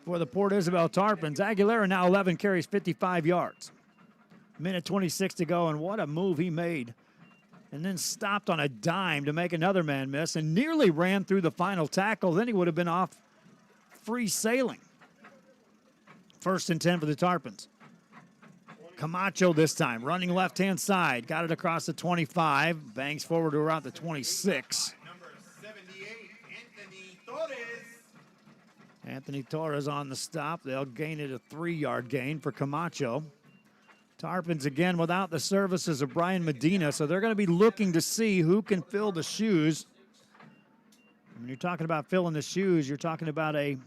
for the Port Isabel Tarpons. Aguilera now 11 carries, 55 yards. Minute 26 to go, and what a move he made. And then stopped on a dime to make another man miss and nearly ran through the final tackle. Then he would have been off free sailing. 1st and 10 for the Tarpons. Camacho this time, running left-hand side. Got it across the 25. Bangs forward to around the 26. Anthony Torres on the stop. They'll gain it a 3-yard gain for Camacho. Tarpons again without the services of Brian Medina, so they're going to be looking to see who can fill the shoes. When you're talking about filling the shoes, you're talking about a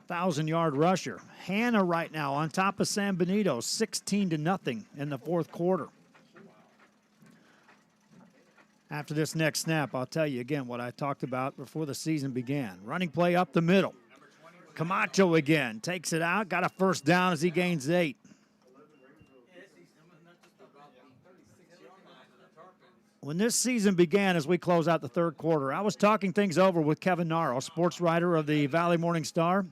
1,000-yard rusher. Hanna right now on top of San Benito, 16-0 in the 4th quarter. After this next snap, I'll tell you again what I talked about before the season began. Running play up the middle. Camacho again, takes it out, got a first down as he gains 8. When this season began, as we close out the 3rd quarter, I was talking things over with Kevin Naro, sports writer of the Valley Morning Star.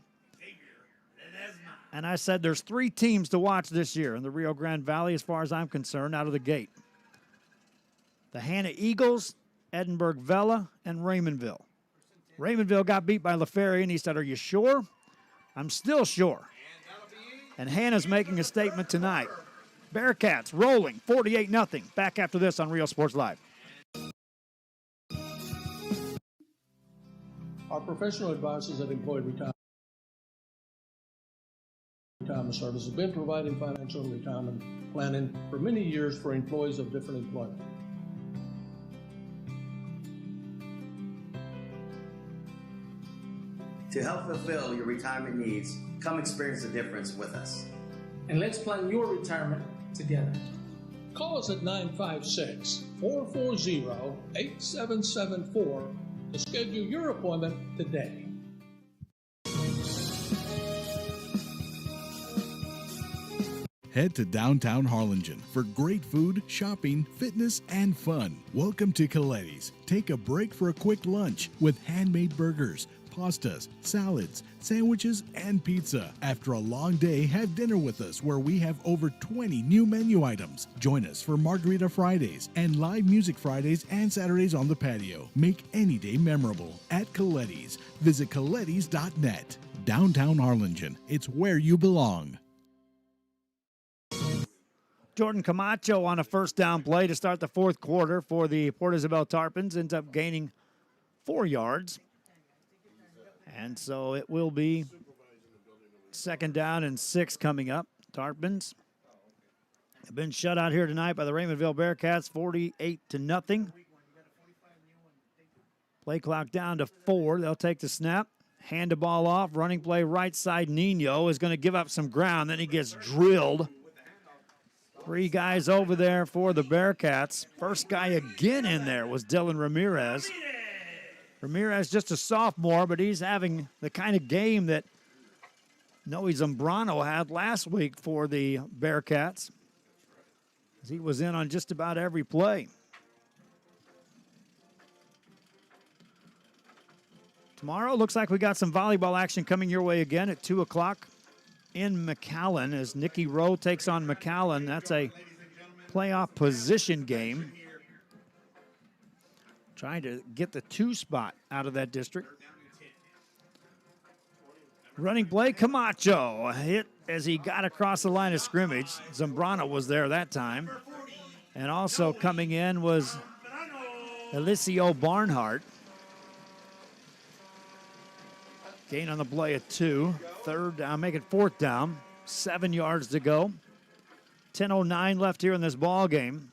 And I said there's 3 teams to watch this year in the Rio Grande Valley as far as I'm concerned out of the gate. The Hanna Eagles, Edinburgh Vela, and Raymondville. Raymondville got beat by LaFerrier, and he said, "Are you sure?" I'm still sure. And Hanna's making a statement tonight. Bearcats rolling 48-0. Back after this on Rio Sports Live. Our professional advisors at Employee Retirement Services have been providing financial and retirement planning for many years for employees of different employment. To help fulfill your retirement needs, come experience the difference with us. And let's plan your retirement together. Call us at 956-440-8774 to schedule your appointment today. Head to downtown Harlingen for great food, shopping, fitness, and fun. Welcome to Coletti's. Take a break for a quick lunch with handmade burgers, pastas, salads, sandwiches, and pizza. After a long day, have dinner with us where we have over 20 new menu items. Join us for Margarita Fridays and live music Fridays and Saturdays on the patio. Make any day memorable at Coletti's. Visit Coletti's.net. Downtown Harlingen. It's where you belong. Jordan Camacho on a first down play to start the 4th quarter for the Port Isabel Tarpons. Ends up gaining 4 yards. And so it will be 2nd down and 6 coming up. Tarpons have been shut out here tonight by the Raymondville Bearcats, 48-0. Play clock down to 4. They'll take the snap, hand the ball off. Running play right side. Nino is going to give up some ground. Then he gets drilled. 3 guys over there for the Bearcats. First guy again in there was Dylan Ramirez. Ramirez just a sophomore, but he's having the kind of game that Noe Zambrano had last week for the Bearcats. He was in on just about every play. Tomorrow, looks like we got some volleyball action coming your way again at 2 o'clock in McAllen as Nikki Rowe takes on McAllen. That's a playoff position game. Trying to get the 2 spot out of that district. Running play, Camacho. A hit as he got across the line of scrimmage. Zambrano was there that time. And also coming in was Eliseo Barnhart. Gain on the play at 2. 3rd down, make it 4th down. 7 yards to go. 10:09 left here in this ball game.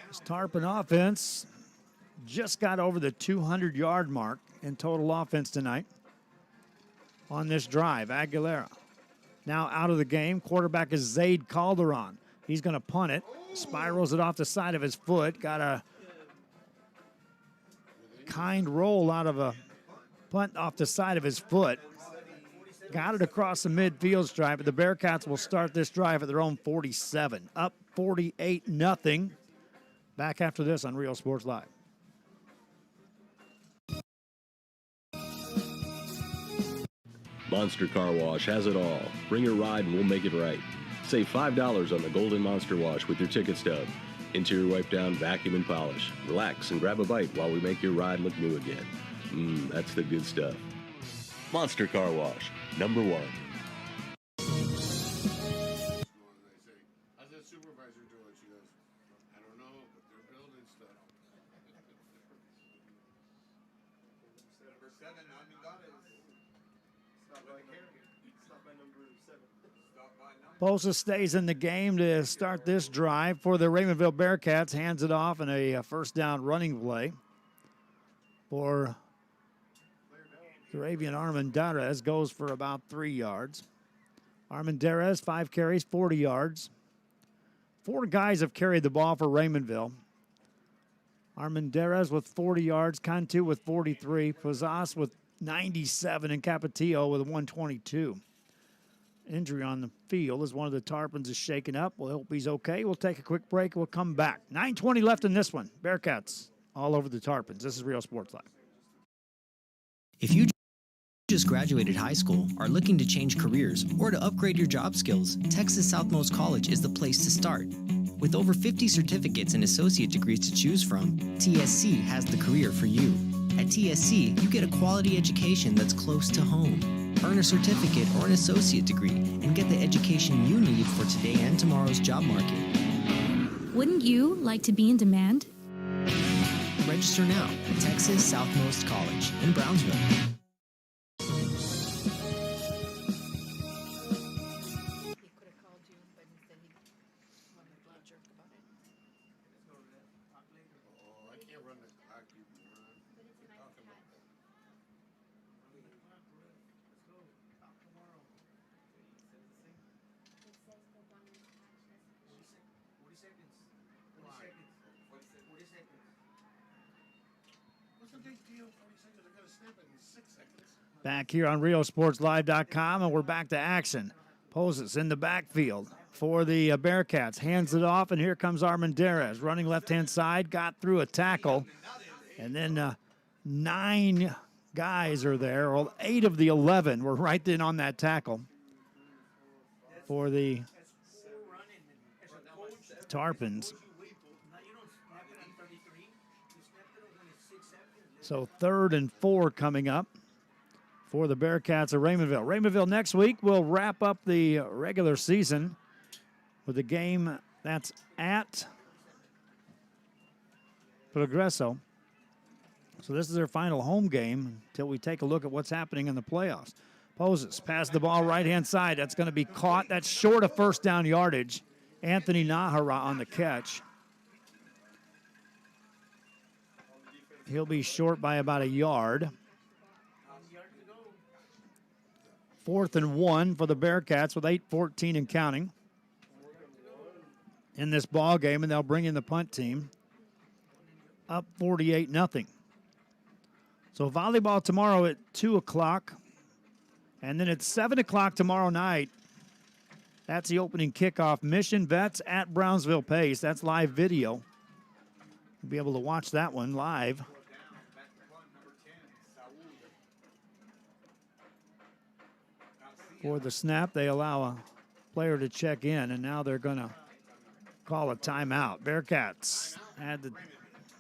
This Tarpon offense just got over the 200-yard mark in total offense tonight on this drive. Aguilera now out of the game. Quarterback is Zaid Calderon. He's going to punt it. Spirals it off the side of his foot. Got a kind roll out of a punt off the side of his foot. Got it across the midfield stripe, but the Bearcats will start this drive at their own 47. Up 48-0. Back after this on Real Sports Live. Monster Car Wash has it all. Bring your ride and we'll make it right. Save $5 on the Golden Monster Wash with your ticket stub. Interior wipe down, vacuum, and polish. Relax and grab a bite while we make your ride look new again. That's the good stuff. Monster Car Wash, number 1. How's that supervisor doing? She goes, I don't know, but they're building stuff. Number 7, Stop by number 7. Bosa stays in the game to start this drive for the Raymondville Bearcats. Hands it off in a first down running play for Arabian Armendariz. Goes for about 3 yards. Armendariz, 5 carries, 40 yards. 4 guys have carried the ball for Raymondville. Armendariz with 40 yards, Cantu with 43, Pazas with 97, and Capetillo with 122. Injury on the field as one of the Tarpons is shaken up. We'll hope he's okay. We'll take a quick break. We'll come back. 9:20 left in this one. Bearcats all over the Tarpons. This is Real Sports Live. If you just graduated high school, are looking to change careers, or to upgrade your job skills, Texas Southmost College is the place to start. With over 50 certificates and associate degrees to choose from, TSC has the career for you. At TSC, you get a quality education that's close to home. Earn a certificate or an associate degree and get the education you need for today and tomorrow's job market. Wouldn't you like to be in demand? Register now at Texas Southmost College in Brownsville. Back here on RealSportsLive.com, and we're back to action. Poses in the backfield for the Bearcats. Hands it off, and here comes Armendariz. Running left-hand side, got through a tackle. And then 9 guys are there. Well, 8 of the 11 were right in on that tackle for the Tarpons. So 3rd and 4 coming up for the Bearcats of Raymondville. Raymondville next week will wrap up the regular season with a game that's at Progreso. So this is their final home game until we take a look at what's happening in the playoffs. Poses, pass the ball right-hand side. That's going to be caught. That's short of first down yardage. Anthony Nahara on the catch. He'll be short by about a yard. 4th and 1 for the Bearcats with 8:14 and counting in this ball game, and they'll bring in the punt team. Up 48-0. So volleyball tomorrow at 2 o'clock, and then at 7 o'clock tomorrow night. That's the opening kickoff. Mission Vets at Brownsville Pace. That's live video. You'll be able to watch that one live. For the snap, they allow a player to check in, and now they're going to call a timeout. Bearcats had the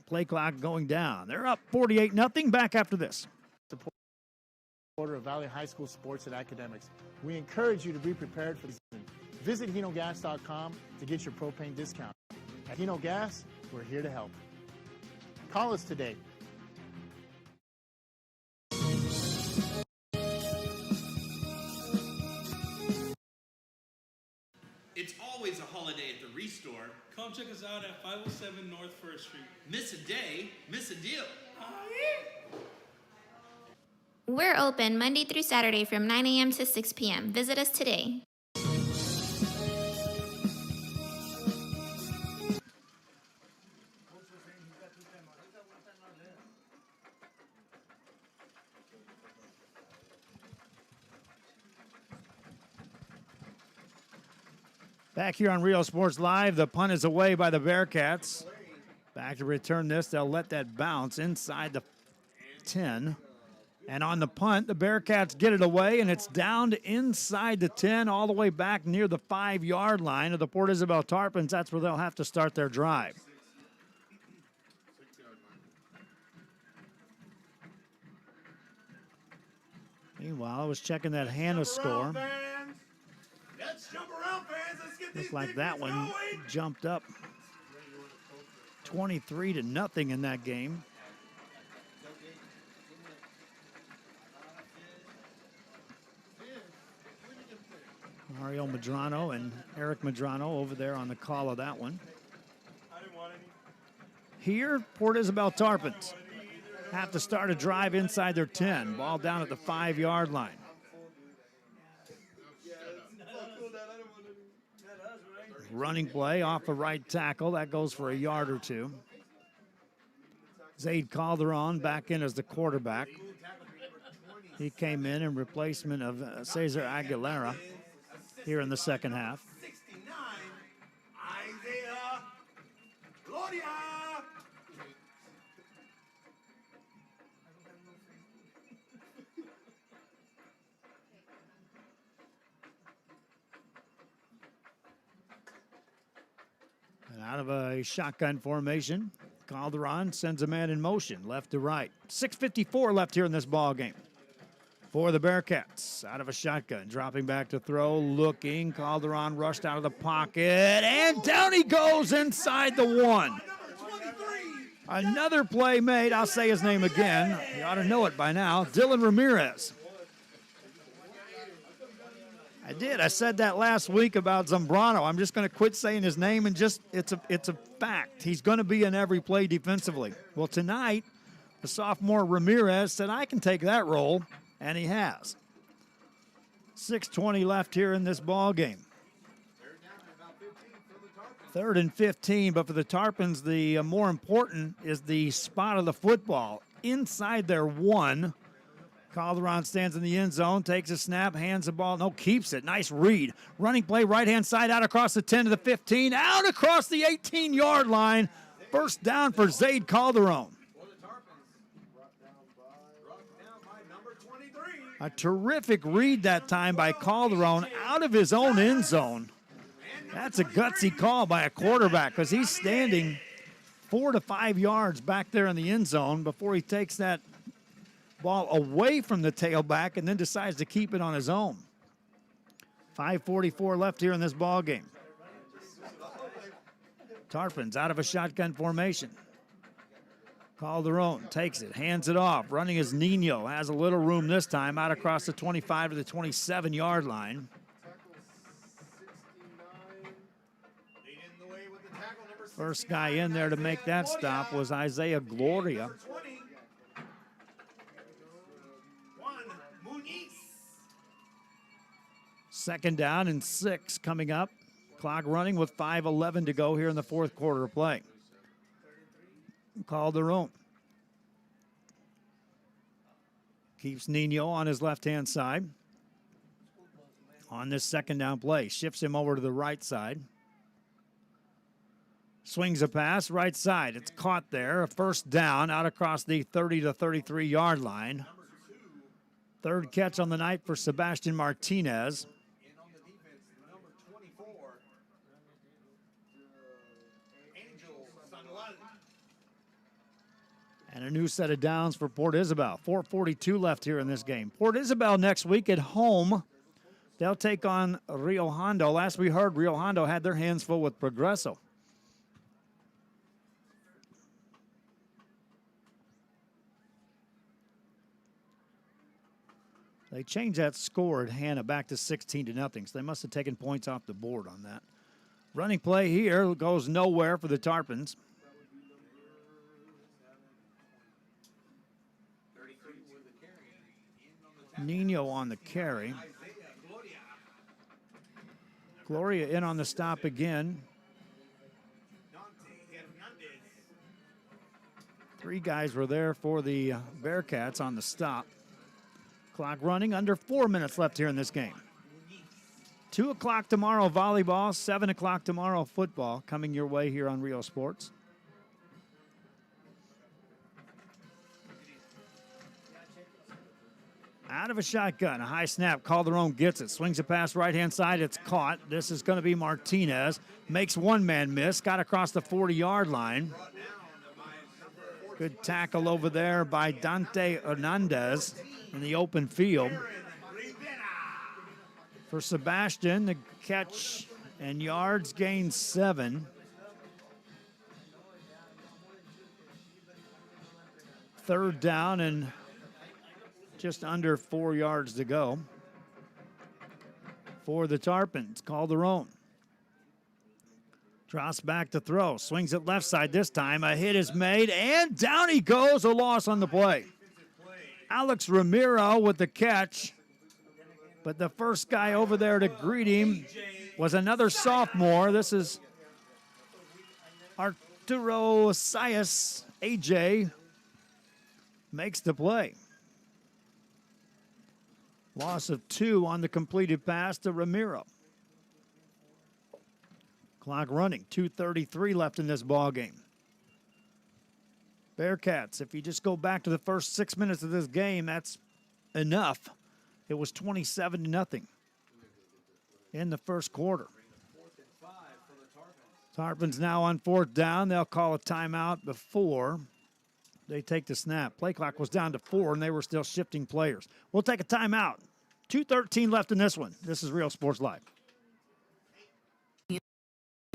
play clock going down. They're up 48-0. Back after this. Supporter of Valley High School sports and academics. We encourage you to be prepared for the season. Visit HinoGas.com to get your propane discount. At Hino Gas, we're here to help. Call us today. It's always a holiday at the Restore. Come check us out at 507 North 1st Street. Miss a day, miss a deal. We're open Monday through Saturday from 9 a.m. to 6 p.m. Visit us today. Back here on Rio Sports Live, the punt is away by the Bearcats. Back to return this, they'll let that bounce inside the 10. And on the punt, the Bearcats get it away, and it's down to inside the 10, all the way back near the 5-yard line of the Port Isabel Tarpons. That's where they'll have to start their drive. Meanwhile, I was checking that Hannah score. Let's jump around, fans. Let's get Looks like that one jumped up 23-0 in that game. Mario Medrano and Eric Medrano over there on the call of that one. Here, Port Isabel Tarpons have to start a drive inside their 10. Ball down at the 5-yard line. Running play off the right tackle. That goes for a yard or two. Zaid Calderon back in as the quarterback. He came in replacement of Cesar Aguilera here in the second half. 69, Isaiah Gloria. And out of a shotgun formation, Calderon sends a man in motion, left to right. 6:54 left here in this ball game. For the Bearcats, out of a shotgun, dropping back to throw, looking. Calderon rushed out of the pocket, and down he goes inside the 1. Another play made. I'll say his name again. You ought to know it by now. Dylan Ramirez. I did. I said that last week about Zambrano. I'm just going to quit saying his name and just, it's a fact. He's going to be in every play defensively. Well, tonight, the sophomore Ramirez said, I can take that role. And he has. 6:20 left here in this ball game. 3rd and 15, but for the Tarpons, the more important is the spot of the football. Inside their 1. Calderon stands in the end zone, takes a snap, hands the ball, keeps it. Nice read. Running play, right-hand side, out across the 10 to the 15, out across the 18-yard line. First down for Zaid Calderon. A terrific read that time by Calderon out of his own end zone. That's a gutsy call by a quarterback because he's standing 4 to 5 yards back there in the end zone before he takes that ball away from the tailback and then decides to keep it on his own. 5:44 left here in this ball game. Tarpons out of a shotgun formation. Calderon takes it, hands it off. Running is Nino. Has a little room this time, out across the 25 to the 27-yard line. First guy in there to make that stop was Isaiah Gloria. Second down and 6 coming up. Clock running with 5:11 to go here in the fourth quarter of play. Calderon keeps Nino on his left-hand side. On this second down play, shifts him over to the right side. Swings a pass, right side. It's caught there. A first down out across the 30 to 33-yard line. Third catch on the night for Sebastian Martinez. And a new set of downs for Port Isabel. 4:42 left here in this game. Port Isabel next week at home. They'll take on Rio Hondo. Last we heard, Rio Hondo had their hands full with Progreso. They changed that score at Hannah back to 16-0, so they must have taken points off the board on that. Running play here goes nowhere for the Tarpons. Nino on the carry. Gloria in on the stop again. 3 guys were there for the Bearcats on the stop. Clock running, under 4 minutes left here in this game. 2 o'clock tomorrow, volleyball. 7 o'clock tomorrow, football, coming your way here on Rio Sports. Out of a shotgun, a high snap. Calderon gets it. Swings it past right-hand side. It's caught. This is going to be Martinez. Makes one man miss. Got across the 40-yard line. Good tackle over there by Dante Hernandez in the open field. For Sebastian, the catch and yards gained 7. Third down and just under 4 yards to go for the Tarpons. Calderon drops back to throw. Swings it left side this time. A hit is made, and down he goes. A loss on the play. Alex Ramiro with the catch. But the first guy over there to greet him was another sophomore. This is Arturo Sias. AJ makes the play. Loss of 2 on the completed pass to Ramiro. Clock running, 2:33 left in this ball game. Bearcats, if you just go back to the first 6 minutes of this game, that's enough. It was 27-0 in the first quarter. Tarpons now on 4th down. They'll call a timeout before they take the snap. Play clock was down to 4, and they were still shifting players. We'll take a timeout. 2:13 left in this one. This is Real Sports Live.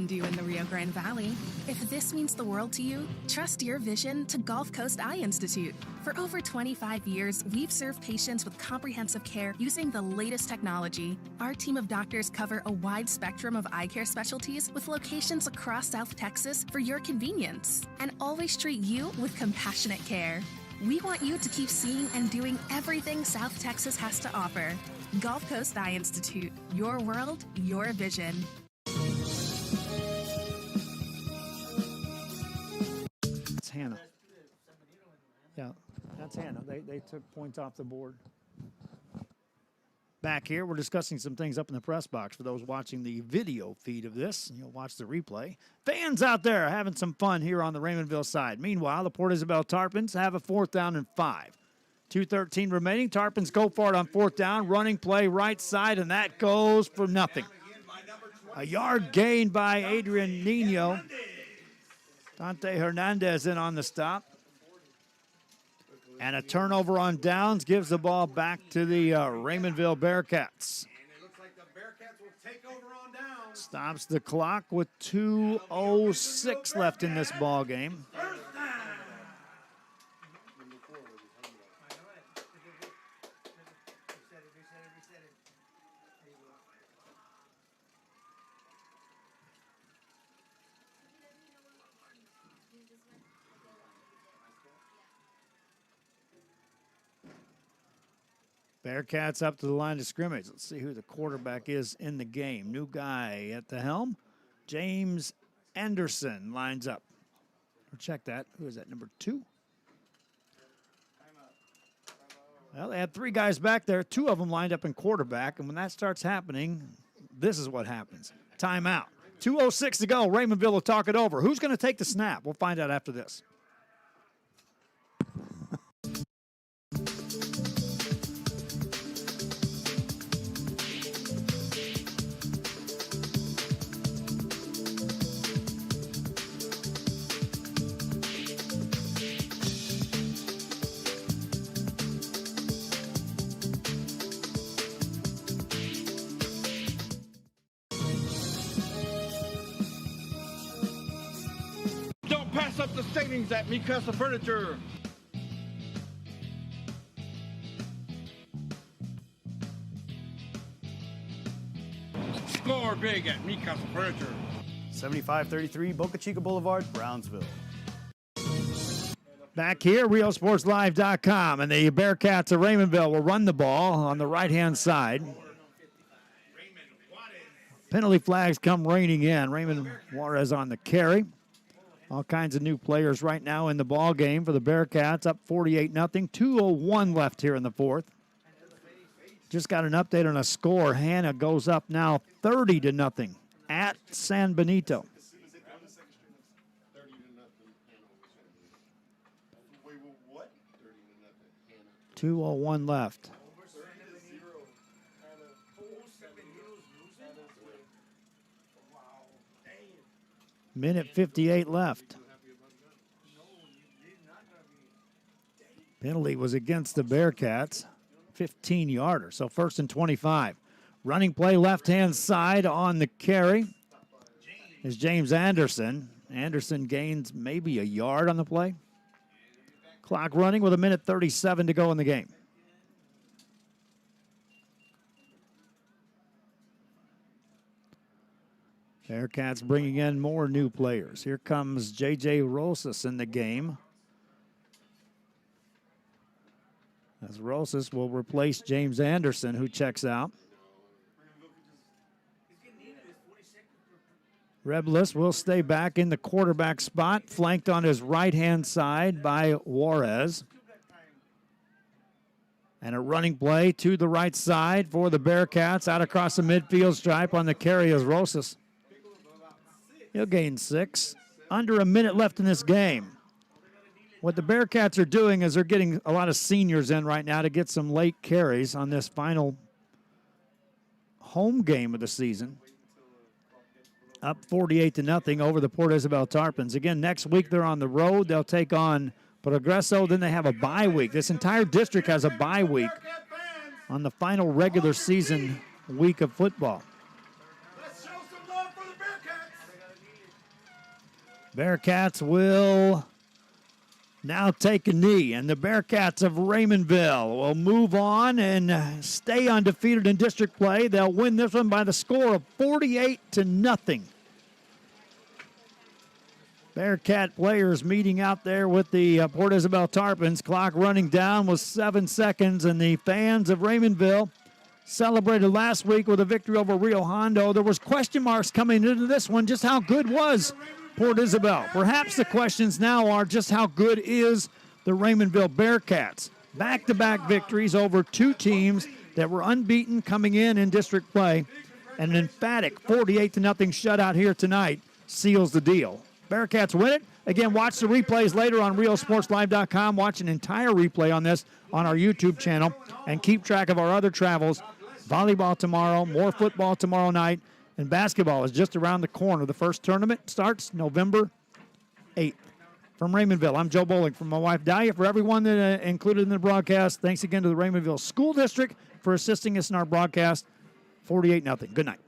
Do in the Rio Grande Valley. If this means the world to you, trust your vision to Gulf Coast Eye Institute. For over 25 years, we've served patients with comprehensive care using the latest technology. Our team of doctors cover a wide spectrum of eye care specialties with locations across South Texas for your convenience, and always treat you with compassionate care. We want you to keep seeing and doing everything South Texas has to offer. Gulf Coast Eye Institute, your world, your vision. It's Hannah. Yeah, that's Hannah. They took points off the board. Back here, we're discussing some things up in the press box. For those watching the video feed of this, you'll watch the replay. Fans out there having some fun here on the Raymondville side. Meanwhile, the Port Isabel Tarpons have a 4th down and 5. 2:13 remaining. Tarpons go for it on 4th down. Running play right side, and that goes for nothing. A yard gained by Adrian Nino. Dante Hernandez in on the stop. And a turnover on downs gives the ball back to the Raymondville Bearcats. Stops the clock with 2:06 left in this ball game. Bearcats up to the line of scrimmage. Let's see who the quarterback is in the game. New guy at the helm. James Anderson lines up. Or check that. Who is that, number 2? Well, they had 3 guys back there. 2 of them lined up in quarterback. And when that starts happening, this is what happens. Timeout. 2:06 to go. Raymondville will talk it over. Who's going to take the snap? We'll find out after this. Don't pass up the savings at Mi Casa Furniture. Score big at Mi Casa Furniture. 7533 Boca Chica Boulevard, Brownsville. Back here, RealSportsLive.com, and the Bearcats of Raymondville will run the ball on the right-hand side. Penalty flags come raining in. Raymond Juarez on the carry. All kinds of new players right now in the ball game for the Bearcats, up 48-0. 2:01 left here in the fourth. Just got an update on a score. Hannah goes up now 30-0 at San Benito. 2:01 left. Minute 58 left. Penalty was against the Bearcats. 15-yarder, so 1st and 25. Running play left-hand side on the carry is James Anderson. Anderson gains maybe a yard on the play. Clock running with 1:37 to go in the game. Bearcats bringing in more new players. Here comes J.J. Rosas in the game. As Rosas will replace James Anderson, who checks out. Reblis will stay back in the quarterback spot, flanked on his right-hand side by Juarez. And a running play to the right side for the Bearcats, out across the midfield stripe on the carry is Rosas. He'll gain 6. Under a minute left in this game. What the Bearcats are doing is they're getting a lot of seniors in right now to get some late carries on this final home game of the season. Up 48-0 over the Port Isabel Tarpons. Again, next week they're on the road. They'll take on Progreso. Then they have a bye week. This entire district has a bye week on the final regular season week of football. Bearcats will now take a knee, and the Bearcats of Raymondville will move on and stay undefeated in district play. They'll win this one by the score of 48-0. Bearcat players meeting out there with the Port Isabel Tarpons. Clock running down with 7 seconds, and the fans of Raymondville celebrated last week with a victory over Rio Hondo. There was question marks coming into this one. Just how good was Port Isabel? Perhaps the questions now are just how good is the Raymondville Bearcats? Back-to-back victories over two teams that were unbeaten coming in district play. And an emphatic 48-0 shutout here tonight seals the deal. Bearcats win it. Again, watch the replays later on RealSportsLive.com. Watch an entire replay on this on our YouTube channel. And keep track of our other travels. Volleyball tomorrow, more football tomorrow night. And basketball is just around the corner. The first tournament starts November 8th. From Raymondville, I'm Joe Bowling. From my wife, Dahlia, for everyone that included in the broadcast, thanks again to the Raymondville School District for assisting us in our broadcast. 48-0. Good night.